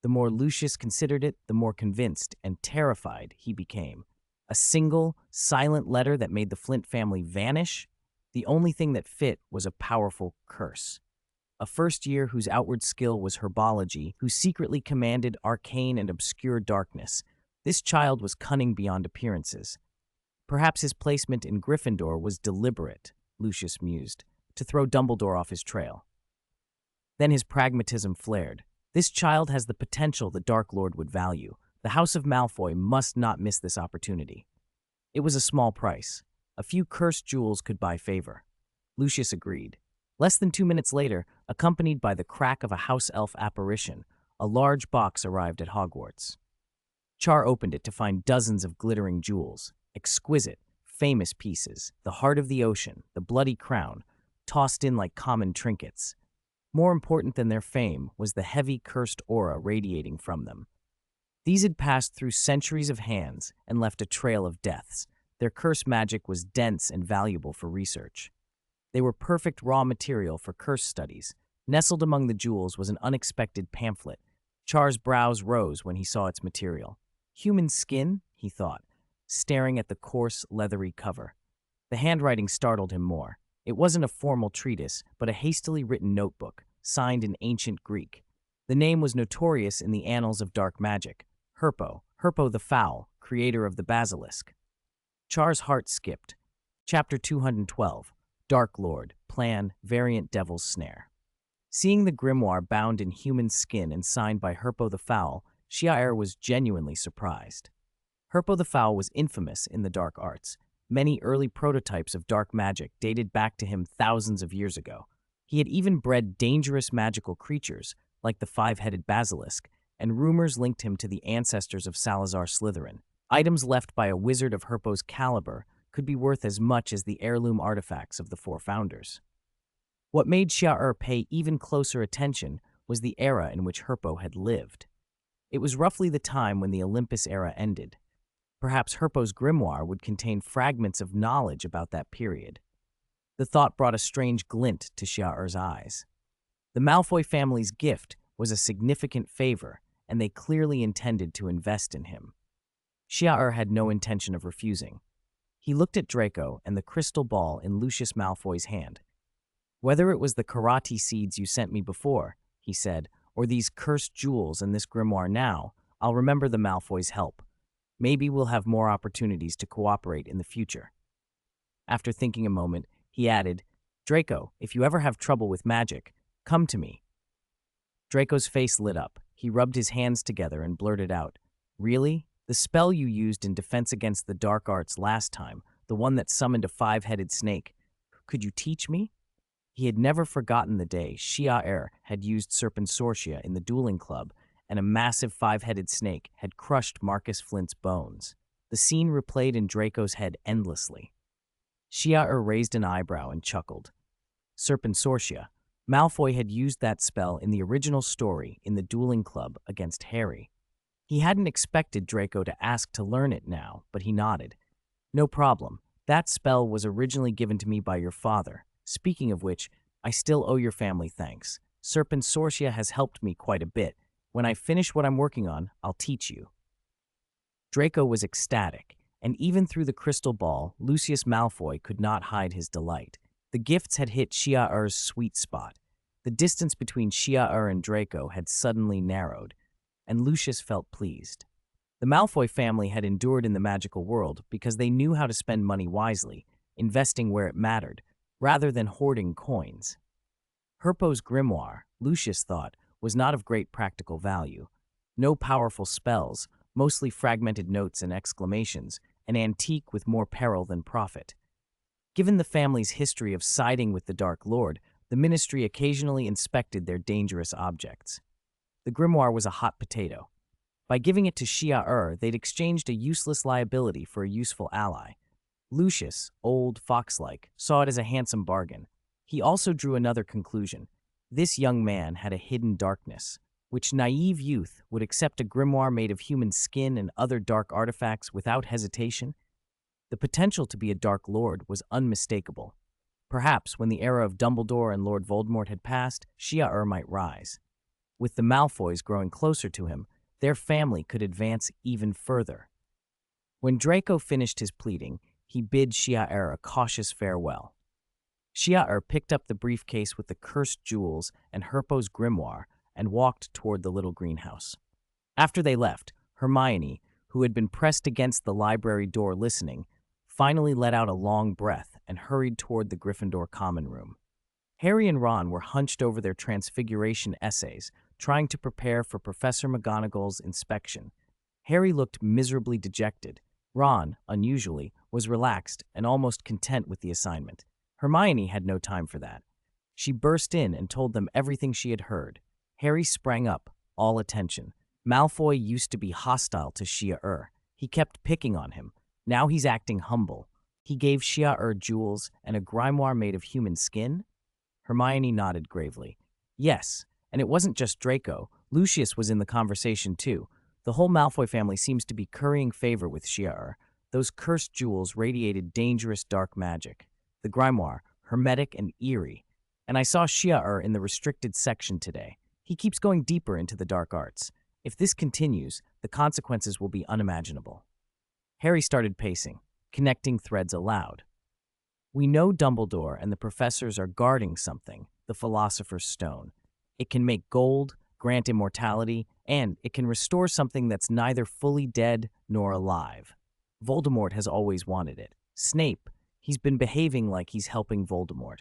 The more Lucius considered it, the more convinced and terrified he became. A single, silent letter that made the Flint family vanish? The only thing that fit was a powerful curse. A first year whose outward skill was herbology, who secretly commanded arcane and obscure darkness. This child was cunning beyond appearances. Perhaps his placement in Gryffindor was deliberate, Lucius mused, to throw Dumbledore off his trail. Then his pragmatism flared. This child has the potential the Dark Lord would value. The House of Malfoy must not miss this opportunity. It was a small price. A few cursed jewels could buy favor. Lucius agreed. Less than 2 minutes later, accompanied by the crack of a house elf apparition, a large box arrived at Hogwarts. Char opened it to find dozens of glittering jewels, exquisite, famous pieces, the heart of the ocean, the bloody crown, tossed in like common trinkets. More important than their fame was the heavy cursed aura radiating from them. These had passed through centuries of hands and left a trail of deaths. Their curse magic was dense and valuable for research. They were perfect raw material for curse studies. Nestled among the jewels was an unexpected pamphlet. Char's brows rose when he saw its material. Human skin, he thought, staring at the coarse, leathery cover. The handwriting startled him more. It wasn't a formal treatise, but a hastily written notebook, signed in ancient Greek. The name was notorious in the annals of dark magic. Herpo the Foul, creator of the Basilisk. Char's heart skipped. Chapter 212, Dark Lord, Plan, Variant Devil's Snare. Seeing the grimoire bound in human skin and signed by Herpo the Foul, Ciel was genuinely surprised. Herpo the Foul was infamous in the dark arts. Many early prototypes of dark magic dated back to him thousands of years ago. He had even bred dangerous magical creatures, like the five-headed basilisk, and rumors linked him to the ancestors of Salazar Slytherin. Items left by a wizard of Herpo's caliber could be worth as much as the heirloom artifacts of the four founders. What made Ciel pay even closer attention was the era in which Herpo had lived. It was roughly the time when the Olympus era ended. Perhaps Herpo's grimoire would contain fragments of knowledge about that period. The thought brought a strange glint to Ciel's eyes. The Malfoy family's gift was a significant favor, and they clearly intended to invest in him. Ciel had no intention of refusing. He looked at Draco and the crystal ball in Lucius Malfoy's hand. "Whether it was the karate seeds you sent me before," he said, "or these cursed jewels and this grimoire now, I'll remember the Malfoys' help. Maybe we'll have more opportunities to cooperate in the future." After thinking a moment, he added, "Draco, if you ever have trouble with magic, come to me." Draco's face lit up. He rubbed his hands together and blurted out, "Really? The spell you used in defense against the dark arts last time, the one that summoned a five-headed snake. Could you teach me?" He had never forgotten the day Ciel had used Serpensortia in the dueling club, and a massive five-headed snake had crushed Marcus Flint's bones. The scene replayed in Draco's head endlessly. Ciel raised an eyebrow and chuckled. Serpensortia. Malfoy had used that spell in the original story in the dueling club against Harry. He hadn't expected Draco to ask to learn it now, but he nodded. "No problem. That spell was originally given to me by your father. Speaking of which, I still owe your family thanks. Serpensortia has helped me quite a bit. When I finish what I'm working on, I'll teach you." Draco was ecstatic, and even through the crystal ball, Lucius Malfoy could not hide his delight. The gifts had hit Ciel's sweet spot. The distance between Ciel and Draco had suddenly narrowed, and Lucius felt pleased. The Malfoy family had endured in the magical world because they knew how to spend money wisely, investing where it mattered, rather than hoarding coins. Herpo's grimoire, Lucius thought, was not of great practical value. No powerful spells, mostly fragmented notes and exclamations, an antique with more peril than profit. Given the family's history of siding with the Dark Lord, the ministry occasionally inspected their dangerous objects. The grimoire was a hot potato. By giving it to Ciel, they'd exchanged a useless liability for a useful ally. Lucius, old, fox-like, saw it as a handsome bargain. He also drew another conclusion. This young man had a hidden darkness. Which naive youth would accept a grimoire made of human skin and other dark artifacts without hesitation? The potential to be a Dark Lord was unmistakable. Perhaps when the era of Dumbledore and Lord Voldemort had passed, Ciel might rise. With the Malfoys growing closer to him, their family could advance even further. When Draco finished his pleading, he bid Ciel a cautious farewell. Ciel picked up the briefcase with the cursed jewels and Herpo's grimoire and walked toward the little greenhouse. After they left, Hermione, who had been pressed against the library door listening, finally let out a long breath and hurried toward the Gryffindor common room. Harry and Ron were hunched over their transfiguration essays, trying to prepare for Professor McGonagall's inspection. Harry looked miserably dejected. Ron, unusually, was relaxed and almost content with the assignment. Hermione had no time for that. She burst in and told them everything she had heard. Harry sprang up, all attention. Malfoy used to be hostile to Ciel. He kept picking on him. Now he's acting humble. He gave Ciel jewels and a grimoire made of human skin? Hermione nodded gravely. Yes, and it wasn't just Draco. Lucius was in the conversation too. The whole Malfoy family seems to be currying favor with Ciel. Those cursed jewels radiated dangerous dark magic. The grimoire, hermetic and eerie. And I saw Ciel in the restricted section today. He keeps going deeper into the dark arts. If this continues, the consequences will be unimaginable. Harry started pacing, connecting threads aloud. We know Dumbledore and the professors are guarding something, the Philosopher's Stone. It can make gold, grant immortality, and it can restore something that's neither fully dead nor alive. Voldemort has always wanted it. Snape, he's been behaving like he's helping Voldemort.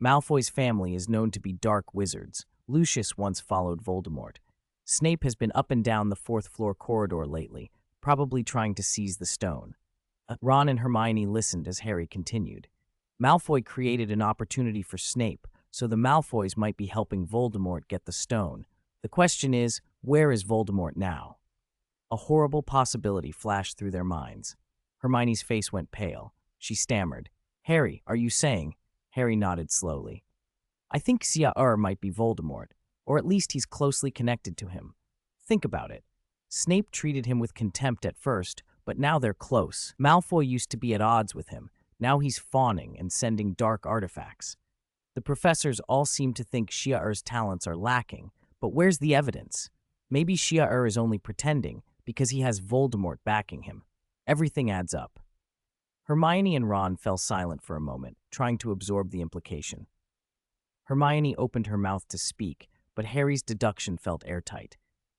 Malfoy's family is known to be dark wizards. Lucius once followed Voldemort. Snape has been up and down the fourth-floor corridor lately, probably trying to seize the stone. Ron and Hermione listened as Harry continued. Malfoy created an opportunity for Snape, so the Malfoys might be helping Voldemort get the stone. The question is, where is Voldemort now? A horrible possibility flashed through their minds. Hermione's face went pale. She stammered. Harry, are you saying? Harry nodded slowly. I think Ciel might be Voldemort, or at least he's closely connected to him. Think about it. Snape treated him with contempt at first, but now they're close. Malfoy used to be at odds with him. Now he's fawning and sending dark artifacts. The professors all seem to think Ciel's talents are lacking, but where's the evidence? Maybe Ciel is only pretending because he has Voldemort backing him. Everything adds up. Hermione and Ron fell silent for a moment, trying to absorb the implication. Hermione opened her mouth to speak, but Harry's deduction felt airtight.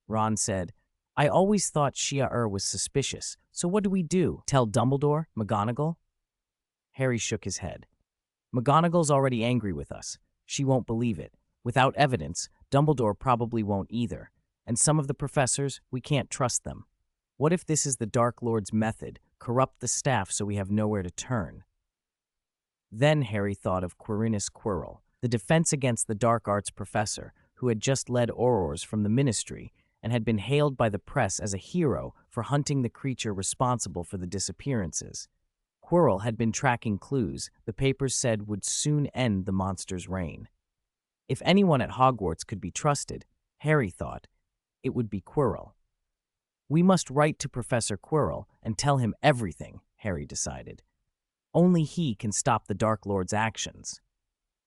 Ron said, I always thought Ciel was suspicious, so what do we do? Tell Dumbledore? McGonagall? Harry shook his head. McGonagall's already angry with us. She won't believe it. Without evidence, Dumbledore probably won't either, and some of the professors, we can't trust them. What if this is the Dark Lord's method, corrupt the staff so we have nowhere to turn? Then Harry thought of Quirinus Quirrell, the Defense Against the Dark Arts professor, who had just led Aurors from the Ministry and had been hailed by the press as a hero for hunting the creature responsible for the disappearances. Quirrell had been tracking clues the papers said would soon end the monster's reign. If anyone at Hogwarts could be trusted, Harry thought, it would be Quirrell. We must write to Professor Quirrell and tell him everything, Harry decided. Only he can stop the Dark Lord's actions.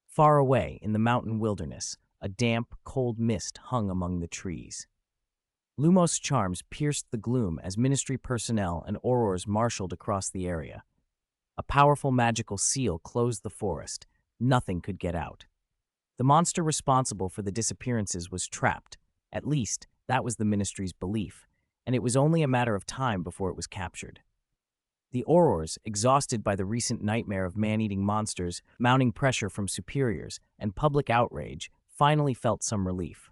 Far away in the mountain wilderness, a damp, cold mist hung among the trees. Lumos charms pierced the gloom as Ministry personnel and Aurors marshaled across the area. A powerful magical seal closed the forest. Nothing could get out. The monster responsible for the disappearances was trapped. At least, that was the Ministry's belief, and it was only a matter of time before it was captured. The Aurors, exhausted by the recent nightmare of man-eating monsters, mounting pressure from superiors, and public outrage, finally felt some relief.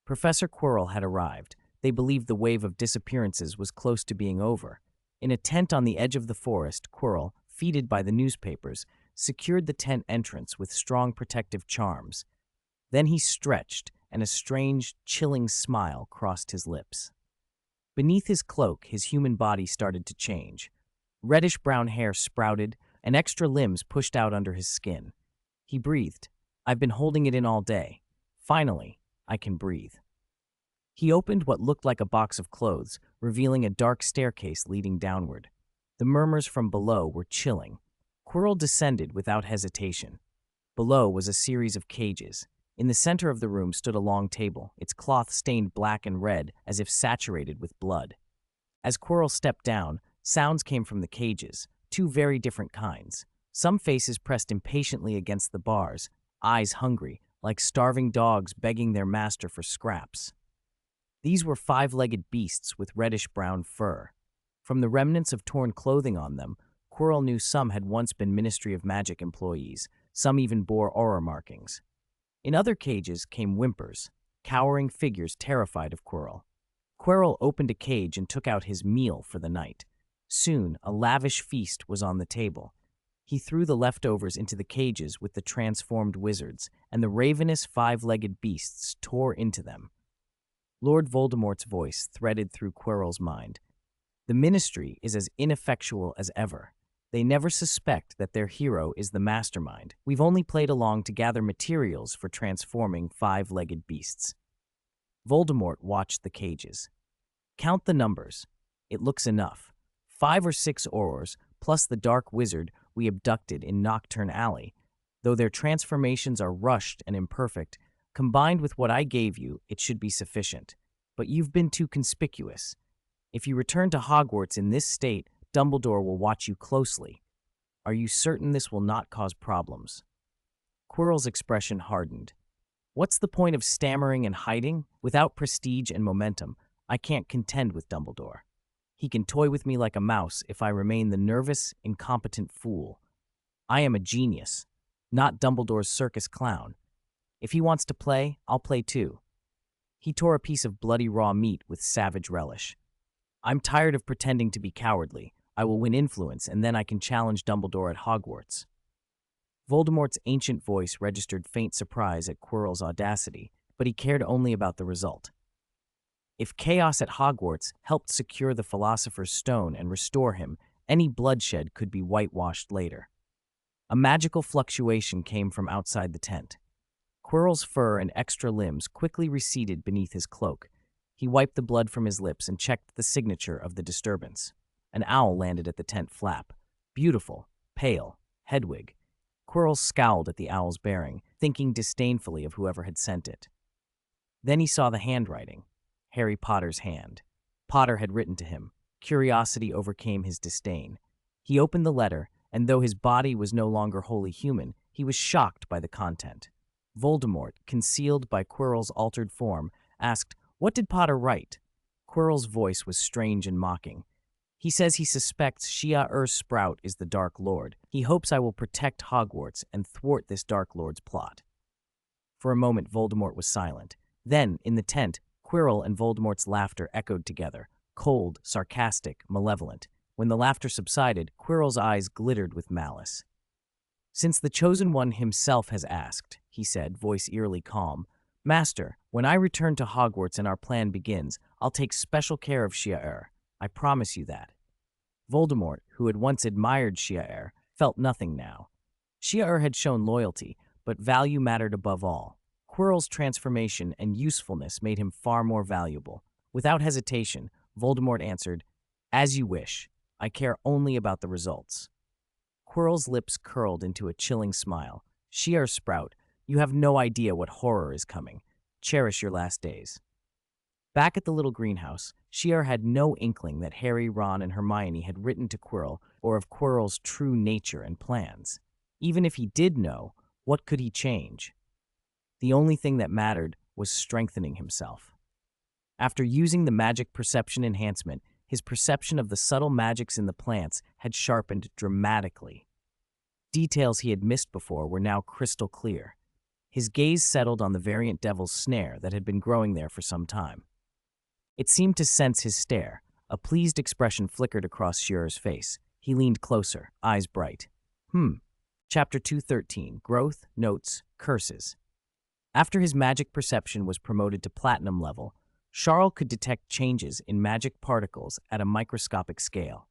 Professor Quirrell had arrived. They believed the wave of disappearances was close to being over. In a tent on the edge of the forest, Quirrell, feted by the newspapers, secured the tent entrance with strong protective charms. Then he stretched, and a strange, chilling smile crossed his lips. Beneath his cloak, his human body started to change. Reddish-brown hair sprouted, and extra limbs pushed out under his skin. He breathed. I've been holding it in all day. Finally, I can breathe. He opened what looked like a box of clothes, revealing a dark staircase leading downward. The murmurs from below were chilling. Quirrell descended without hesitation. Below was a series of cages. In the center of the room stood a long table, its cloth stained black and red as if saturated with blood. As Quirrell stepped down, sounds came from the cages, two very different kinds. Some faces pressed impatiently against the bars, eyes hungry, like starving dogs begging their master for scraps. These were five-legged beasts with reddish-brown fur. From the remnants of torn clothing on them, Quirrell knew some had once been Ministry of Magic employees, some even bore aura markings. In other cages came whimpers, cowering figures terrified of Quirrell. Quirrell opened a cage and took out his meal for the night. Soon, a lavish feast was on the table. He threw the leftovers into the cages with the transformed wizards, and the ravenous five-legged beasts tore into them. Lord Voldemort's voice threaded through Quirrell's mind. The Ministry is as ineffectual as ever. They never suspect that their hero is the mastermind. We've only played along to gather materials for transforming five-legged beasts. Voldemort watched the cages. Count the numbers. It looks enough. 5 or 6 Aurors, plus the dark wizard we abducted in Nocturne Alley. Though their transformations are rushed and imperfect, combined with what I gave you, it should be sufficient. But you've been too conspicuous. If you return to Hogwarts in this state, Dumbledore will watch you closely. Are you certain this will not cause problems? Quirrell's expression hardened. What's the point of stammering and hiding? Without prestige and momentum, I can't contend with Dumbledore. He can toy with me like a mouse if I remain the nervous, incompetent fool. I am a genius, not Dumbledore's circus clown. If he wants to play, I'll play too. He tore a piece of bloody raw meat with savage relish. I'm tired of pretending to be cowardly. I will win influence, and then I can challenge Dumbledore at Hogwarts. Voldemort's ancient voice registered faint surprise at Quirrell's audacity, but he cared only about the result. If chaos at Hogwarts helped secure the Philosopher's Stone and restore him, any bloodshed could be whitewashed later. A magical fluctuation came from outside the tent. Quirrell's fur and extra limbs quickly receded beneath his cloak. He wiped the blood from his lips and checked the signature of the disturbance. An owl landed at the tent flap. Beautiful, pale, Hedwig. Quirrell scowled at the owl's bearing, thinking disdainfully of whoever had sent it. Then he saw the handwriting. Harry Potter's hand. Potter had written to him. Curiosity overcame his disdain. He opened the letter, and though his body was no longer wholly human, he was shocked by the content. Voldemort, concealed by Quirrell's altered form, asked, "What did Potter write?" Quirrell's voice was strange and mocking. He says he suspects Shia Sprout is the Dark Lord. He hopes I will protect Hogwarts and thwart this Dark Lord's plot. For a moment, Voldemort was silent. Then, in the tent, Quirrell and Voldemort's laughter echoed together, cold, sarcastic, malevolent. When the laughter subsided, Quirrell's eyes glittered with malice. "Since the Chosen One himself has asked," he said, voice eerily calm, "Master, when I return to Hogwarts and our plan begins, I'll take special care of Ciel. I promise you that." Voldemort, who had once admired Ciel, felt nothing now. Ciel had shown loyalty, but value mattered above all. Quirrell's transformation and usefulness made him far more valuable. Without hesitation, Voldemort answered, "As you wish. I care only about the results." Quirrell's lips curled into a chilling smile. "Ciel Sprout, you have no idea what horror is coming. Cherish your last days." Back at the little greenhouse, Ciel had no inkling that Harry, Ron, and Hermione had written to Quirrell or of Quirrell's true nature and plans. Even if he did know, what could he change? The only thing that mattered was strengthening himself. After using the magic perception enhancement, his perception of the subtle magics in the plants had sharpened dramatically. Details he had missed before were now crystal clear. His gaze settled on the variant devil's snare that had been growing there for some time. It seemed to sense his stare. A pleased expression flickered across Ciel's face. He leaned closer, eyes bright. Chapter 213, Growth, Notes, Curses. After his magic perception was promoted to platinum level, Charles could detect changes in magic particles at a microscopic scale.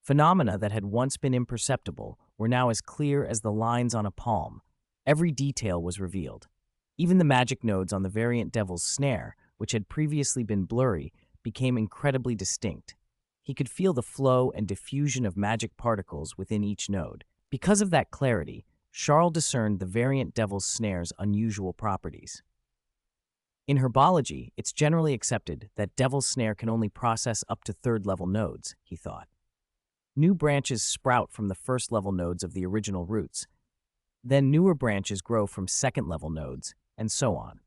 Phenomena that had once been imperceptible were now as clear as the lines on a palm. Every detail was revealed. Even the magic nodes on the variant devil's snare, which had previously been blurry, became incredibly distinct. He could feel the flow and diffusion of magic particles within each node. Because of that clarity, Charles discerned the variant devil's snare's unusual properties. In Herbology, it's generally accepted that devil's snare can only process up to third-level nodes, he thought. New branches sprout from the first-level nodes of the original roots. Then newer branches grow from second-level nodes, and so on.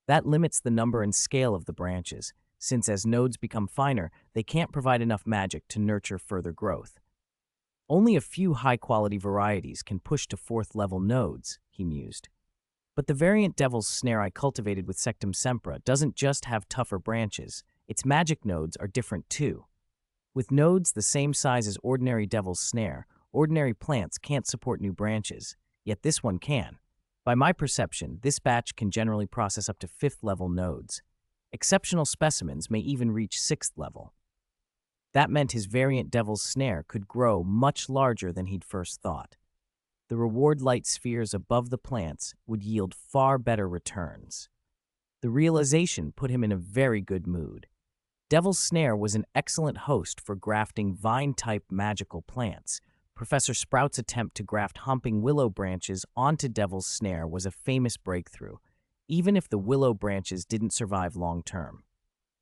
That limits the number and scale of the branches, since as nodes become finer, they can't provide enough magic to nurture further growth. Only a few high-quality varieties can push to fourth-level nodes, he mused. But the variant devil's snare I cultivated with Sectum Sempra doesn't just have tougher branches, its magic nodes are different too. With nodes the same size as ordinary devil's snare, ordinary plants can't support new branches, yet this one can. By my perception, this batch can generally process up to 5th-level nodes. Exceptional specimens may even reach 6th level. That meant his variant devil's snare could grow much larger than he'd first thought. The reward light spheres above the plants would yield far better returns. The realization put him in a very good mood. Devil's Snare was an excellent host for grafting vine-type magical plants. Professor Sprout's attempt to graft humping willow branches onto Devil's Snare was a famous breakthrough, even if the willow branches didn't survive long-term.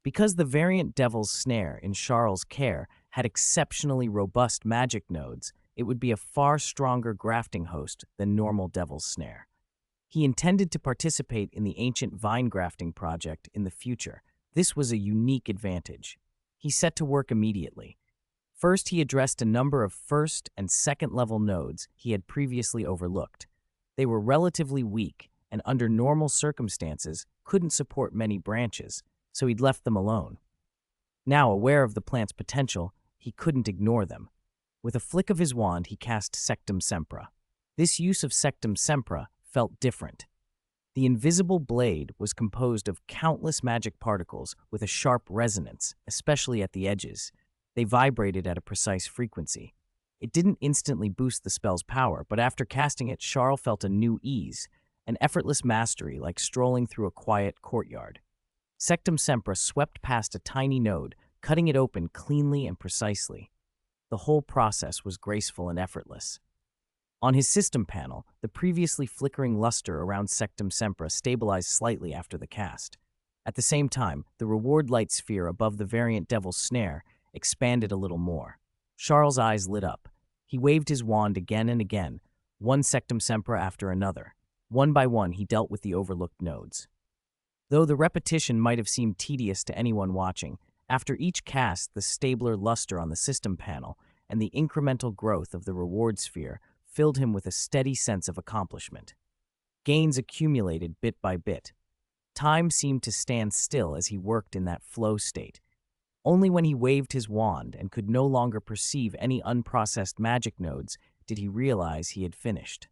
Because the variant Devil's Snare in Charles' care had exceptionally robust magic nodes, it would be a far stronger grafting host than normal Devil's Snare. He intended to participate in the ancient vine grafting project in the future. This was a unique advantage. He set to work immediately. First, he addressed a number of first and second-level nodes he had previously overlooked. They were relatively weak and under normal circumstances couldn't support many branches, so he'd left them alone. Now, aware of the plant's potential, he couldn't ignore them. With a flick of his wand, he cast Sectum Sempra. This use of Sectum Sempra felt different. The invisible blade was composed of countless magic particles with a sharp resonance, especially at the edges. They vibrated at a precise frequency. It didn't instantly boost the spell's power, but after casting it, Charles felt a new ease, an effortless mastery like strolling through a quiet courtyard. Sectum Sempra swept past a tiny node, cutting it open cleanly and precisely. The whole process was graceful and effortless. On his system panel, the previously flickering luster around Sectum Sempra stabilized slightly after the cast. At the same time, the reward light sphere above the variant Devil's Snare expanded a little more. Charles' eyes lit up. He waved his wand again and again, one Sectum Sempra after another. One by one, he dealt with the overlooked nodes. Though the repetition might have seemed tedious to anyone watching, after each cast, the stabler luster on the system panel and the incremental growth of the reward sphere filled him with a steady sense of accomplishment. Gains accumulated bit by bit. Time seemed to stand still as he worked in that flow state. Only when he waved his wand and could no longer perceive any unprocessed magic nodes did he realize he had finished.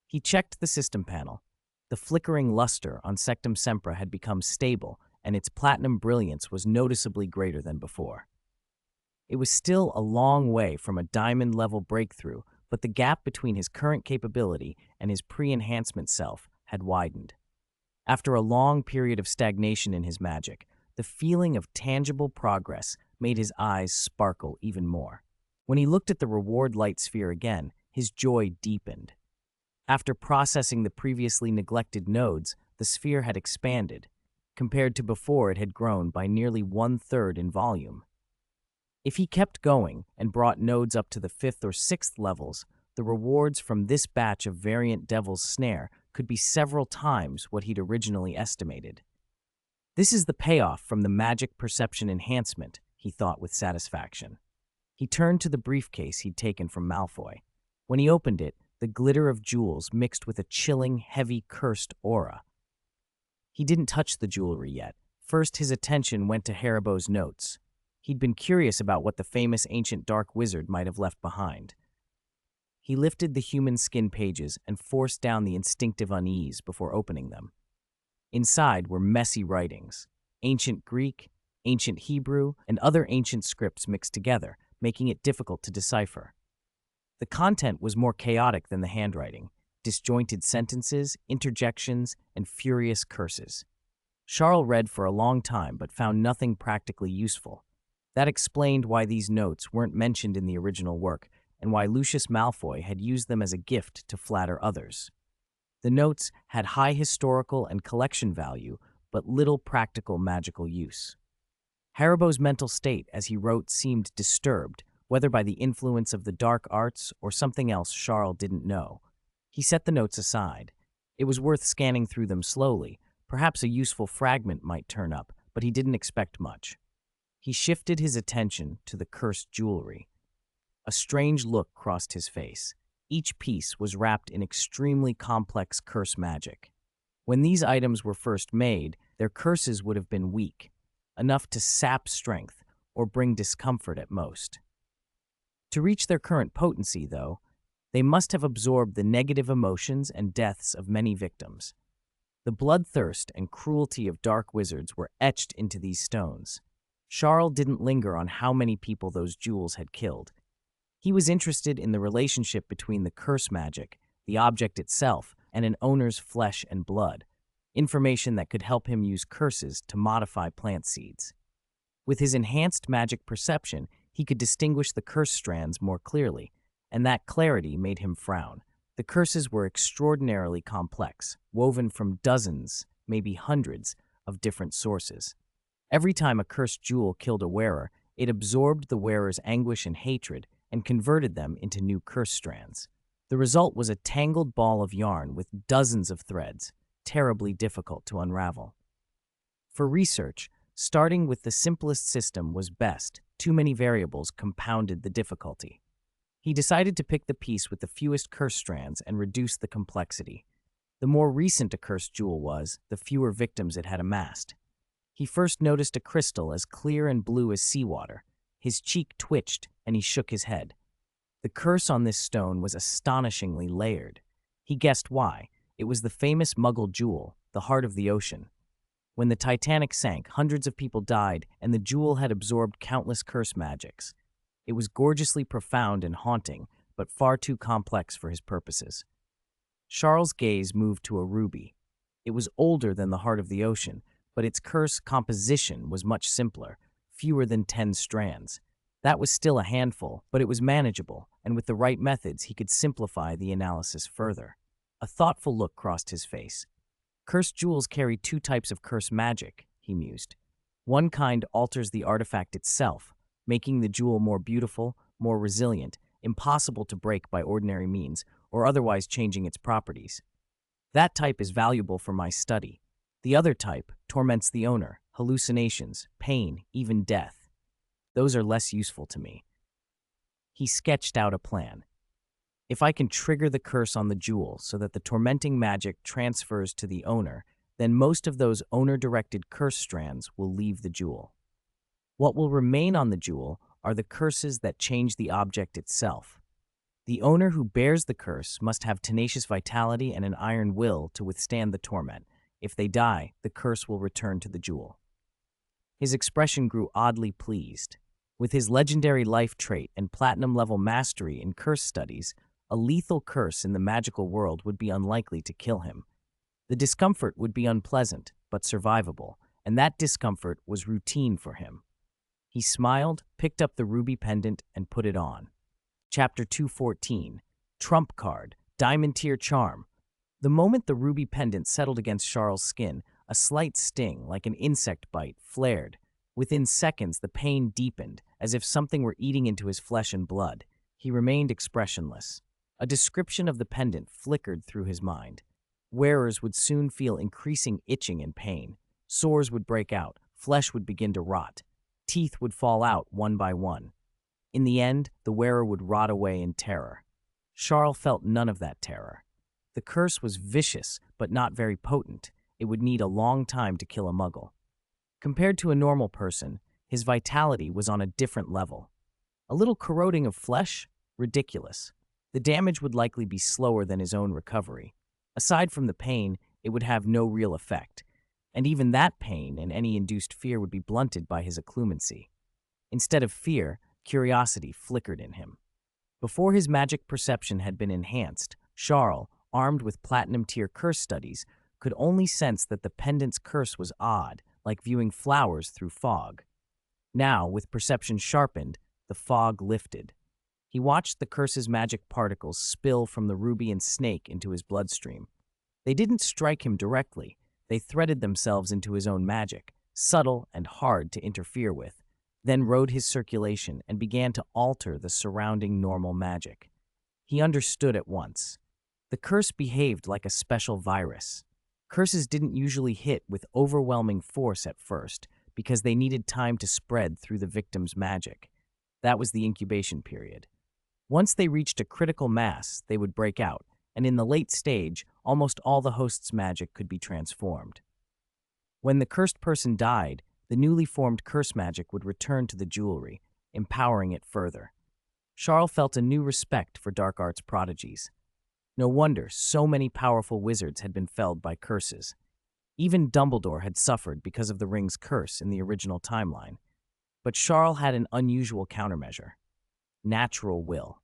He checked the system panel. The flickering luster on Sectum Sempra had become stable, and its platinum brilliance was noticeably greater than before. It was still a long way from a diamond-level breakthrough, but the gap between his current capability and his pre-enhancement self had widened. After a long period of stagnation in his magic, the feeling of tangible progress made his eyes sparkle even more. When he looked at the reward light sphere again, his joy deepened. After processing the previously neglected nodes, the sphere had expanded. Compared to before, it had grown by nearly 1/3 in volume. If he kept going and brought nodes up to the 5th or 6th levels, the rewards from this batch of variant Devil's Snare could be several times what he'd originally estimated. This is the payoff from the magic perception enhancement, he thought with satisfaction. He turned to the briefcase he'd taken from Malfoy. When he opened it, the glitter of jewels mixed with a chilling, heavy, cursed aura. He didn't touch the jewelry yet. First, his attention went to Haribo's notes. He'd been curious about what the famous ancient dark wizard might have left behind. He lifted the human skin pages and forced down the instinctive unease before opening them. Inside were messy writings, ancient Greek, ancient Hebrew, and other ancient scripts mixed together, making it difficult to decipher. The content was more chaotic than the handwriting, disjointed sentences, interjections, and furious curses. Charles read for a long time but found nothing practically useful. That explained why these notes weren't mentioned in the original work, and why Lucius Malfoy had used them as a gift to flatter others. The notes had high historical and collection value, but little practical magical use. Haribo's mental state as he wrote seemed disturbed, whether by the influence of the dark arts or something else Charles didn't know. He set the notes aside. It was worth scanning through them slowly. Perhaps a useful fragment might turn up, but he didn't expect much. He shifted his attention to the cursed jewelry. A strange look crossed his face. Each piece was wrapped in extremely complex curse magic. When these items were first made, their curses would have been weak, enough to sap strength or bring discomfort at most. To reach their current potency, though, they must have absorbed the negative emotions and deaths of many victims. The bloodthirst and cruelty of dark wizards were etched into these stones. Charles didn't linger on how many people those jewels had killed. He was interested in the relationship between the curse magic, the object itself, and an owner's flesh and blood, information that could help him use curses to modify plant seeds. With his enhanced magic perception, he could distinguish the curse strands more clearly, and that clarity made him frown. The curses were extraordinarily complex, woven from dozens, maybe hundreds, of different sources. Every time a cursed jewel killed a wearer, it absorbed the wearer's anguish and hatred and converted them into new curse strands. The result was a tangled ball of yarn with dozens of threads, terribly difficult to unravel. For research, starting with the simplest system was best. Too many variables compounded the difficulty. He decided to pick the piece with the fewest curse strands and reduce the complexity. The more recent a cursed jewel was, the fewer victims it had amassed. He first noticed a crystal as clear and blue as seawater. His cheek twitched, and he shook his head. The curse on this stone was astonishingly layered. He guessed why. It was the famous Muggle jewel, the heart of the ocean. When the Titanic sank, hundreds of people died, and the jewel had absorbed countless curse magics. It was gorgeously profound and haunting, but far too complex for his purposes. Charles' gaze moved to a ruby. It was older than the heart of the ocean, but its curse composition was much simpler, fewer than 10 strands. That was still a handful, but it was manageable, and with the right methods he could simplify the analysis further. A thoughtful look crossed his face. Cursed jewels carry 2 types of curse magic, he mused. One kind alters the artifact itself, making the jewel more beautiful, more resilient, impossible to break by ordinary means, or otherwise changing its properties. That type is valuable for my study. The other type torments the owner, hallucinations, pain, even death. Those are less useful to me. He sketched out a plan. If I can trigger the curse on the jewel so that the tormenting magic transfers to the owner, then most of those owner-directed curse strands will leave the jewel. What will remain on the jewel are the curses that change the object itself. The owner who bears the curse must have tenacious vitality and an iron will to withstand the torment. If they die, the curse will return to the jewel. His expression grew oddly pleased. With his legendary life trait and platinum-level mastery in curse studies, a lethal curse in the magical world would be unlikely to kill him. The discomfort would be unpleasant, but survivable, and that discomfort was routine for him. He smiled, picked up the ruby pendant, and put it on. Chapter 214, Trump Card, Diamond Tier Charm. The moment the ruby pendant settled against Charles' skin, a slight sting, like an insect bite, flared. Within seconds, the pain deepened, as if something were eating into his flesh and blood. He remained expressionless. A description of the pendant flickered through his mind. Wearers would soon feel increasing itching and pain. Sores would break out, flesh would begin to rot. Teeth would fall out one by one. In the end, the wearer would rot away in terror. Charles felt none of that terror. The curse was vicious, but not very potent. It would need a long time to kill a muggle. Compared to a normal person, his vitality was on a different level. A little corroding of flesh? Ridiculous. The damage would likely be slower than his own recovery. Aside from the pain, it would have no real effect. And even that pain and any induced fear would be blunted by his occlumency. Instead of fear, curiosity flickered in him. Before his magic perception had been enhanced, Charles, armed with platinum-tier curse studies, could only sense that the pendant's curse was odd, like viewing flowers through fog. Now, with perception sharpened, the fog lifted. He watched the curse's magic particles spill from the ruby and snake into his bloodstream. They didn't strike him directly. They threaded themselves into his own magic, subtle and hard to interfere with, then rode his circulation and began to alter the surrounding normal magic. He understood at once. The curse behaved like a special virus. Curses didn't usually hit with overwhelming force at first because they needed time to spread through the victim's magic. That was the incubation period. Once they reached a critical mass, they would break out, and in the late stage, almost all the host's magic could be transformed. When the cursed person died, the newly formed curse magic would return to the jewelry, empowering it further. Charles felt a new respect for dark arts prodigies. No wonder so many powerful wizards had been felled by curses. Even Dumbledore had suffered because of the ring's curse in the original timeline. But Charles had an unusual countermeasure: natural will.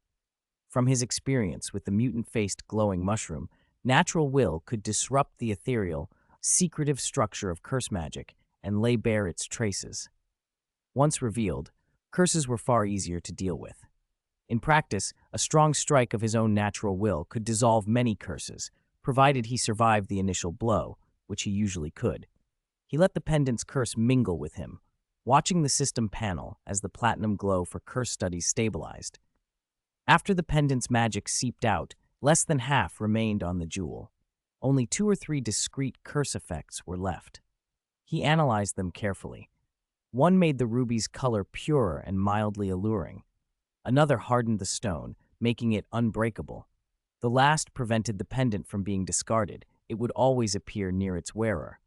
From his experience with the mutant-faced glowing mushroom, natural will could disrupt the ethereal, secretive structure of curse magic and lay bare its traces. Once revealed, curses were far easier to deal with. In practice, a strong strike of his own natural will could dissolve many curses, provided he survived the initial blow, which he usually could. He let the pendant's curse mingle with him, watching the system panel as the platinum glow for curse studies stabilized. After the pendant's magic seeped out, less than half remained on the jewel. Only 2 or 3 discrete curse effects were left. He analyzed them carefully. One made the ruby's color purer and mildly alluring. Another hardened the stone, making it unbreakable. The last prevented the pendant from being discarded. It would always appear near its wearer.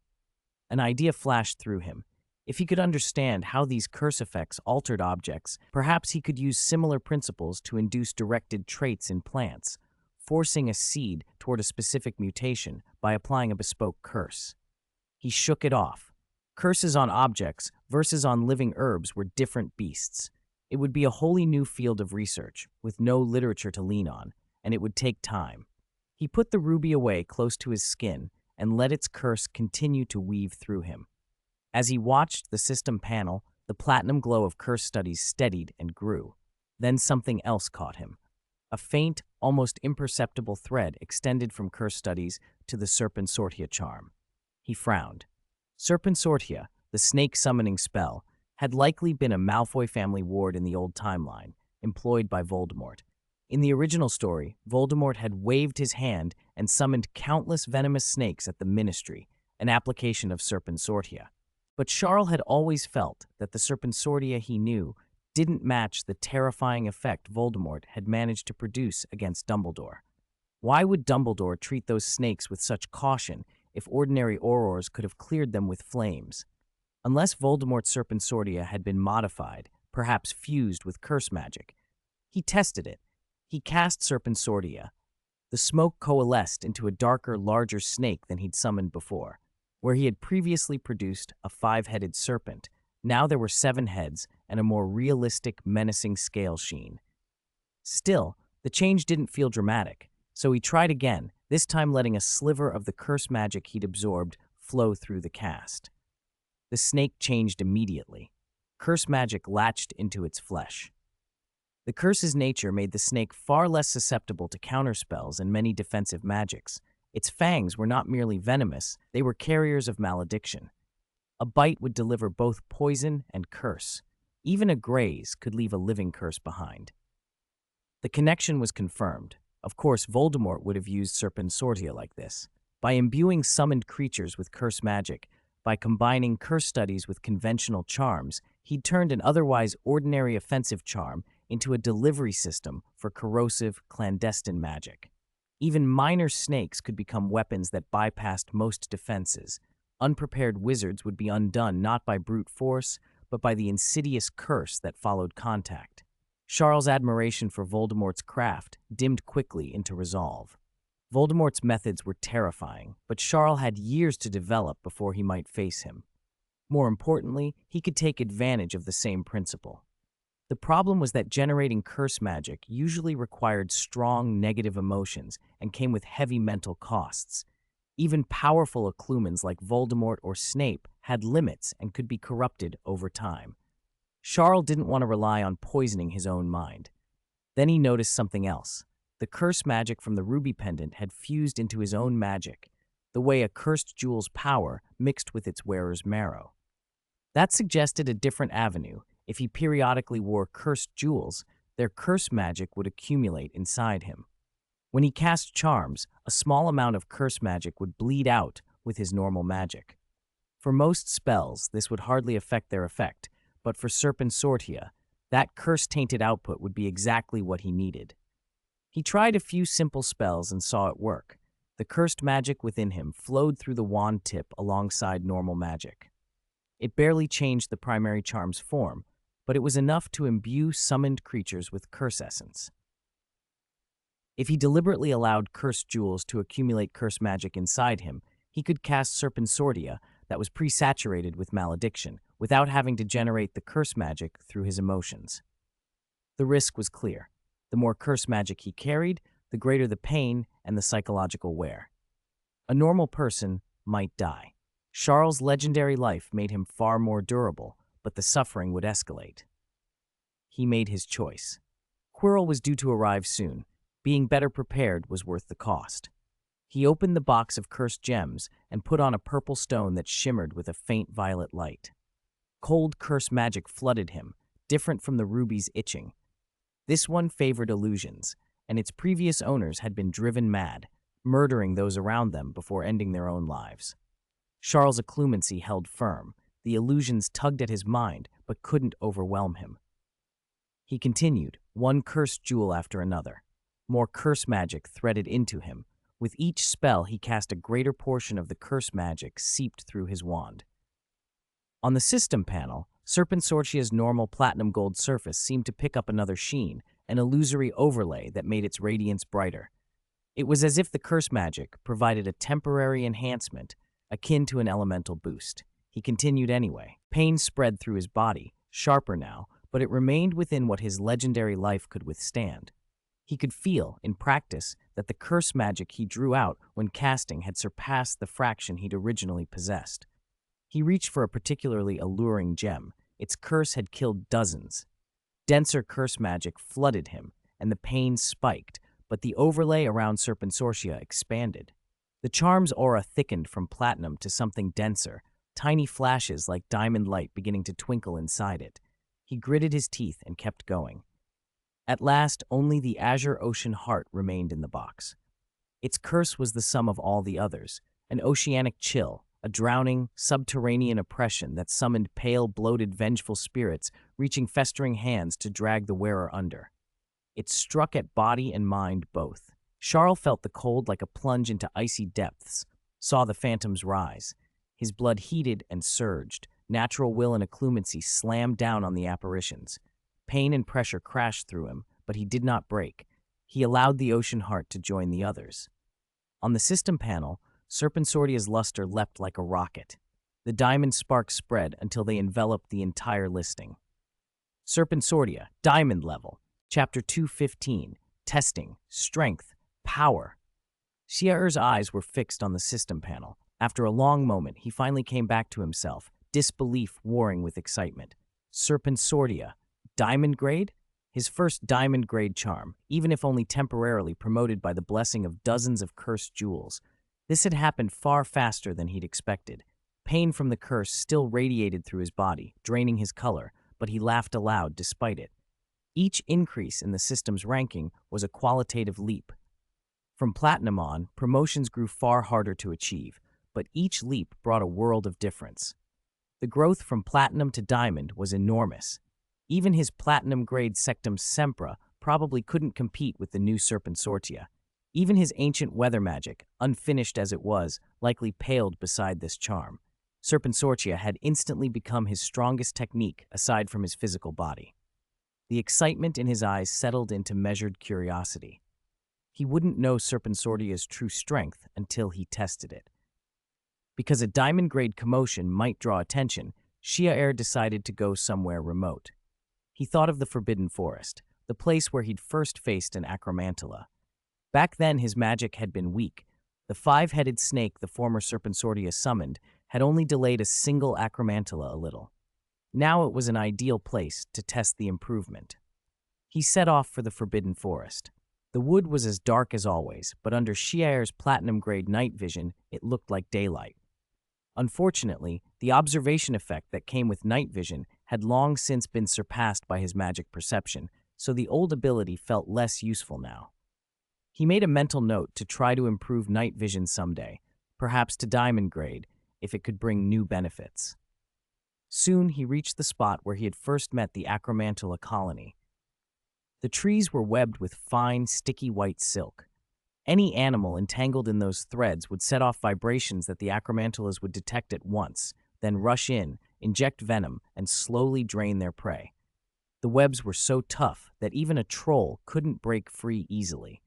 An idea flashed through him. If he could understand how these curse effects altered objects, perhaps he could use similar principles to induce directed traits in plants, forcing a seed toward a specific mutation by applying a bespoke curse. He shook it off. Curses on objects versus on living herbs were different beasts. It would be a wholly new field of research, with no literature to lean on, and it would take time. He put the ruby away close to his skin and let its curse continue to weave through him. As he watched the system panel, the platinum glow of curse studies steadied and grew. Then something else caught him. A faint, almost imperceptible thread extended from curse studies to the Serpensortia charm. He frowned. Serpensortia, the snake summoning spell, had likely been a Malfoy family ward in the old timeline, employed by Voldemort. In the original story, Voldemort had waved his hand and summoned countless venomous snakes at the Ministry, an application of Serpensortia. But Charles had always felt that the Serpensortia he knew didn't match the terrifying effect Voldemort had managed to produce against Dumbledore. Why would Dumbledore treat those snakes with such caution if ordinary aurors could have cleared them with flames. Unless Voldemort's Serpensortia had been modified, perhaps fused with curse magic. He tested it. He cast Serpensortia. The smoke coalesced into a darker, larger snake than he'd summoned before. Where he had previously produced a 5-headed serpent, now there were 7 heads and a more realistic, menacing scale sheen. Still, the change didn't feel dramatic, so he tried again, this time letting a sliver of the curse magic he'd absorbed flow through the cast. The snake changed immediately. Curse magic latched into its flesh. The curse's nature made the snake far less susceptible to counterspells and many defensive magics. Its fangs were not merely venomous, they were carriers of malediction. A bite would deliver both poison and curse. Even a graze could leave a living curse behind. The connection was confirmed. Of course, Voldemort would have used Serpensortia like this. By imbuing summoned creatures with curse magic, by combining curse studies with conventional charms, he'd turned an otherwise ordinary offensive charm into a delivery system for corrosive, clandestine magic. Even minor snakes could become weapons that bypassed most defenses. Unprepared wizards would be undone not by brute force, but by the insidious curse that followed contact. Charles' admiration for Voldemort's craft dimmed quickly into resolve. Voldemort's methods were terrifying, but Charles had years to develop before he might face him. More importantly, he could take advantage of the same principle. The problem was that generating curse magic usually required strong negative emotions and came with heavy mental costs. Even powerful occlumens like Voldemort or Snape had limits and could be corrupted over time. Charles didn't want to rely on poisoning his own mind. Then he noticed something else. The curse magic from the ruby pendant had fused into his own magic, the way a cursed jewel's power mixed with its wearer's marrow. That suggested a different avenue. If he periodically wore cursed jewels, their curse magic would accumulate inside him. When he cast charms, a small amount of curse magic would bleed out with his normal magic. For most spells, this would hardly affect their effect, but for Serpensortia, that curse-tainted output would be exactly what he needed. He tried a few simple spells and saw it work. The cursed magic within him flowed through the wand tip alongside normal magic. It barely changed the primary charm's form, but it was enough to imbue summoned creatures with curse essence. If he deliberately allowed cursed jewels to accumulate curse magic inside him, he could cast Serpensortia that was pre-saturated with malediction, without having to generate the curse magic through his emotions. The risk was clear. The more curse magic he carried, the greater the pain and the psychological wear. A normal person might die. Charles' legendary life made him far more durable, but the suffering would escalate. He made his choice. Quirrell was due to arrive soon. Being better prepared was worth the cost. He opened the box of cursed gems and put on a purple stone that shimmered with a faint violet light. Cold curse magic flooded him, different from the ruby's itching. This one favored illusions, and its previous owners had been driven mad, murdering those around them before ending their own lives. Charles' occlumency held firm. The illusions tugged at his mind, but couldn't overwhelm him. He continued, one cursed jewel after another. More curse magic threaded into him. With each spell, he cast a greater portion of the curse magic seeped through his wand. On the system panel, Serpensortia's normal platinum gold surface seemed to pick up another sheen, an illusory overlay that made its radiance brighter. It was as if the curse magic provided a temporary enhancement, akin to an elemental boost. He continued anyway. Pain spread through his body, sharper now, but it remained within what his legendary life could withstand. He could feel, in practice, that the curse magic he drew out when casting had surpassed the fraction he'd originally possessed. He reached for a particularly alluring gem. Its curse had killed dozens. Denser curse magic flooded him, and the pain spiked, but the overlay around Serpensortia expanded. The charm's aura thickened from platinum to something denser, tiny flashes like diamond light beginning to twinkle inside it. He gritted his teeth and kept going. At last, only the azure ocean heart remained in the box. Its curse was the sum of all the others, an oceanic chill, a drowning, subterranean oppression that summoned pale, bloated, vengeful spirits, reaching festering hands to drag the wearer under. It struck at body and mind both. Charles felt the cold like a plunge into icy depths. saw the phantoms rise. His blood heated and surged. Natural will and occlumency slammed down on the apparitions. Pain and pressure crashed through him, but he did not break. He allowed the ocean heart to join the others. On the system panel, Serpensortia's luster leapt like a rocket. The diamond sparks spread until they enveloped the entire listing. Serpensortia, Diamond Level, Chapter 215, Testing, Strength, Power. Ciel's eyes were fixed on the system panel. After a long moment, he finally came back to himself, disbelief warring with excitement. Serpensortia, Diamond Grade? His first Diamond Grade charm, even if only temporarily promoted by the blessing of dozens of cursed jewels. This had happened far faster than he'd expected. Pain from the curse still radiated through his body, draining his color, but he laughed aloud despite it. Each increase in the system's ranking was a qualitative leap. From Platinum on, promotions grew far harder to achieve, but each leap brought a world of difference. The growth from Platinum to Diamond was enormous. Even his Platinum-grade Sectum Sempra probably couldn't compete with the new Serpensortia. Even his ancient weather magic, unfinished as it was, likely paled beside this charm. Serpensortia had instantly become his strongest technique aside from his physical body. The excitement in his eyes settled into measured curiosity. He wouldn't know Serpensortia's true strength until he tested it. Because a diamond-grade commotion might draw attention, Ciel decided to go somewhere remote. He thought of the Forbidden Forest, the place where he'd first faced an acromantula. Back then his magic had been weak. The five-headed snake the former Serpensortia summoned had only delayed a single acromantula a little. Now it was an ideal place to test the improvement. He set off for the Forbidden Forest. The wood was as dark as always, but under Ciel's platinum-grade night vision, it looked like daylight. Unfortunately, the observation effect that came with night vision had long since been surpassed by his magic perception, so the old ability felt less useful now. He made a mental note to try to improve night vision someday, perhaps to diamond grade, if it could bring new benefits. Soon he reached the spot where he had first met the acromantula colony. The trees were webbed with fine, sticky white silk. Any animal entangled in those threads would set off vibrations that the acromantulas would detect at once, then rush in, inject venom, and slowly drain their prey. The webs were so tough that even a troll couldn't break free easily.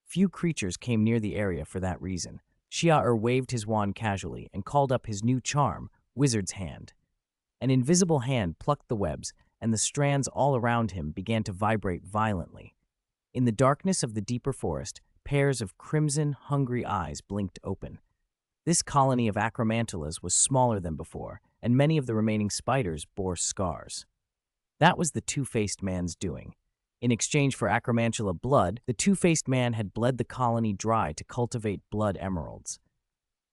Few creatures came near the area for that reason. Ciel waved his wand casually and called up his new charm, Wizard's Hand. An invisible hand plucked the webs, and the strands all around him began to vibrate violently. In the darkness of the deeper forest, pairs of crimson, hungry eyes blinked open. This colony of acromantulas was smaller than before, and many of the remaining spiders bore scars. That was the two-faced man's doing. In exchange for acromantula blood, the two-faced man had bled the colony dry to cultivate blood emeralds.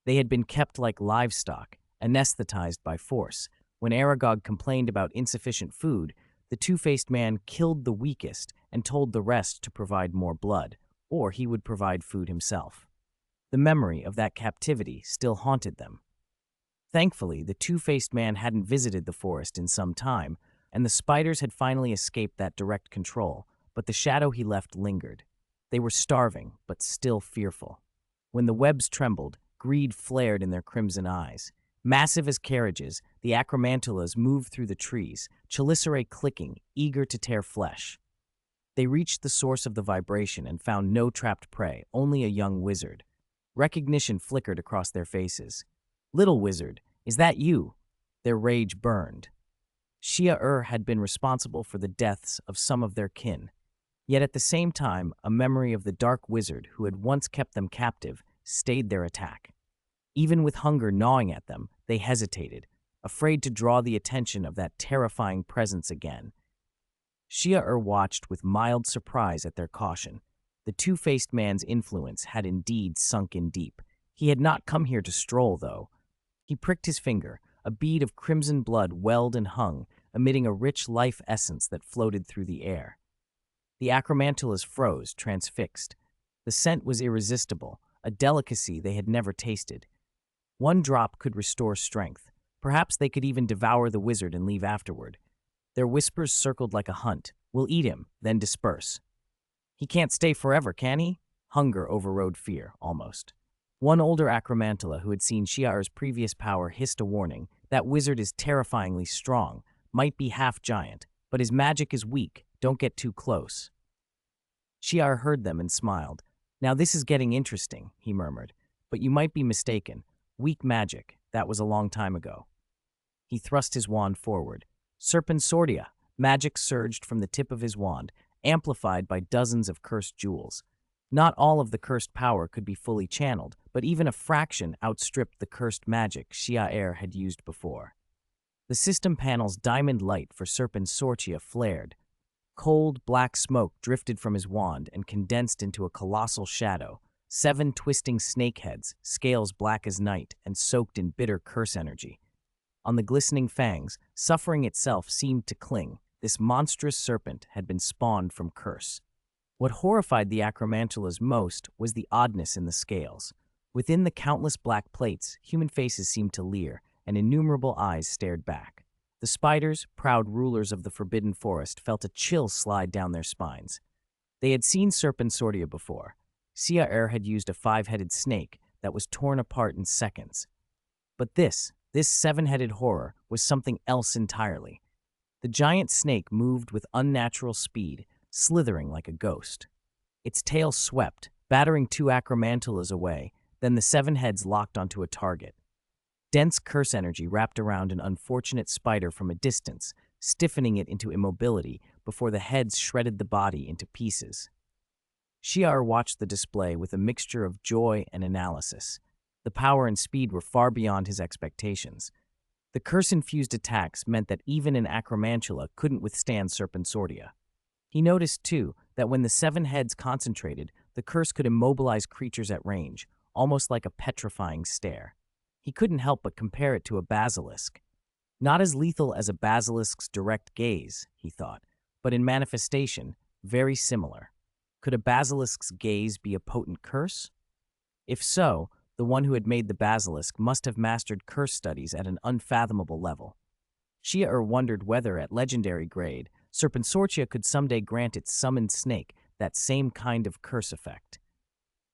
They had been kept like livestock, anesthetized by force. When Aragog complained about insufficient food, the two-faced man killed the weakest and told the rest to provide more blood, or he would provide food himself. The memory of that captivity still haunted them. Thankfully, the two-faced man hadn't visited the forest in some time, and the spiders had finally escaped that direct control, but the shadow he left lingered. They were starving, but still fearful. When the webs trembled, greed flared in their crimson eyes. Massive as carriages, the acromantulas moved through the trees, chelicerae clicking, eager to tear flesh. They reached the source of the vibration and found no trapped prey, only a young wizard. Recognition flickered across their faces. "Little wizard, is that you?" Their rage burned. Ciel had been responsible for the deaths of some of their kin. Yet at the same time, a memory of the dark wizard who had once kept them captive stayed their attack. Even with hunger gnawing at them, they hesitated, afraid to draw the attention of that terrifying presence again. Ciel watched with mild surprise at their caution. The two-faced man's influence had indeed sunk in deep. He had not come here to stroll, though. He pricked his finger. A bead of crimson blood welled and hung, emitting a rich life essence that floated through the air. The acromantulas froze, transfixed. The scent was irresistible, a delicacy they had never tasted. One drop could restore strength. Perhaps they could even devour the wizard and leave afterward. Their whispers circled like a hunt. "We'll eat him, then disperse." "He can't stay forever, can he?" Hunger overrode fear, almost. One older Acromantula who had seen Shiar's previous power hissed a warning. That wizard is terrifyingly strong, might be half-giant, but his magic is weak, don't get too close. Shiar heard them and smiled. Now this is getting interesting, he murmured, but you might be mistaken. Weak magic, that was a long time ago. He thrust his wand forward. Serpensortia, magic surged from the tip of his wand, amplified by dozens of cursed jewels. Not all of the cursed power could be fully channeled, but even a fraction outstripped the cursed magic Shiar had used before. The system panel's diamond light for Serpensortia flared. Cold, black smoke drifted from his wand and condensed into a colossal shadow. 7 twisting snake heads, scales black as night and soaked in bitter curse energy. On the glistening fangs, suffering itself seemed to cling. This monstrous serpent had been spawned from curse. What horrified the Acromantulas most was the oddness in the scales. Within the countless black plates, human faces seemed to leer, and innumerable eyes stared back. The spiders, proud rulers of the forbidden forest, felt a chill slide down their spines. They had seen Serpensortia before. Ciel had used a 5-headed snake that was torn apart in seconds. But this 7-headed horror was something else entirely. The giant snake moved with unnatural speed, slithering like a ghost. Its tail swept, battering 2 Acromantulas away, then the 7 heads locked onto a target. Dense curse energy wrapped around an unfortunate spider from a distance, stiffening it into immobility before the heads shredded the body into pieces. Shiar watched the display with a mixture of joy and analysis. The power and speed were far beyond his expectations. The curse-infused attacks meant that even an Acromantula couldn't withstand Serpensortia. He noticed, too, that when the 7 heads concentrated, the curse could immobilize creatures at range, almost like a petrifying stare. He couldn't help but compare it to a basilisk. Not as lethal as a basilisk's direct gaze, he thought, but in manifestation, very similar. Could a basilisk's gaze be a potent curse? If so, the one who had made the basilisk must have mastered curse studies at an unfathomable level. Shiar wondered whether, at legendary grade, Serpensortia could someday grant its summoned snake that same kind of curse effect.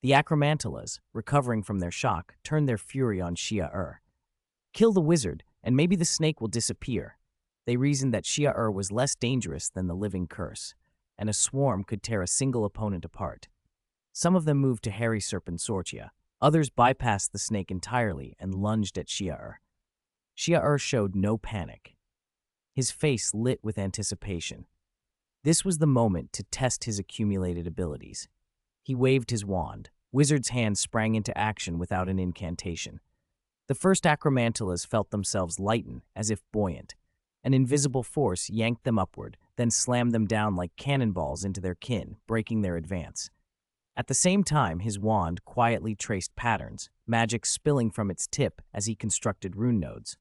The Acromantulas, recovering from their shock, turned their fury on Shiar. Kill the wizard, and maybe the snake will disappear. They reasoned that Shiar was less dangerous than the living curse, and a swarm could tear a single opponent apart. Some of them moved to harry Serpensortia. Others bypassed the snake entirely and lunged at Shiar. Shiar showed no panic. His face lit with anticipation. This was the moment to test his accumulated abilities. He waved his wand. Wizard's hand sprang into action without an incantation. The first Acromantulas felt themselves lighten, as if buoyant. An invisible force yanked them upward, then slammed them down like cannonballs into their kin, breaking their advance. At the same time, his wand quietly traced patterns, magic spilling from its tip as he constructed rune nodes.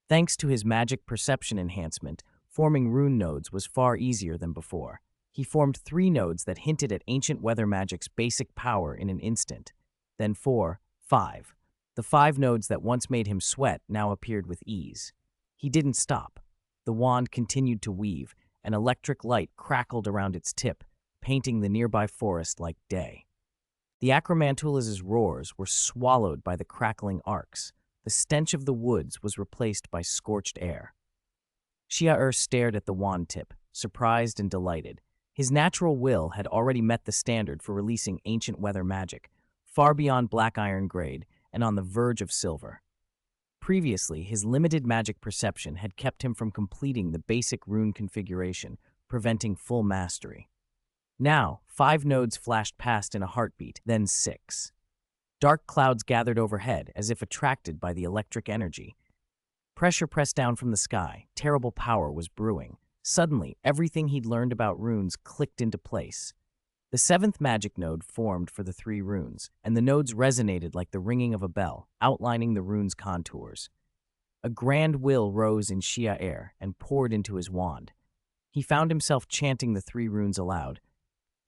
Thanks to his magic perception enhancement, forming rune nodes was far easier than before. He formed 3 nodes that hinted at ancient weather magic's basic power in an instant. Then 4, 5. The 5 nodes that once made him sweat now appeared with ease. He didn't stop. The wand continued to weave, and electric light crackled around its tip, painting the nearby forest like day. The Acromantulas' roars were swallowed by the crackling arcs. The stench of the woods was replaced by scorched air. Shiar stared at the wand tip, surprised and delighted. His natural will had already met the standard for releasing ancient weather magic, far beyond black iron grade and on the verge of silver. Previously, his limited magic perception had kept him from completing the basic rune configuration, preventing full mastery. Now, 5 nodes flashed past in a heartbeat, then 6. Dark clouds gathered overhead as if attracted by the electric energy. Pressure pressed down from the sky. Terrible power was brewing. Suddenly, everything he'd learned about runes clicked into place. The 7th magic node formed for the 3 runes, and the nodes resonated like the ringing of a bell, outlining the runes' contours. A grand will rose in Shiar and poured into his wand. He found himself chanting the 3 runes aloud,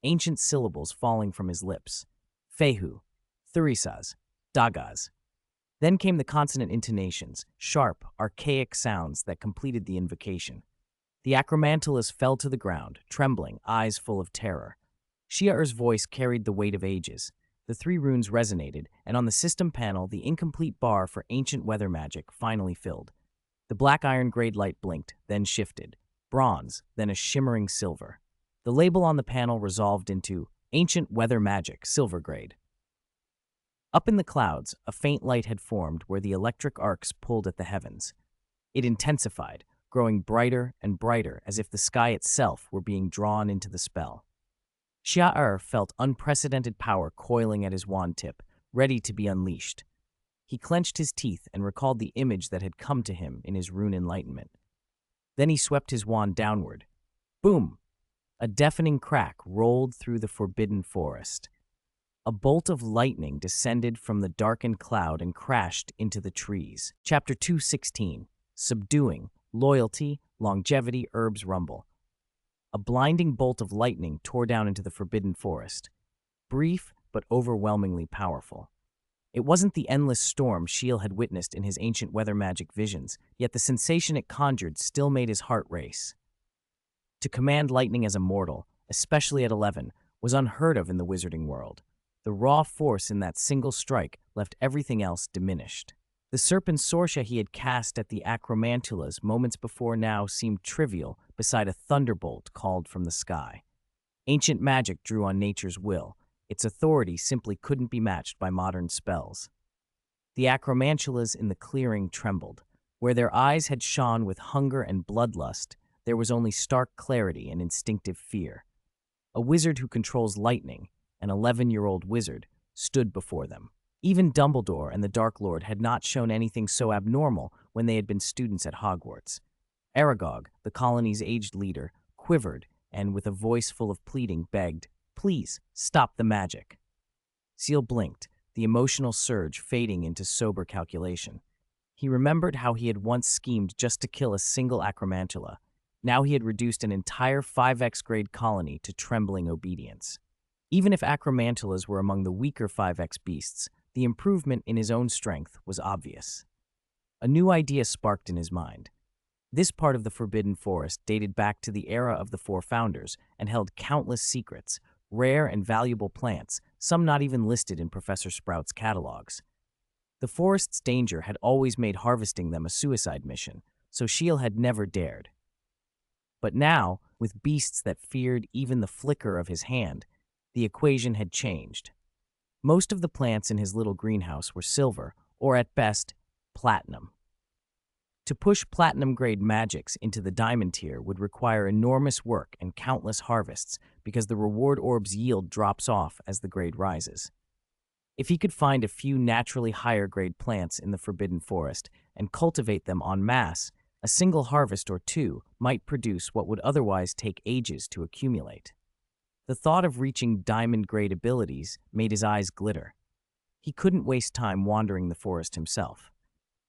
ancient syllables falling from his lips. Fehu, Thurisaz, Dagaz. Then came the consonant intonations, sharp, archaic sounds that completed the invocation. The Acromantulas fell to the ground, trembling, eyes full of terror. Shiar's voice carried the weight of ages. The three runes resonated, and on the system panel, the incomplete bar for ancient weather magic finally filled. The black iron grade light blinked, then shifted. Bronze, then a shimmering silver. The label on the panel resolved into Ancient Weather Magic, Silver Grade. Up in the clouds, a faint light had formed where the electric arcs pulled at the heavens. It intensified, growing brighter and brighter as if the sky itself were being drawn into the spell. Ciel felt unprecedented power coiling at his wand tip, ready to be unleashed. He clenched his teeth and recalled the image that had come to him in his rune enlightenment. Then he swept his wand downward. Boom! A deafening crack rolled through the forbidden forest. A bolt of lightning descended from the darkened cloud and crashed into the trees. Chapter 216. Subduing, Loyalty, Longevity, Herbs Rumble. A blinding bolt of lightning tore down into the forbidden forest. Brief, but overwhelmingly powerful. It wasn't the endless storm Ciel had witnessed in his ancient weather magic visions, yet the sensation it conjured still made his heart race. To command lightning as a mortal, especially at 11, was unheard of in the wizarding world. The raw force in that single strike left everything else diminished. The serpent sorcia he had cast at the acromantulas moments before now seemed trivial beside a thunderbolt called from the sky. Ancient magic drew on nature's will. Its authority simply couldn't be matched by modern spells. The acromantulas in the clearing trembled. Where their eyes had shone with hunger and bloodlust, there was only stark clarity and instinctive fear. A wizard who controls lightning, an 11-year-old wizard, stood before them. Even Dumbledore and the Dark Lord had not shown anything so abnormal when they had been students at Hogwarts. Aragog, the colony's aged leader, quivered and, with a voice full of pleading, begged, "Please, stop the magic." Ciel blinked, the emotional surge fading into sober calculation. He remembered how he had once schemed just to kill a single acromantula. Now he had reduced an entire 5X grade colony to trembling obedience. Even if acromantulas were among the weaker 5X beasts, the improvement in his own strength was obvious. A new idea sparked in his mind. This part of the Forbidden Forest dated back to the era of the Four Founders and held countless secrets, rare and valuable plants, some not even listed in Professor Sprout's catalogs. The forest's danger had always made harvesting them a suicide mission, so Ciel had never dared. But now, with beasts that feared even the flicker of his hand, the equation had changed. Most of the plants in his little greenhouse were silver, or at best, platinum. To push platinum-grade magics into the diamond tier would require enormous work and countless harvests because the reward orb's yield drops off as the grade rises. If he could find a few naturally higher-grade plants in the Forbidden Forest and cultivate them en masse, a single harvest or two might produce what would otherwise take ages to accumulate. The thought of reaching diamond-grade abilities made his eyes glitter. He couldn't waste time wandering the forest himself.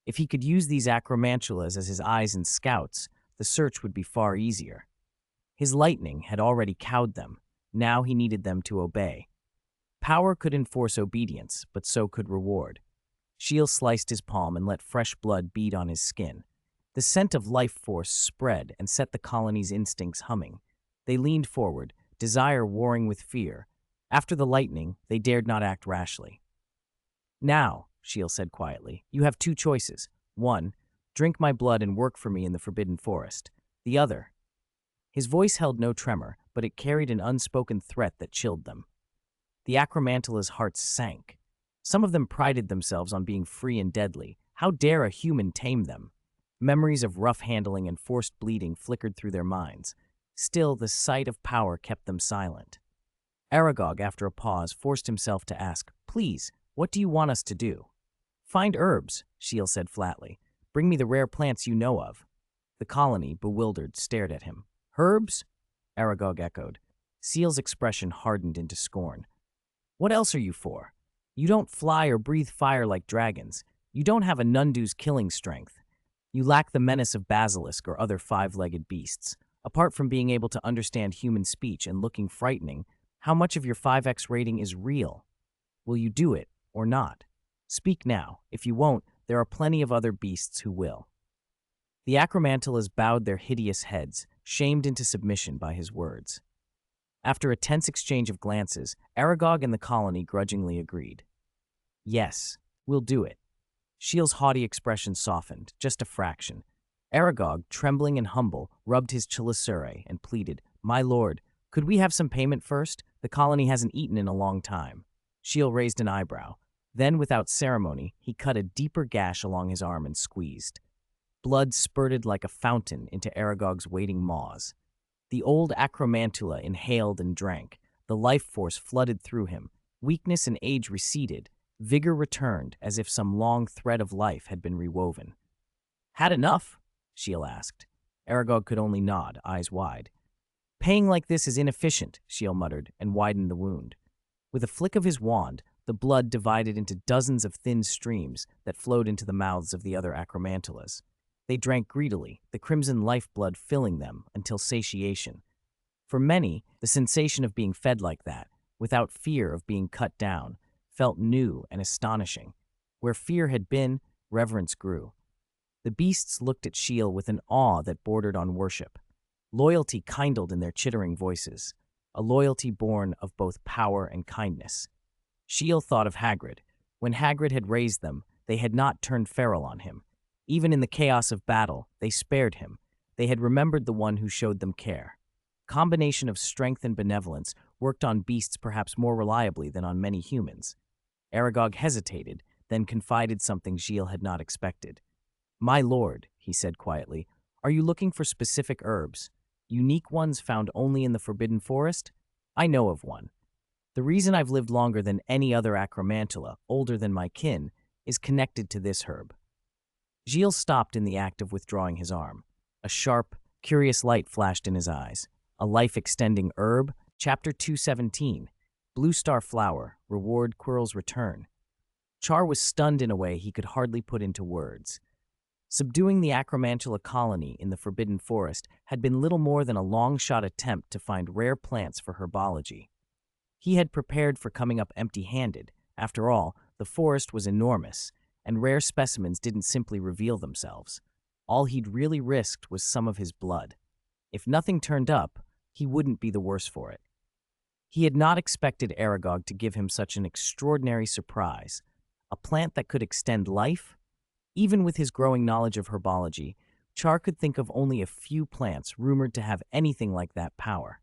If he could use these acromantulas as his eyes and scouts, the search would be far easier. His lightning had already cowed them. Now he needed them to obey. Power could enforce obedience, but so could reward. Ciel sliced his palm and let fresh blood bead on his skin. The scent of life force spread and set the colony's instincts humming. They leaned forward, desire warring with fear. After the lightning, they dared not act rashly. "Now," Ciel said quietly, "you have two choices. One, drink my blood and work for me in the Forbidden Forest. The other." His voice held no tremor, but it carried an unspoken threat that chilled them. The acromantula's hearts sank. Some of them prided themselves on being free and deadly. How dare a human tame them? Memories of rough handling and forced bleeding flickered through their minds. Still, the sight of power kept them silent. Aragog, after a pause, forced himself to ask, "Please, what do you want us to do?" "Find herbs," Ciel said flatly. "Bring me the rare plants you know of." The colony, bewildered, stared at him. "Herbs?" Aragog echoed. Ciel's expression hardened into scorn. "What else are you for? You don't fly or breathe fire like dragons. You don't have a Nundu's killing strength. You lack the menace of basilisk or other five-legged beasts. Apart from being able to understand human speech and looking frightening, how much of your 5X rating is real? Will you do it or not? Speak now. If you won't, there are plenty of other beasts who will." The acromantulas bowed their hideous heads, shamed into submission by his words. After a tense exchange of glances, Aragog and the colony grudgingly agreed. Yes, we'll do it. Ciel's haughty expression softened, just a fraction. Aragog, trembling and humble, rubbed his chelicerae and pleaded, My lord, could we have some payment first? The colony hasn't eaten in a long time. Ciel raised an eyebrow. Then, without ceremony, he cut a deeper gash along his arm and squeezed. Blood spurted like a fountain into Aragog's waiting maws. The old acromantula inhaled and drank. The life force flooded through him. Weakness and age receded. Vigor returned, as if some long thread of life had been rewoven. Had enough? Ciel asked. Aragog could only nod, eyes wide. Paying like this is inefficient, Ciel muttered, and widened the wound. With a flick of his wand, the blood divided into dozens of thin streams that flowed into the mouths of the other acromantulas. They drank greedily, the crimson lifeblood filling them until satiation. For many, the sensation of being fed like that, without fear of being cut down, felt new and astonishing. Where fear had been, reverence grew. The beasts looked at Ciel with an awe that bordered on worship. Loyalty kindled in their chittering voices, a loyalty born of both power and kindness. Ciel thought of Hagrid. When Hagrid had raised them, they had not turned feral on him. Even in the chaos of battle, they spared him. They had remembered the one who showed them care. Combination of strength and benevolence worked on beasts perhaps more reliably than on many humans. Aragog hesitated, then confided something Ciel had not expected. My lord, he said quietly, are you looking for specific herbs? Unique ones found only in the Forbidden Forest? I know of one. The reason I've lived longer than any other acromantula, older than my kin, is connected to this herb. Ciel stopped in the act of withdrawing his arm. A sharp, curious light flashed in his eyes. A life-extending herb? Chapter 217. Blue Star Flower, Reward Quirrell's Return. Char was stunned in a way he could hardly put into words. Subduing the acromantula colony in the Forbidden Forest had been little more than a long-shot attempt to find rare plants for herbology. He had prepared for coming up empty-handed. After all, the forest was enormous, and rare specimens didn't simply reveal themselves. All he'd really risked was some of his blood. If nothing turned up, he wouldn't be the worse for it. He had not expected Aragog to give him such an extraordinary surprise. A plant that could extend life? Even with his growing knowledge of herbology, Char could think of only a few plants rumored to have anything like that power.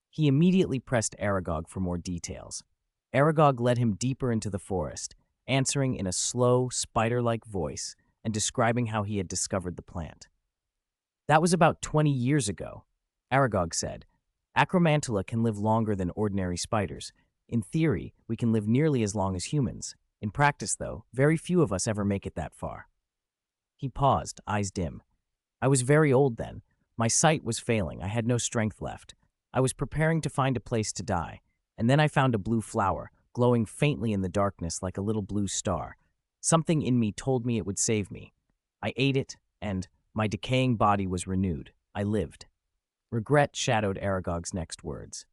He immediately pressed Aragog for more details. Aragog led him deeper into the forest, answering in a slow, spider-like voice and describing how he had discovered the plant. That was about 20 years ago, Aragog said. Acromantula can live longer than ordinary spiders. In theory, we can live nearly as long as humans. In practice, though, very few of us ever make it that far. He paused, eyes dim. I was very old then. My sight was failing. I had no strength left. I was preparing to find a place to die, and then I found a blue flower, glowing faintly in the darkness like a little blue star. Something in me told me it would save me. I ate it, and my decaying body was renewed. I lived. Regret shadowed Aragog's next words.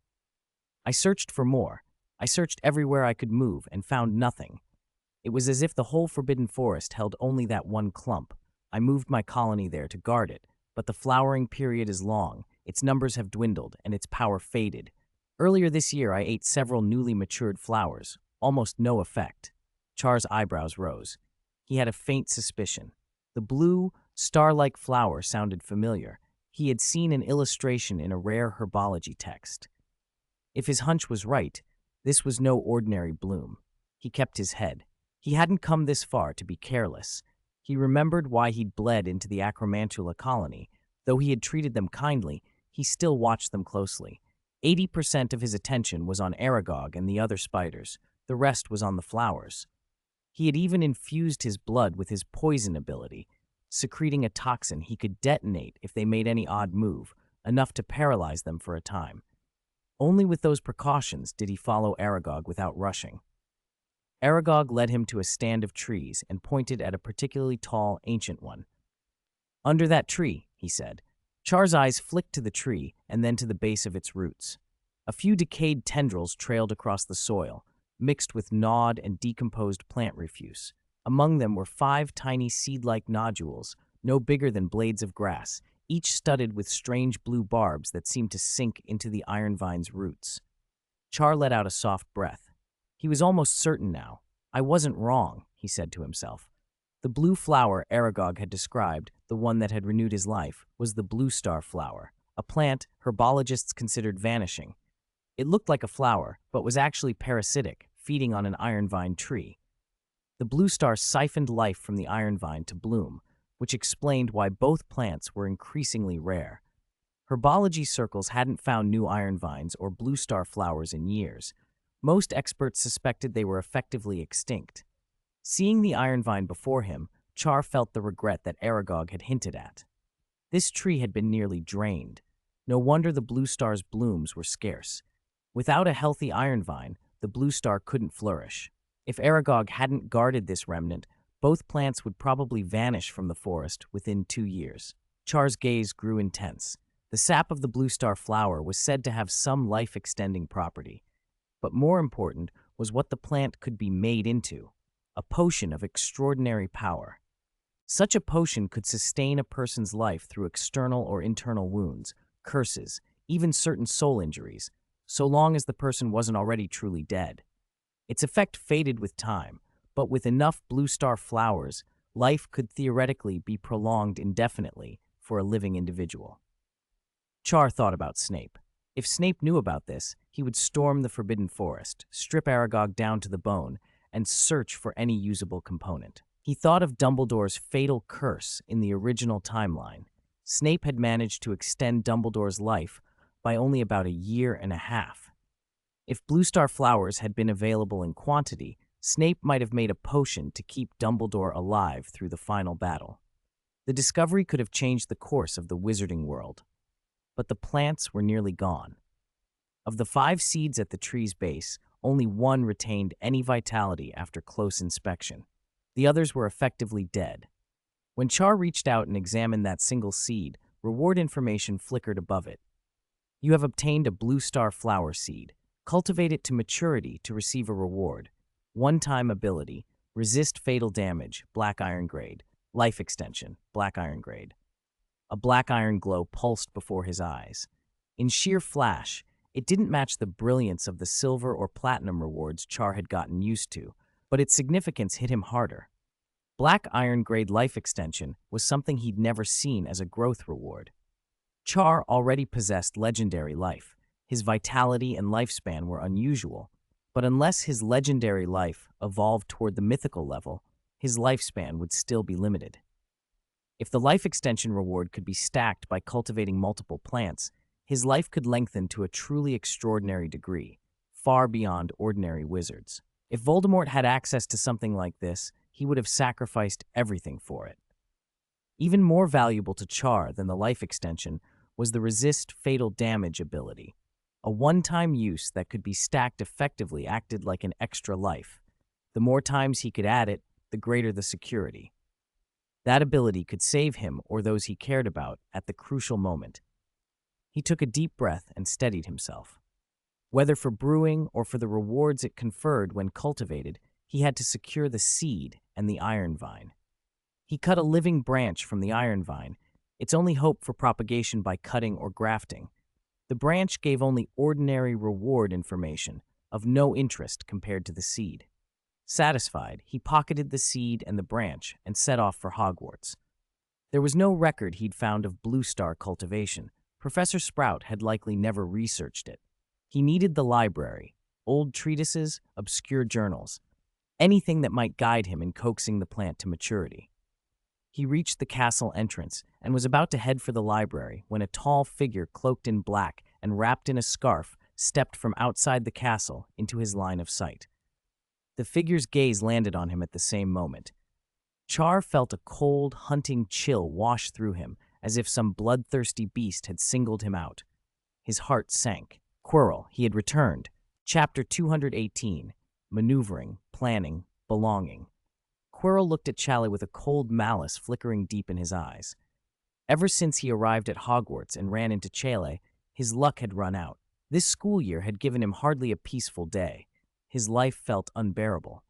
I searched for more. I searched everywhere I could move and found nothing. It was as if the whole Forbidden Forest held only that one clump. I moved my colony there to guard it, but the flowering period is long, its numbers have dwindled, and its power faded. Earlier this year, I ate several newly matured flowers. Almost no effect. Char's eyebrows rose. He had a faint suspicion. The blue, star-like flower sounded familiar. He had seen an illustration in a rare herbology text. If his hunch was right, this was no ordinary bloom. He kept his head. He hadn't come this far to be careless. He remembered why he'd bled into the acromantula colony. Though he had treated them kindly, he still watched them closely. 80% of his attention was on Aragog and the other spiders. The rest was on the flowers. He had even infused his blood with his poison ability, secreting a toxin he could detonate if they made any odd move, enough to paralyze them for a time. Only with those precautions did he follow Aragog without rushing. Aragog led him to a stand of trees and pointed at a particularly tall, ancient one. Under that tree, he said. Char's eyes flicked to the tree and then to the base of its roots. A few decayed tendrils trailed across the soil, mixed with gnawed and decomposed plant refuse. Among them were 5 tiny seed-like nodules, no bigger than blades of grass, each studded with strange blue barbs that seemed to sink into the iron vine's roots. Char let out a soft breath. He was almost certain now. I wasn't wrong, he said to himself. The blue flower Aragog had described, the one that had renewed his life, was the blue star flower, a plant herbologists considered vanishing. It looked like a flower, but was actually parasitic, feeding on an iron vine tree. The blue star siphoned life from the iron vine to bloom, which explained why both plants were increasingly rare. Herbology circles hadn't found new iron vines or blue star flowers in years. Most experts suspected they were effectively extinct. Seeing the iron vine before him, Char felt the regret that Aragog had hinted at. This tree had been nearly drained. No wonder the blue star's blooms were scarce. Without a healthy iron vine, the blue star couldn't flourish. If Aragog hadn't guarded this remnant, both plants would probably vanish from the forest within 2 years. Char's gaze grew intense. The sap of the blue star flower was said to have some life-extending property. But more important was what the plant could be made into, a potion of extraordinary power. Such a potion could sustain a person's life through external or internal wounds, curses, even certain soul injuries, so long as the person wasn't already truly dead. Its effect faded with time, but with enough blue star flowers, life could theoretically be prolonged indefinitely for a living individual. Char thought about Snape. If Snape knew about this, he would storm the Forbidden Forest, strip Aragog down to the bone, and search for any usable component. He thought of Dumbledore's fatal curse in the original timeline. Snape had managed to extend Dumbledore's life by only about 1.5 years. If blue star flowers had been available in quantity, Snape might have made a potion to keep Dumbledore alive through the final battle. The discovery could have changed the course of the wizarding world. But the plants were nearly gone. Of the 5 seeds at the tree's base, only 1 retained any vitality after close inspection. The others were effectively dead. When Char reached out and examined that single seed, reward information flickered above it. You have obtained a blue star flower seed. Cultivate it to maturity to receive a reward. One-time ability, resist fatal damage, black iron grade. Life extension, black iron grade. A black iron glow pulsed before his eyes. In sheer flash, it didn't match the brilliance of the silver or platinum rewards Char had gotten used to, but its significance hit him harder. Black iron grade life extension was something he'd never seen as a growth reward. Char already possessed legendary life. His vitality and lifespan were unusual, but unless his legendary life evolved toward the mythical level, his lifespan would still be limited. If the life extension reward could be stacked by cultivating multiple plants, his life could lengthen to a truly extraordinary degree, far beyond ordinary wizards. If Voldemort had access to something like this, he would have sacrificed everything for it. Even more valuable to Char than the life extension was the resist fatal damage ability. A one-time use that could be stacked effectively acted like an extra life. The more times he could add it, the greater the security. That ability could save him or those he cared about at the crucial moment. He took a deep breath and steadied himself. Whether for brewing or for the rewards it conferred when cultivated, he had to secure the seed and the iron vine. He cut a living branch from the iron vine, its only hope for propagation by cutting or grafting. The branch gave only ordinary reward information, of no interest compared to the seed. Satisfied, he pocketed the seed and the branch and set off for Hogwarts. There was no record he'd found of blue star cultivation. Professor Sprout had likely never researched it. He needed the library, old treatises, obscure journals, anything that might guide him in coaxing the plant to maturity. He reached the castle entrance and was about to head for the library when a tall figure cloaked in black and wrapped in a scarf stepped from outside the castle into his line of sight. The figure's gaze landed on him at the same moment. Char felt a cold, hunting chill wash through him, as if some bloodthirsty beast had singled him out. His heart sank. Quirrell, he had returned. Chapter 218, Maneuvering, Planning, Belonging. Quirrell looked at Ciel with a cold malice flickering deep in his eyes. Ever since he arrived at Hogwarts and ran into Ciel, his luck had run out. This school year had given him hardly a peaceful day. His life felt unbearable.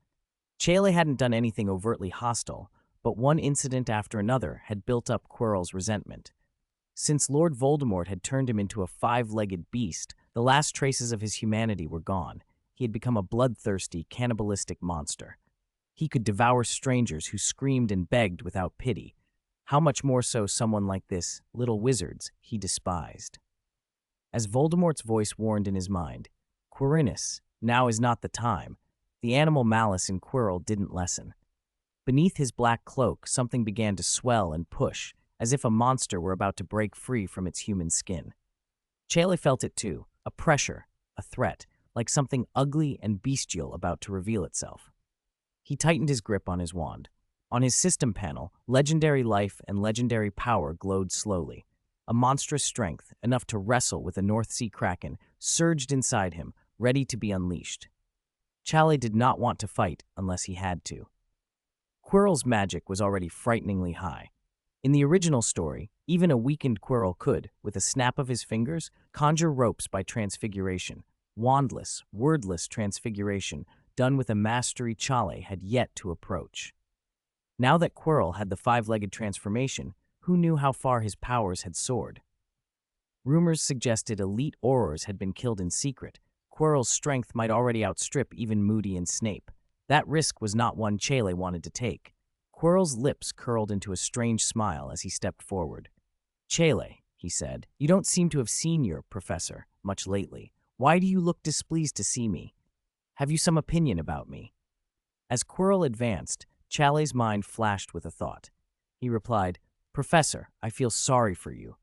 Ciel hadn't done anything overtly hostile, but one incident after another had built up Quirrell's resentment. Since Lord Voldemort had turned him into a five-legged beast, the last traces of his humanity were gone. He had become a bloodthirsty, cannibalistic monster. He could devour strangers who screamed and begged without pity. How much more so someone like this, little wizards, he despised. As Voldemort's voice warned in his mind, Quirinus, now is not the time. The animal malice in Quirrell didn't lessen. Beneath his black cloak, something began to swell and push, as if a monster were about to break free from its human skin. Ciel felt it too, a pressure, a threat, like something ugly and bestial about to reveal itself. He tightened his grip on his wand. On his system panel, legendary life and legendary power glowed slowly. A monstrous strength, enough to wrestle with a North Sea kraken, surged inside him, ready to be unleashed. Ciel did not want to fight unless he had to. Quirrell's magic was already frighteningly high. In the original story, even a weakened Quirrell could, with a snap of his fingers, conjure ropes by transfiguration. Wandless, wordless transfiguration, done with a mastery Ciel had yet to approach. Now that Quirrell had the five-legged transformation, who knew how far his powers had soared? Rumors suggested elite Aurors had been killed in secret. Quirrell's strength might already outstrip even Moody and Snape. That risk was not one Ciel wanted to take. Quirrell's lips curled into a strange smile as he stepped forward. "Ciel," he said, "you don't seem to have seen your professor much lately. Why do you look displeased to see me? Have you some opinion about me?" As Quirrell advanced, Ciel's mind flashed with a thought. He replied, "Professor, I feel sorry for you."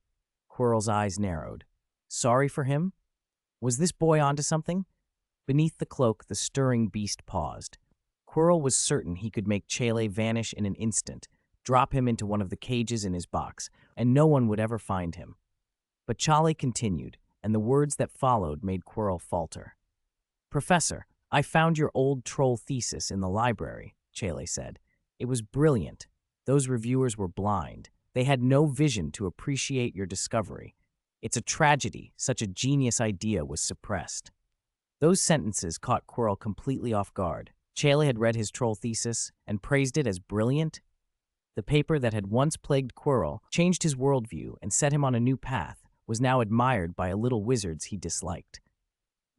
Quirrell's eyes narrowed. Sorry for him? Was this boy onto something? Beneath the cloak, the stirring beast paused. Quirrell was certain he could make Ciel vanish in an instant, drop him into one of the cages in his box, and no one would ever find him. But Ciel continued, and the words that followed made Quirrell falter. "Professor, I found your old troll thesis in the library," Ciel said. "It was brilliant. Those reviewers were blind. They had no vision to appreciate your discovery. It's a tragedy such a genius idea was suppressed." Those sentences caught Quirrell completely off guard. Ciel had read his troll thesis and praised it as brilliant. The paper that had once plagued Quirrell, changed his worldview, and set him on a new path, was now admired by a little wizards he disliked.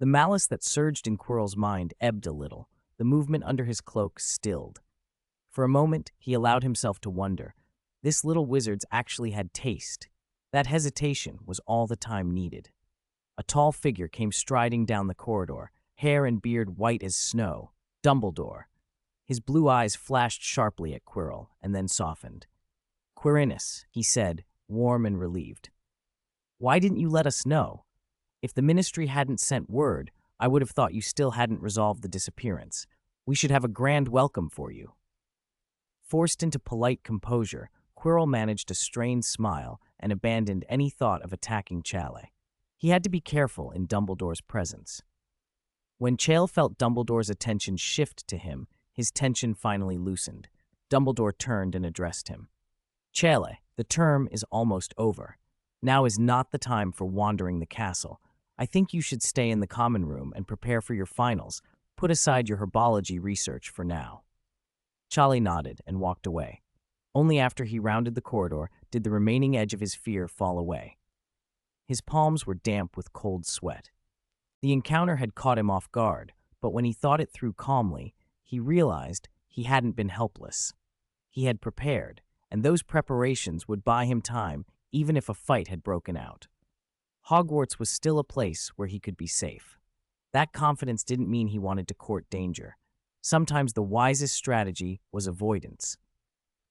The malice that surged in Quirrell's mind ebbed a little. The movement under his cloak stilled. For a moment, he allowed himself to wonder. This little wizard's actually had taste. That hesitation was all the time needed. A tall figure came striding down the corridor, hair and beard white as snow. Dumbledore. His blue eyes flashed sharply at Quirrell, and then softened. "Quirinus," he said, warm and relieved. "Why didn't you let us know? If the Ministry hadn't sent word, I would have thought you still hadn't resolved the disappearance. We should have a grand welcome for you." Forced into polite composure, Quirrell managed a strained smile and abandoned any thought of attacking Ciel. He had to be careful in Dumbledore's presence. When Ciel felt Dumbledore's attention shift to him, his tension finally loosened. Dumbledore turned and addressed him. "Ciel, the term is almost over. Now is not the time for wandering the castle. I think you should stay in the common room and prepare for your finals. Put aside your herbology research for now." Ciel nodded and walked away. Only after he rounded the corridor did the remaining edge of his fear fall away. His palms were damp with cold sweat. The encounter had caught him off guard, but when he thought it through calmly, he realized he hadn't been helpless. He had prepared, and those preparations would buy him time even if a fight had broken out. Hogwarts was still a place where he could be safe. That confidence didn't mean he wanted to court danger. Sometimes the wisest strategy was avoidance.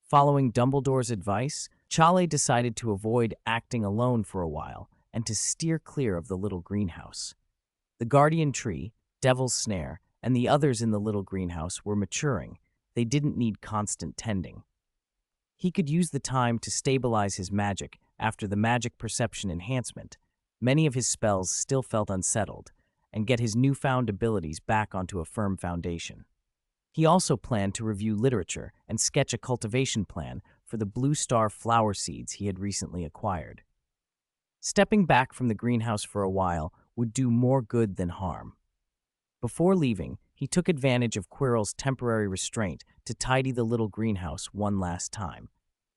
Following Dumbledore's advice, Ciel decided to avoid acting alone for a while and to steer clear of the little greenhouse. The guardian tree, Devil's Snare, and the others in the little greenhouse were maturing. They didn't need constant tending. He could use the time to stabilize his magic after the magic perception enhancement. Many of his spells still felt unsettled, and get his newfound abilities back onto a firm foundation. He also planned to review literature and sketch a cultivation plan for the blue star flower seeds he had recently acquired. Stepping back from the greenhouse for a while would do more good than harm. Before leaving, he took advantage of Quirrell's temporary restraint to tidy the little greenhouse one last time.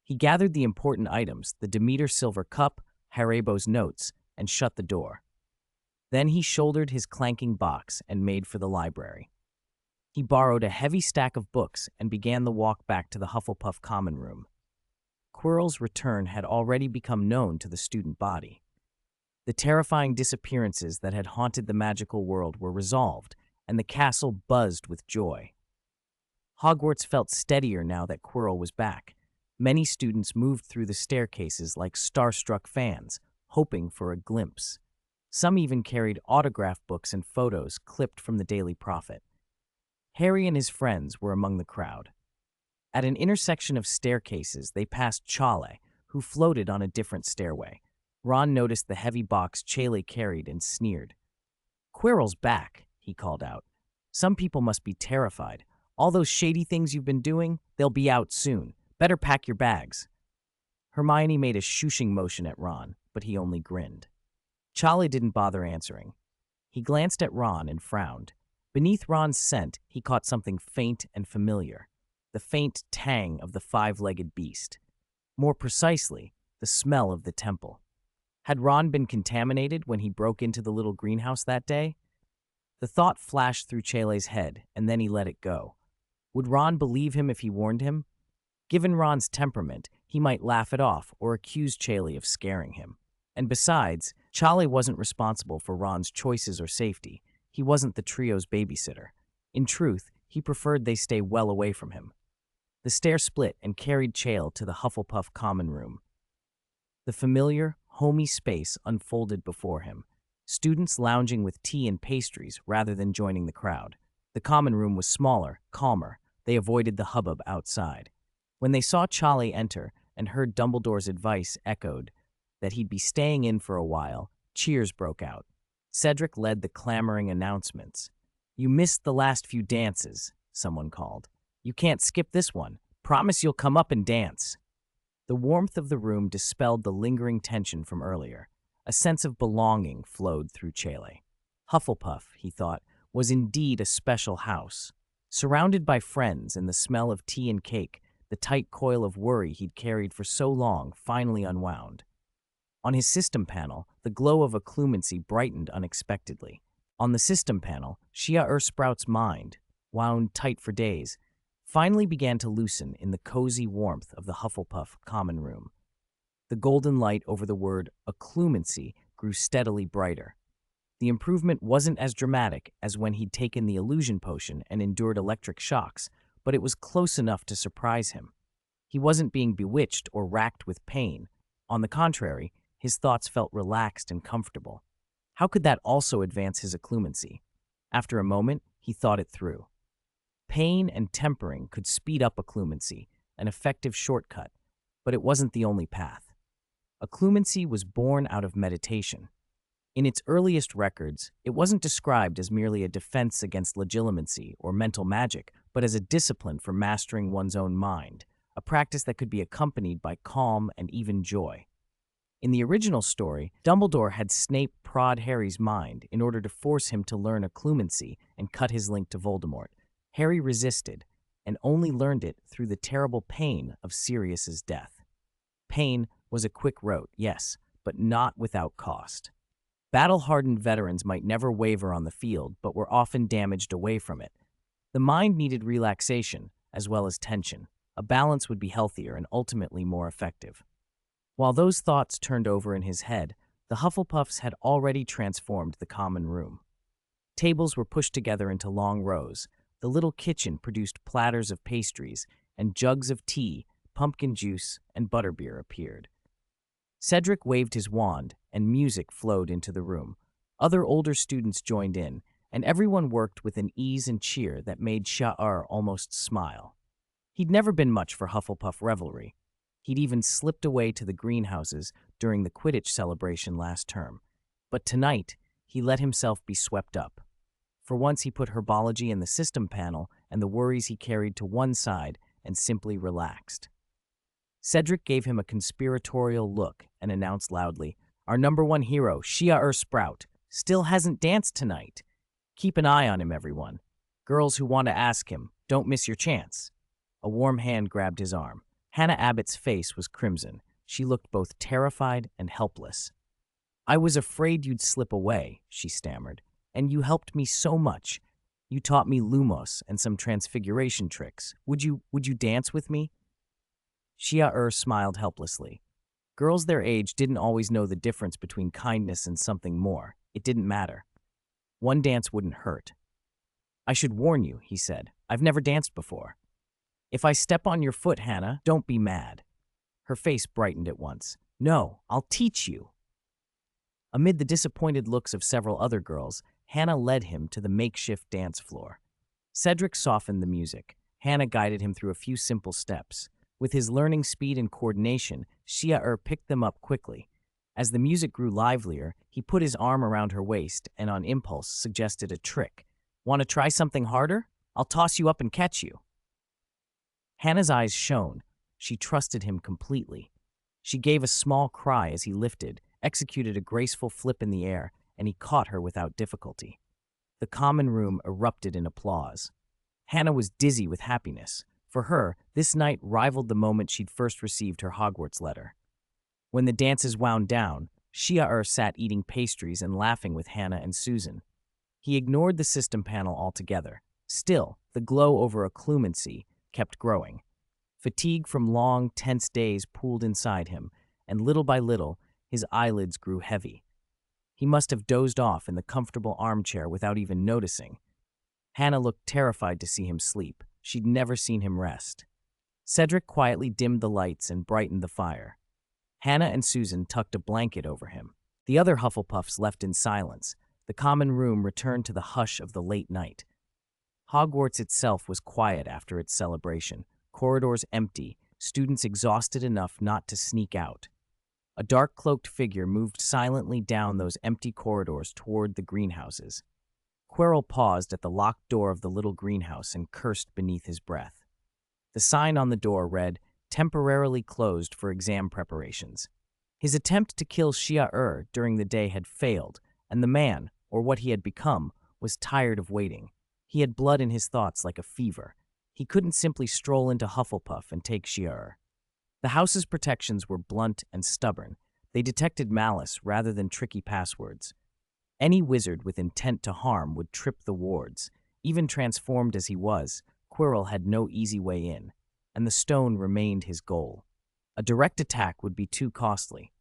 He gathered the important items, the Demeter silver cup, Haribo's notes, and shut the door. Then he shouldered his clanking box and made for the library. He borrowed a heavy stack of books and began the walk back to the Hufflepuff common room. Quirrell's return had already become known to the student body. The terrifying disappearances that had haunted the magical world were resolved, and the castle buzzed with joy. Hogwarts felt steadier now that Quirrell was back. Many students moved through the staircases like starstruck fans, hoping for a glimpse. Some even carried autograph books and photos clipped from the Daily Prophet. Harry and his friends were among the crowd. At an intersection of staircases, they passed Ciel, who floated on a different stairway. Ron noticed the heavy box Ciel carried and sneered. "Quirrell's back," he called out. "Some people must be terrified. All those shady things you've been doing, they'll be out soon. Better pack your bags." Hermione made a shushing motion at Ron, but he only grinned. Ciel didn't bother answering. He glanced at Ron and frowned. Beneath Ron's scent, he caught something faint and familiar. The faint tang of the five-legged beast. More precisely, the smell of the temple. Had Ron been contaminated when he broke into the little greenhouse that day? The thought flashed through Ciel's head, and then he let it go. Would Ron believe him if he warned him? Given Ron's temperament, he might laugh it off or accuse Ciel of scaring him. And besides, Ciel wasn't responsible for Ron's choices or safety. He wasn't the trio's babysitter. In truth, he preferred they stay well away from him. The stair split and carried Ciel to the Hufflepuff common room. The familiar, homey space unfolded before him, students lounging with tea and pastries rather than joining the crowd. The common room was smaller, calmer. They avoided the hubbub outside. When they saw Ciel enter and heard Dumbledore's advice echoed that he'd be staying in for a while, cheers broke out. Cedric led the clamoring announcements. "You missed the last few dances," someone called. "You can't skip this one. Promise you'll come up and dance." The warmth of the room dispelled the lingering tension from earlier. A sense of belonging flowed through Ciel. Hufflepuff, he thought, was indeed a special house. Surrounded by friends and the smell of tea and cake, the tight coil of worry he'd carried for so long finally unwound. On his system panel, the glow of occlumency brightened unexpectedly. On the system panel, Ciel Sprout's mind, wound tight for days, finally began to loosen in the cozy warmth of the Hufflepuff common room. The golden light over the word occlumency grew steadily brighter. The improvement wasn't as dramatic as when he'd taken the illusion potion and endured electric shocks, but it was close enough to surprise him. He wasn't being bewitched or racked with pain. On the contrary, his thoughts felt relaxed and comfortable. How could that also advance his occlumency? After a moment, he thought it through. Pain and tempering could speed up occlumency, an effective shortcut, but it wasn't the only path. Occlumency was born out of meditation. In its earliest records, it wasn't described as merely a defense against legilimency or mental magic, but as a discipline for mastering one's own mind, a practice that could be accompanied by calm and even joy. In the original story, Dumbledore had Snape prod Harry's mind in order to force him to learn occlumency and cut his link to Voldemort. Harry resisted, and only learned it through the terrible pain of Sirius's death. Pain was a quick road, yes, but not without cost. Battle-hardened veterans might never waver on the field, but were often damaged away from it. The mind needed relaxation, as well as tension. A balance would be healthier and ultimately more effective. While those thoughts turned over in his head, the Hufflepuffs had already transformed the common room. Tables were pushed together into long rows. The little kitchen produced platters of pastries, and jugs of tea, pumpkin juice, and butterbeer appeared. Cedric waved his wand, and music flowed into the room. Other older students joined in, and everyone worked with an ease and cheer that made Ciel almost smile. He'd never been much for Hufflepuff revelry. He'd even slipped away to the greenhouses during the Quidditch celebration last term. But tonight, he let himself be swept up. For once, he put Herbology in the system panel and the worries he carried to one side and simply relaxed. Cedric gave him a conspiratorial look and announced loudly, "Our number one hero, Ciel Sprout, still hasn't danced tonight. Keep an eye on him, everyone. Girls who want to ask him, don't miss your chance." A warm hand grabbed his arm. Hannah Abbott's face was crimson. She looked both terrified and helpless. "I was afraid you'd slip away," she stammered, "and you helped me so much. You taught me lumos and some transfiguration tricks. Would you dance with me?" Shia smiled helplessly. Girls their age didn't always know the difference between kindness and something more. It didn't matter. One dance wouldn't hurt. "I should warn you," he said. "I've never danced before. If I step on your foot, Hannah, don't be mad." Her face brightened at once. "No, I'll teach you." Amid the disappointed looks of several other girls, Hannah led him to the makeshift dance floor. Cedric softened the music. Hannah guided him through a few simple steps. With his learning speed and coordination, Shia picked them up quickly. As the music grew livelier, he put his arm around her waist and on impulse suggested a trick. "Want to try something harder? I'll toss you up and catch you." Hannah's eyes shone. She trusted him completely. She gave a small cry as he lifted, executed a graceful flip in the air, and he caught her without difficulty. The common room erupted in applause. Hannah was dizzy with happiness. For her, this night rivaled the moment she'd first received her Hogwarts letter. When the dances wound down, Shia sat eating pastries and laughing with Hannah and Susan. He ignored the system panel altogether. Still, the glow over occlumency kept growing. Fatigue from long, tense days pooled inside him, and little by little, his eyelids grew heavy. He must have dozed off in the comfortable armchair without even noticing. Hannah looked terrified to see him sleep. She'd never seen him rest. Cedric quietly dimmed the lights and brightened the fire. Hannah and Susan tucked a blanket over him. The other Hufflepuffs left in silence. The common room returned to the hush of the late night. Hogwarts itself was quiet after its celebration. Corridors empty, students exhausted enough not to sneak out. A dark-cloaked figure moved silently down those empty corridors toward the greenhouses. Quirrell paused at the locked door of the little greenhouse and cursed beneath his breath. The sign on the door read, "Temporarily closed for exam preparations." His attempt to kill Shia during the day had failed, and the man, or what he had become, was tired of waiting. He had blood in his thoughts like a fever. He couldn't simply stroll into Hufflepuff and take Shia. The house's protections were blunt and stubborn. They detected malice rather than tricky passwords. Any wizard with intent to harm would trip the wards. Even transformed as he was, Quirrell had no easy way in, and the stone remained his goal. A direct attack would be too costly.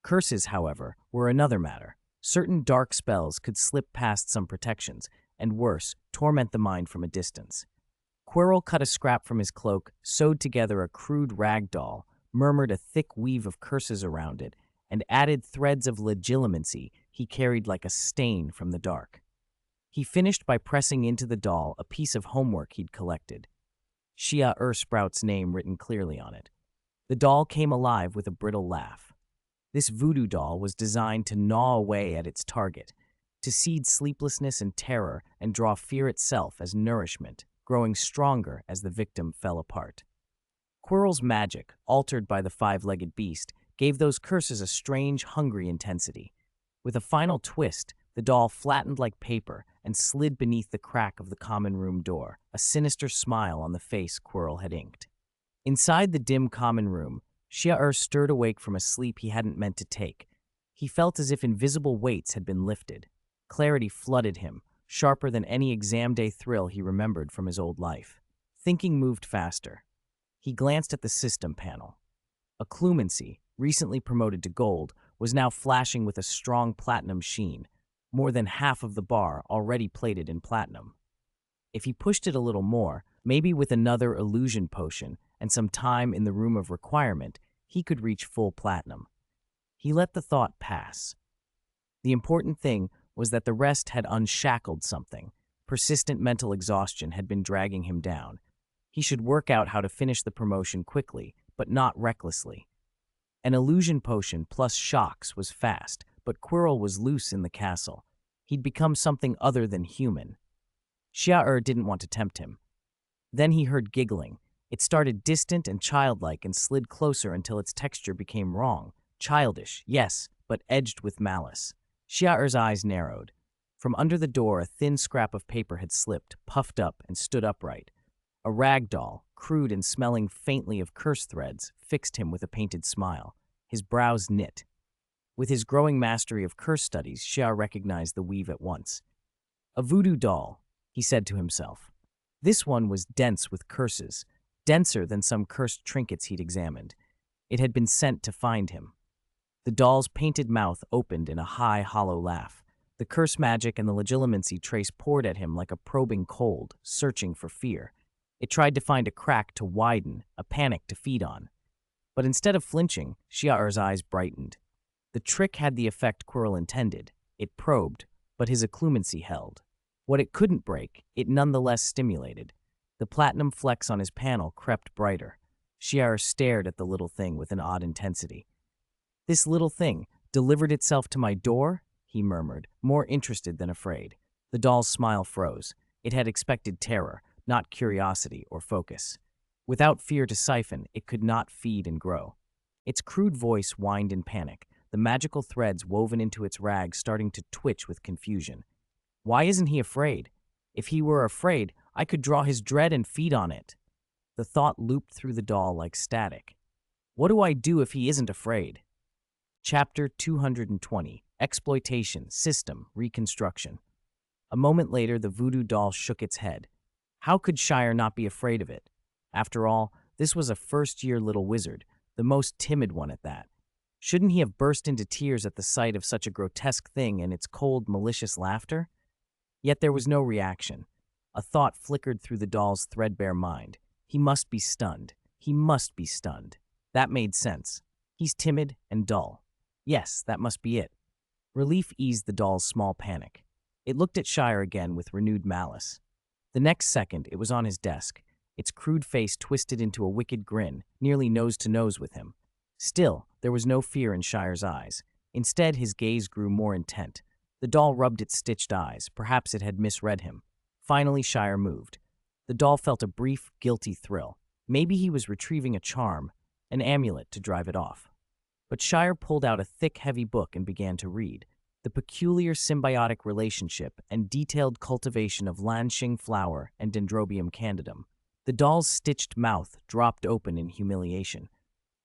Curses, however, were another matter. Certain dark spells could slip past some protections, and worse, torment the mind from a distance. Quirrell cut a scrap from his cloak, sewed together a crude rag doll, murmured a thick weave of curses around it, and added threads of legilimency he carried like a stain from the dark. He finished by pressing into the doll a piece of homework he'd collected. Shia Sprout's name written clearly on it. The doll came alive with a brittle laugh. This voodoo doll was designed to gnaw away at its target, to seed sleeplessness and terror and draw fear itself as nourishment, growing stronger as the victim fell apart. Quirrell's magic, altered by the five-legged beast, gave those curses a strange, hungry intensity. With a final twist, the doll flattened like paper and slid beneath the crack of the common room door, a sinister smile on the face Quirrell had inked. Inside the dim common room, Shia stirred awake from a sleep he hadn't meant to take. He felt as if invisible weights had been lifted. Clarity flooded him, sharper than any exam day thrill he remembered from his old life. Thinking moved faster. He glanced at the system panel. Occlumency, recently promoted to gold, was now flashing with a strong platinum sheen, more than half of the bar already plated in platinum. If he pushed it a little more, maybe with another illusion potion and some time in the room of requirement, he could reach full platinum. He let the thought pass. The important thing was that the rest had unshackled something. Persistent mental exhaustion had been dragging him down. He should work out how to finish the promotion quickly, but not recklessly. An illusion potion plus shocks was fast, but Quirrell was loose in the castle. He'd become something other than human. Shia didn't want to tempt him. Then he heard giggling. It started distant and childlike and slid closer until its texture became wrong. Childish, yes, but edged with malice. Shia's eyes narrowed. From under the door, a thin scrap of paper had slipped, puffed up, and stood upright. A rag doll, crude and smelling faintly of curse threads, fixed him with a painted smile. his brows knit. With his growing mastery of curse studies, Ciel recognized the weave at once. A voodoo doll, he said to himself. This one was dense with curses, denser than some cursed trinkets he'd examined. It had been sent to find him. The doll's painted mouth opened in a high, hollow laugh. The curse magic and the legilimency trace poured at him like a probing cold, searching for fear. It tried to find a crack to widen, a panic to feed on. But instead of flinching, Shiar's eyes brightened. The trick had the effect Quirrell intended. It probed, but his occlumency held. What it couldn't break, it nonetheless stimulated. The platinum flecks on his panel crept brighter. Shiar stared at the little thing with an odd intensity. This little thing delivered itself to my door? He murmured, more interested than afraid. The doll's smile froze. It had expected terror, not curiosity or focus. Without fear to siphon, it could not feed and grow. Its crude voice whined in panic, the magical threads woven into its rags starting to twitch with confusion. Why isn't he afraid? If he were afraid, I could draw his dread and feed on it. The thought looped through the doll like static. What do I do if he isn't afraid? Chapter 220, Exploitation, System, Reconstruction. A moment later, the voodoo doll shook its head. How could Shire not be afraid of it? After all, this was a first-year little wizard, the most timid one at that. Shouldn't he have burst into tears at the sight of such a grotesque thing and its cold, malicious laughter? Yet there was no reaction. A thought flickered through the doll's threadbare mind. He must be stunned. He must be stunned. That made sense. He's timid and dull. Yes, that must be it. Relief eased the doll's small panic. It looked at Shire again with renewed malice. The next second, it was on his desk, its crude face twisted into a wicked grin, nearly nose to nose with him. Still, there was no fear in Shire's eyes. Instead, his gaze grew more intent. The doll rubbed its stitched eyes. Perhaps it had misread him. Finally, Shire moved. The doll felt a brief, guilty thrill. Maybe he was retrieving a charm, an amulet to drive it off. But Shire pulled out a thick, heavy book and began to read. The peculiar symbiotic relationship and detailed cultivation of Lanxing flower and Dendrobium candidum. The doll's stitched mouth dropped open in humiliation.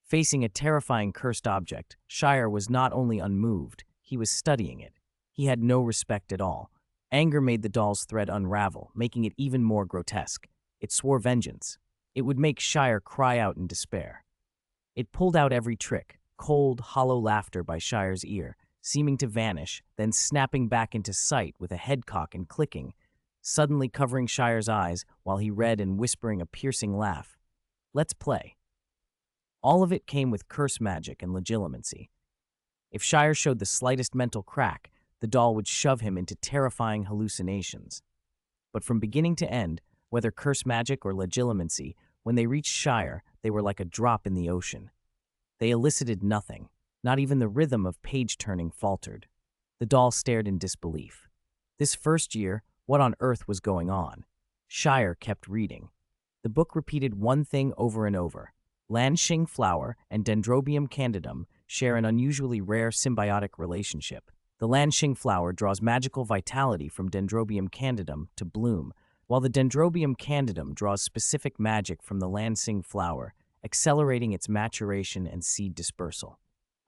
Facing a terrifying cursed object, Shire was not only unmoved, he was studying it. He had no respect at all. Anger made the doll's thread unravel, making it even more grotesque. It swore vengeance. It would make Shire cry out in despair. It pulled out every trick, cold, hollow laughter by Shire's ear, seeming to vanish, then snapping back into sight with a head cock and clicking, suddenly covering Shire's eyes while he read and whispering a piercing laugh. Let's play. All of it came with curse magic and legilimency. If Shire showed the slightest mental crack, the doll would shove him into terrifying hallucinations. But from beginning to end, whether curse magic or legilimency, when they reached Shire, they were like a drop in the ocean. They elicited nothing. Not even the rhythm of page-turning faltered. The doll stared in disbelief. This first year, what on earth was going on? Shire kept reading. The book repeated one thing over and over. Lanxing flower and Dendrobium candidum share an unusually rare symbiotic relationship. The Lanxing flower draws magical vitality from Dendrobium candidum to bloom, while the Dendrobium candidum draws specific magic from the Lanxing flower, accelerating its maturation and seed dispersal.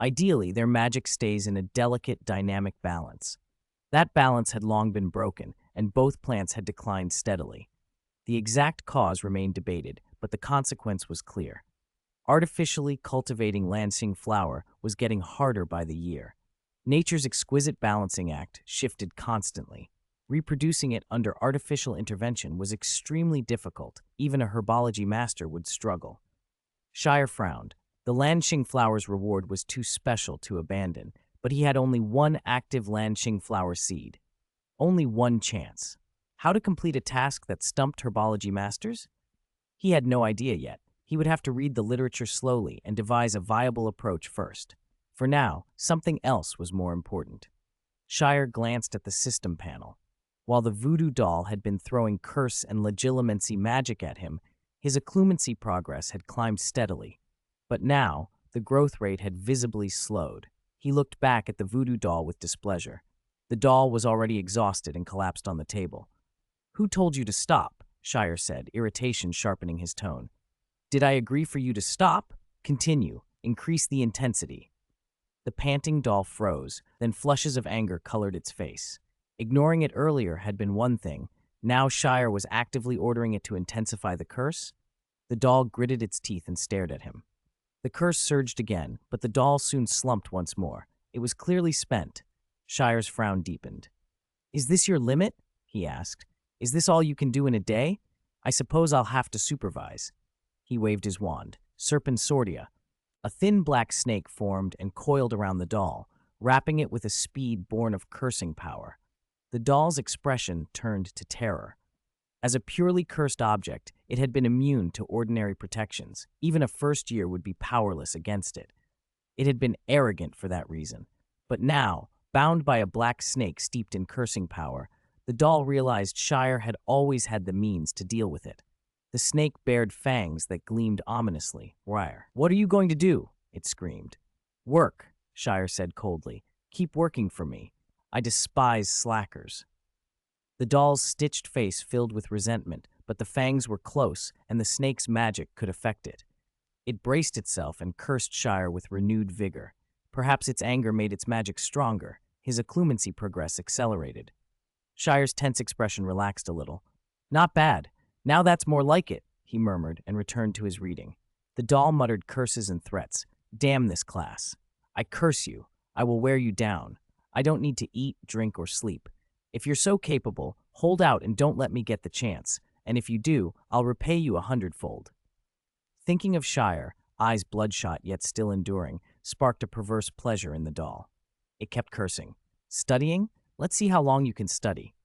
Ideally, their magic stays in a delicate, dynamic balance. That balance had long been broken, and both plants had declined steadily. The exact cause remained debated, but the consequence was clear. Artificially cultivating Lanxing flower was getting harder by the year. Nature's exquisite balancing act shifted constantly. Reproducing it under artificial intervention was extremely difficult. Even a herbology master would struggle. Shire frowned. The Lanxing flower's reward was too special to abandon, but he had only one active Lanxing flower seed. Only one chance. How to complete a task that stumped herbology masters? He had no idea yet. He would have to read the literature slowly and devise a viable approach first. For now, something else was more important. Shire glanced at the system panel. While the voodoo doll had been throwing curse and legilimency magic at him, his occlumency progress had climbed steadily. But now, the growth rate had visibly slowed. He looked back at the voodoo doll with displeasure. The doll was already exhausted and collapsed on the table. "Who told you to stop?" Shire said, irritation sharpening his tone. "Did I agree for you to stop? Continue. Increase the intensity. The panting doll froze, then flushes of anger colored its face. Ignoring it earlier had been one thing. Now Shire was actively ordering it to intensify the curse. The doll gritted its teeth and stared at him. The curse surged again, but the doll soon slumped once more. It was clearly spent. Shire's frown deepened. "Is this your limit?" he asked. "Is this all you can do in a day? I suppose I'll have to supervise." He waved his wand. Serpensordia. A thin black snake formed and coiled around the doll, wrapping it with a speed born of cursing power. The doll's expression turned to terror. As a purely cursed object, it had been immune to ordinary protections. Even a first year would be powerless against it. It had been arrogant for that reason. But now, bound by a black snake steeped in cursing power, the doll realized Shire had always had the means to deal with it. The snake bared fangs that gleamed ominously. "Wire. What are you going to do?" it screamed. "Work," Shire said coldly. "Keep working for me. I despise slackers." The doll's stitched face filled with resentment, but the fangs were close, and the snake's magic could affect it. It braced itself and cursed Shire with renewed vigor. Perhaps its anger made its magic stronger. His occlumency progress accelerated. Shire's tense expression relaxed a little. "Not bad. Now that's more like it," he murmured and returned to his reading. The doll muttered curses and threats. "Damn this class. I curse you. I will wear you down. I don't need to eat, drink, or sleep. If you're so capable, hold out and don't let me get the chance. And if you do, I'll repay you 100-fold. Thinking of Shire, eyes bloodshot yet still enduring, sparked a perverse pleasure in the doll. It kept cursing. "Studying? Let's see how long you can study."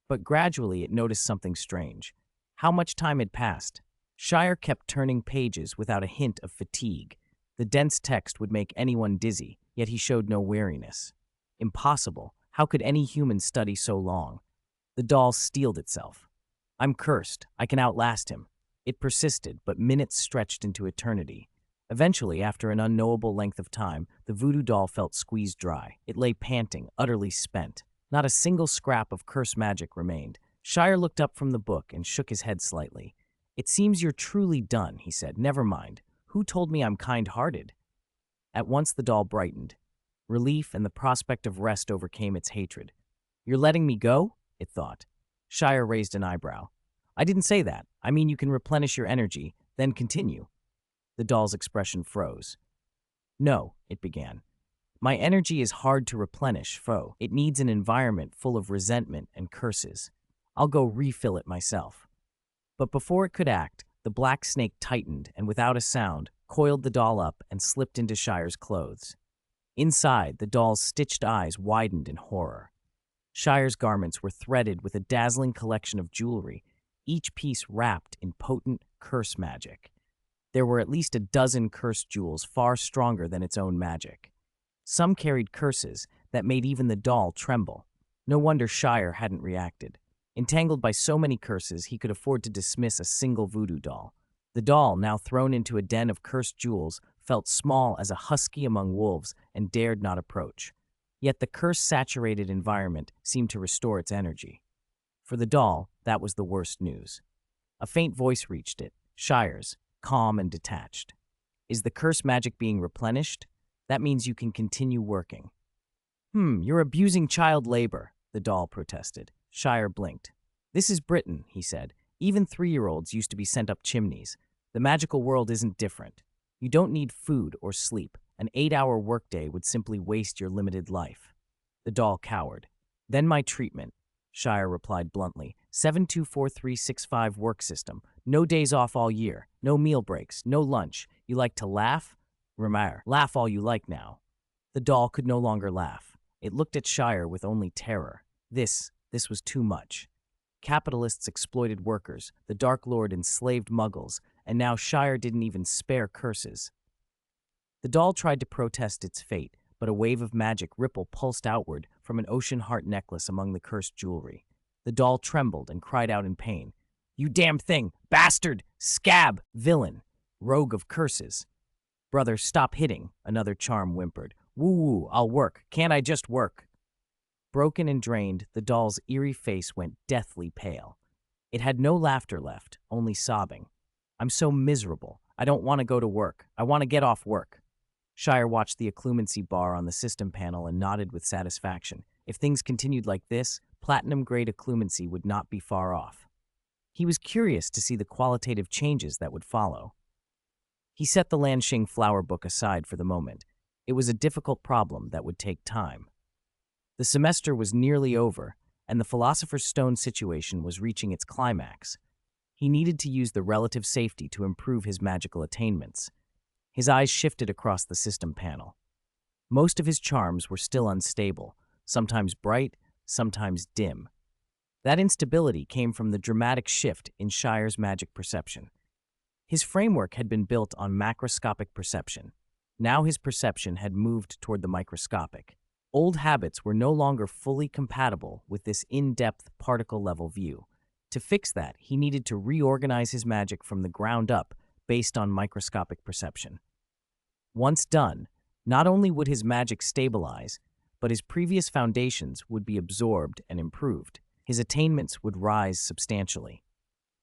But gradually it noticed something strange. How much time had passed? Shire kept turning pages without a hint of fatigue. The dense text would make anyone dizzy, yet he showed no weariness. Impossible. How could any human study so long? The doll steeled itself. "I'm cursed. I can outlast him." It persisted, but minutes stretched into eternity. Eventually, after an unknowable length of time, the voodoo doll felt squeezed dry. It lay panting, utterly spent. Not a single scrap of curse magic remained. Shire looked up from the book and shook his head slightly. "It seems you're truly done," he said. "Never mind. Who told me I'm kind-hearted?" At once the doll brightened. Relief and the prospect of rest overcame its hatred. "You're letting me go?" it thought. Shire raised an eyebrow. "I didn't say that. I mean you can replenish your energy, then continue." The doll's expression froze. "No," it began. "My energy is hard to replenish, foe. It needs an environment full of resentment and curses. I'll go refill it myself." But before it could act, the black snake tightened and without a sound, coiled the doll up and slipped into Shire's clothes. Inside, the doll's stitched eyes widened in horror. Shire's garments were threaded with a dazzling collection of jewelry, each piece wrapped in potent curse magic. There were at least a dozen cursed jewels far stronger than its own magic. Some carried curses that made even the doll tremble. No wonder Shire hadn't reacted. Entangled by so many curses, he could afford to dismiss a single voodoo doll. The doll, now thrown into a den of cursed jewels, felt small as a husky among wolves and dared not approach. Yet the curse-saturated environment seemed to restore its energy. For the doll, that was the worst news. A faint voice reached it, Shire's, calm and detached. "Is the curse magic being replenished? That means you can continue working." You're abusing child labor," the doll protested. Shire blinked. "This is Britain," he said. "Even 3-year-olds used to be sent up chimneys. The magical world isn't different. You don't need food or sleep. An 8-hour workday would simply waste your limited life." The doll cowered. "Then my treatment," Shire replied bluntly. 724365 work system. No days off all year. No meal breaks. No lunch. You like to laugh? Remare, laugh all you like now." The doll could no longer laugh. It looked at Shire with only terror. This was too much. Capitalists exploited workers, the Dark Lord enslaved muggles, and now Shire didn't even spare curses. The doll tried to protest its fate, but a wave of magic ripple pulsed outward from an ocean heart necklace among the cursed jewelry. The doll trembled and cried out in pain. "You damn thing! Bastard! Scab! Villain! Rogue of curses!" "Brother, stop hitting," another charm whimpered. "Woo-woo, I'll work. Can't I just work?" Broken and drained, the doll's eerie face went deathly pale. It had no laughter left, only sobbing. "I'm so miserable. I don't want to go to work. I want to get off work." Shire watched the occlumency bar on the system panel and nodded with satisfaction. If things continued like this, platinum-grade occlumency would not be far off. He was curious to see the qualitative changes that would follow. He set the Lanxing flower book aside for the moment. It was a difficult problem that would take time. The semester was nearly over, and the Philosopher's Stone situation was reaching its climax. He needed to use the relative safety to improve his magical attainments. His eyes shifted across the system panel. Most of his charms were still unstable, sometimes bright, sometimes dim. That instability came from the dramatic shift in Shire's magic perception. His framework had been built on macroscopic perception. Now his perception had moved toward the microscopic. Old habits were no longer fully compatible with this in-depth particle-level view. To fix that, he needed to reorganize his magic from the ground up based on microscopic perception. Once done, not only would his magic stabilize, but his previous foundations would be absorbed and improved. His attainments would rise substantially.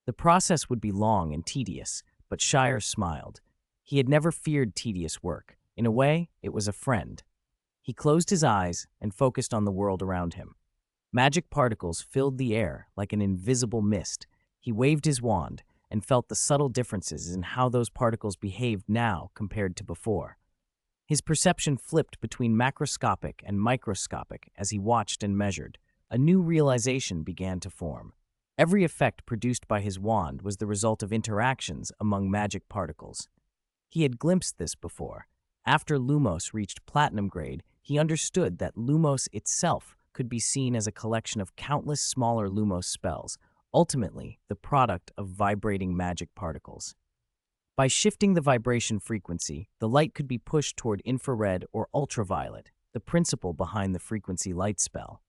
The process would be long and tedious, but Shire smiled. He had never feared tedious work. In a way, it was a friend. He closed his eyes and focused on the world around him. Magic particles filled the air like an invisible mist. He waved his wand and felt the subtle differences in how those particles behaved now compared to before. His perception flipped between macroscopic and microscopic as he watched and measured. A new realization began to form. Every effect produced by his wand was the result of interactions among magic particles. He had glimpsed this before. After Lumos reached platinum grade, he understood that Lumos itself could be seen as a collection of countless smaller Lumos spells, ultimately the product of vibrating magic particles. By shifting the vibration frequency, the light could be pushed toward infrared or ultraviolet, the principle behind the frequency light spell.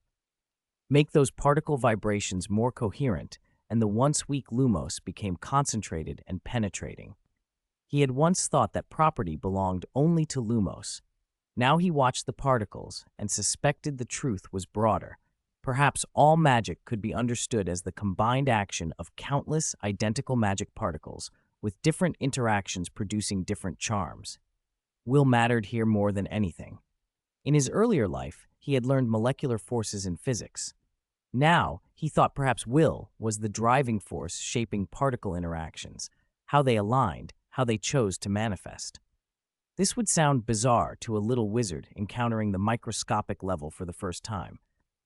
Make those particle vibrations more coherent, and the once weak Lumos became concentrated and penetrating. He had once thought that property belonged only to Lumos. Now he watched the particles and suspected the truth was broader. Perhaps all magic could be understood as the combined action of countless identical magic particles, with different interactions producing different charms. Will mattered here more than anything. In his earlier life, he had learned molecular forces in physics. Now, he thought perhaps will was the driving force shaping particle interactions, how they aligned, how they chose to manifest. This would sound bizarre to a little wizard encountering the microscopic level for the first time.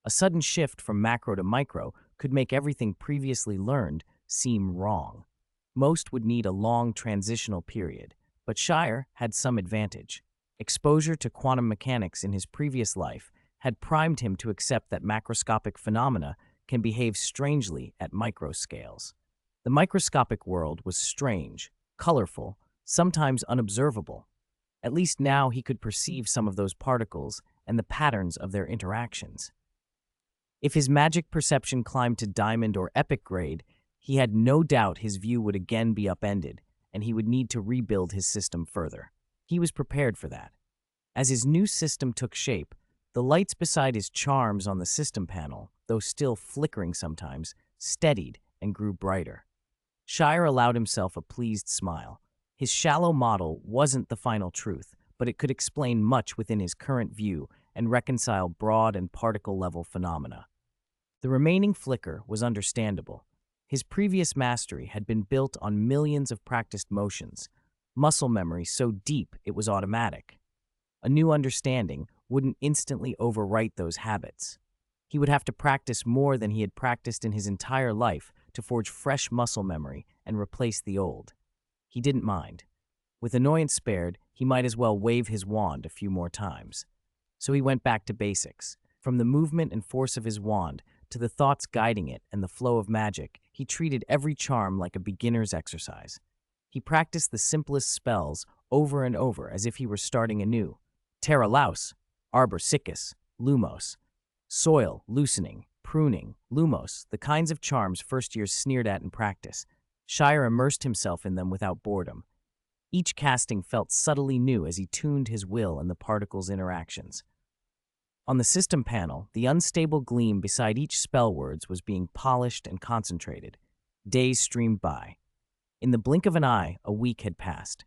A sudden shift from macro to micro could make everything previously learned seem wrong. Most would need a long transitional period, but Shire had some advantage. Exposure to quantum mechanics in his previous life had primed him to accept that macroscopic phenomena can behave strangely at microscales. The microscopic world was strange, colorful, sometimes unobservable. At least now he could perceive some of those particles and the patterns of their interactions. If his magic perception climbed to diamond or epic grade, he had no doubt his view would again be upended, and he would need to rebuild his system further. He was prepared for that. As his new system took shape, the lights beside his charms on the system panel, though still flickering sometimes, steadied and grew brighter. Shire allowed himself a pleased smile. His shallow model wasn't the final truth, but it could explain much within his current view and reconcile broad and particle-level phenomena. The remaining flicker was understandable. His previous mastery had been built on millions of practiced motions, muscle memory so deep it was automatic. A new understanding wouldn't instantly overwrite those habits. He would have to practice more than he had practiced in his entire life to forge fresh muscle memory and replace the old. He didn't mind. With annoyance spared, he might as well wave his wand a few more times. So he went back to basics. From the movement and force of his wand to the thoughts guiding it and the flow of magic, he treated every charm like a beginner's exercise. He practiced the simplest spells over and over as if he were starting anew. Terra Laus, Arbor Siccus, Lumos. Soil, loosening, pruning, Lumos, the kinds of charms first years sneered at in practice. Shire immersed himself in them without boredom. Each casting felt subtly new as he tuned his will and the particles' interactions. On the system panel, the unstable gleam beside each spell words was being polished and concentrated. Days streamed by. In the blink of an eye, a week had passed.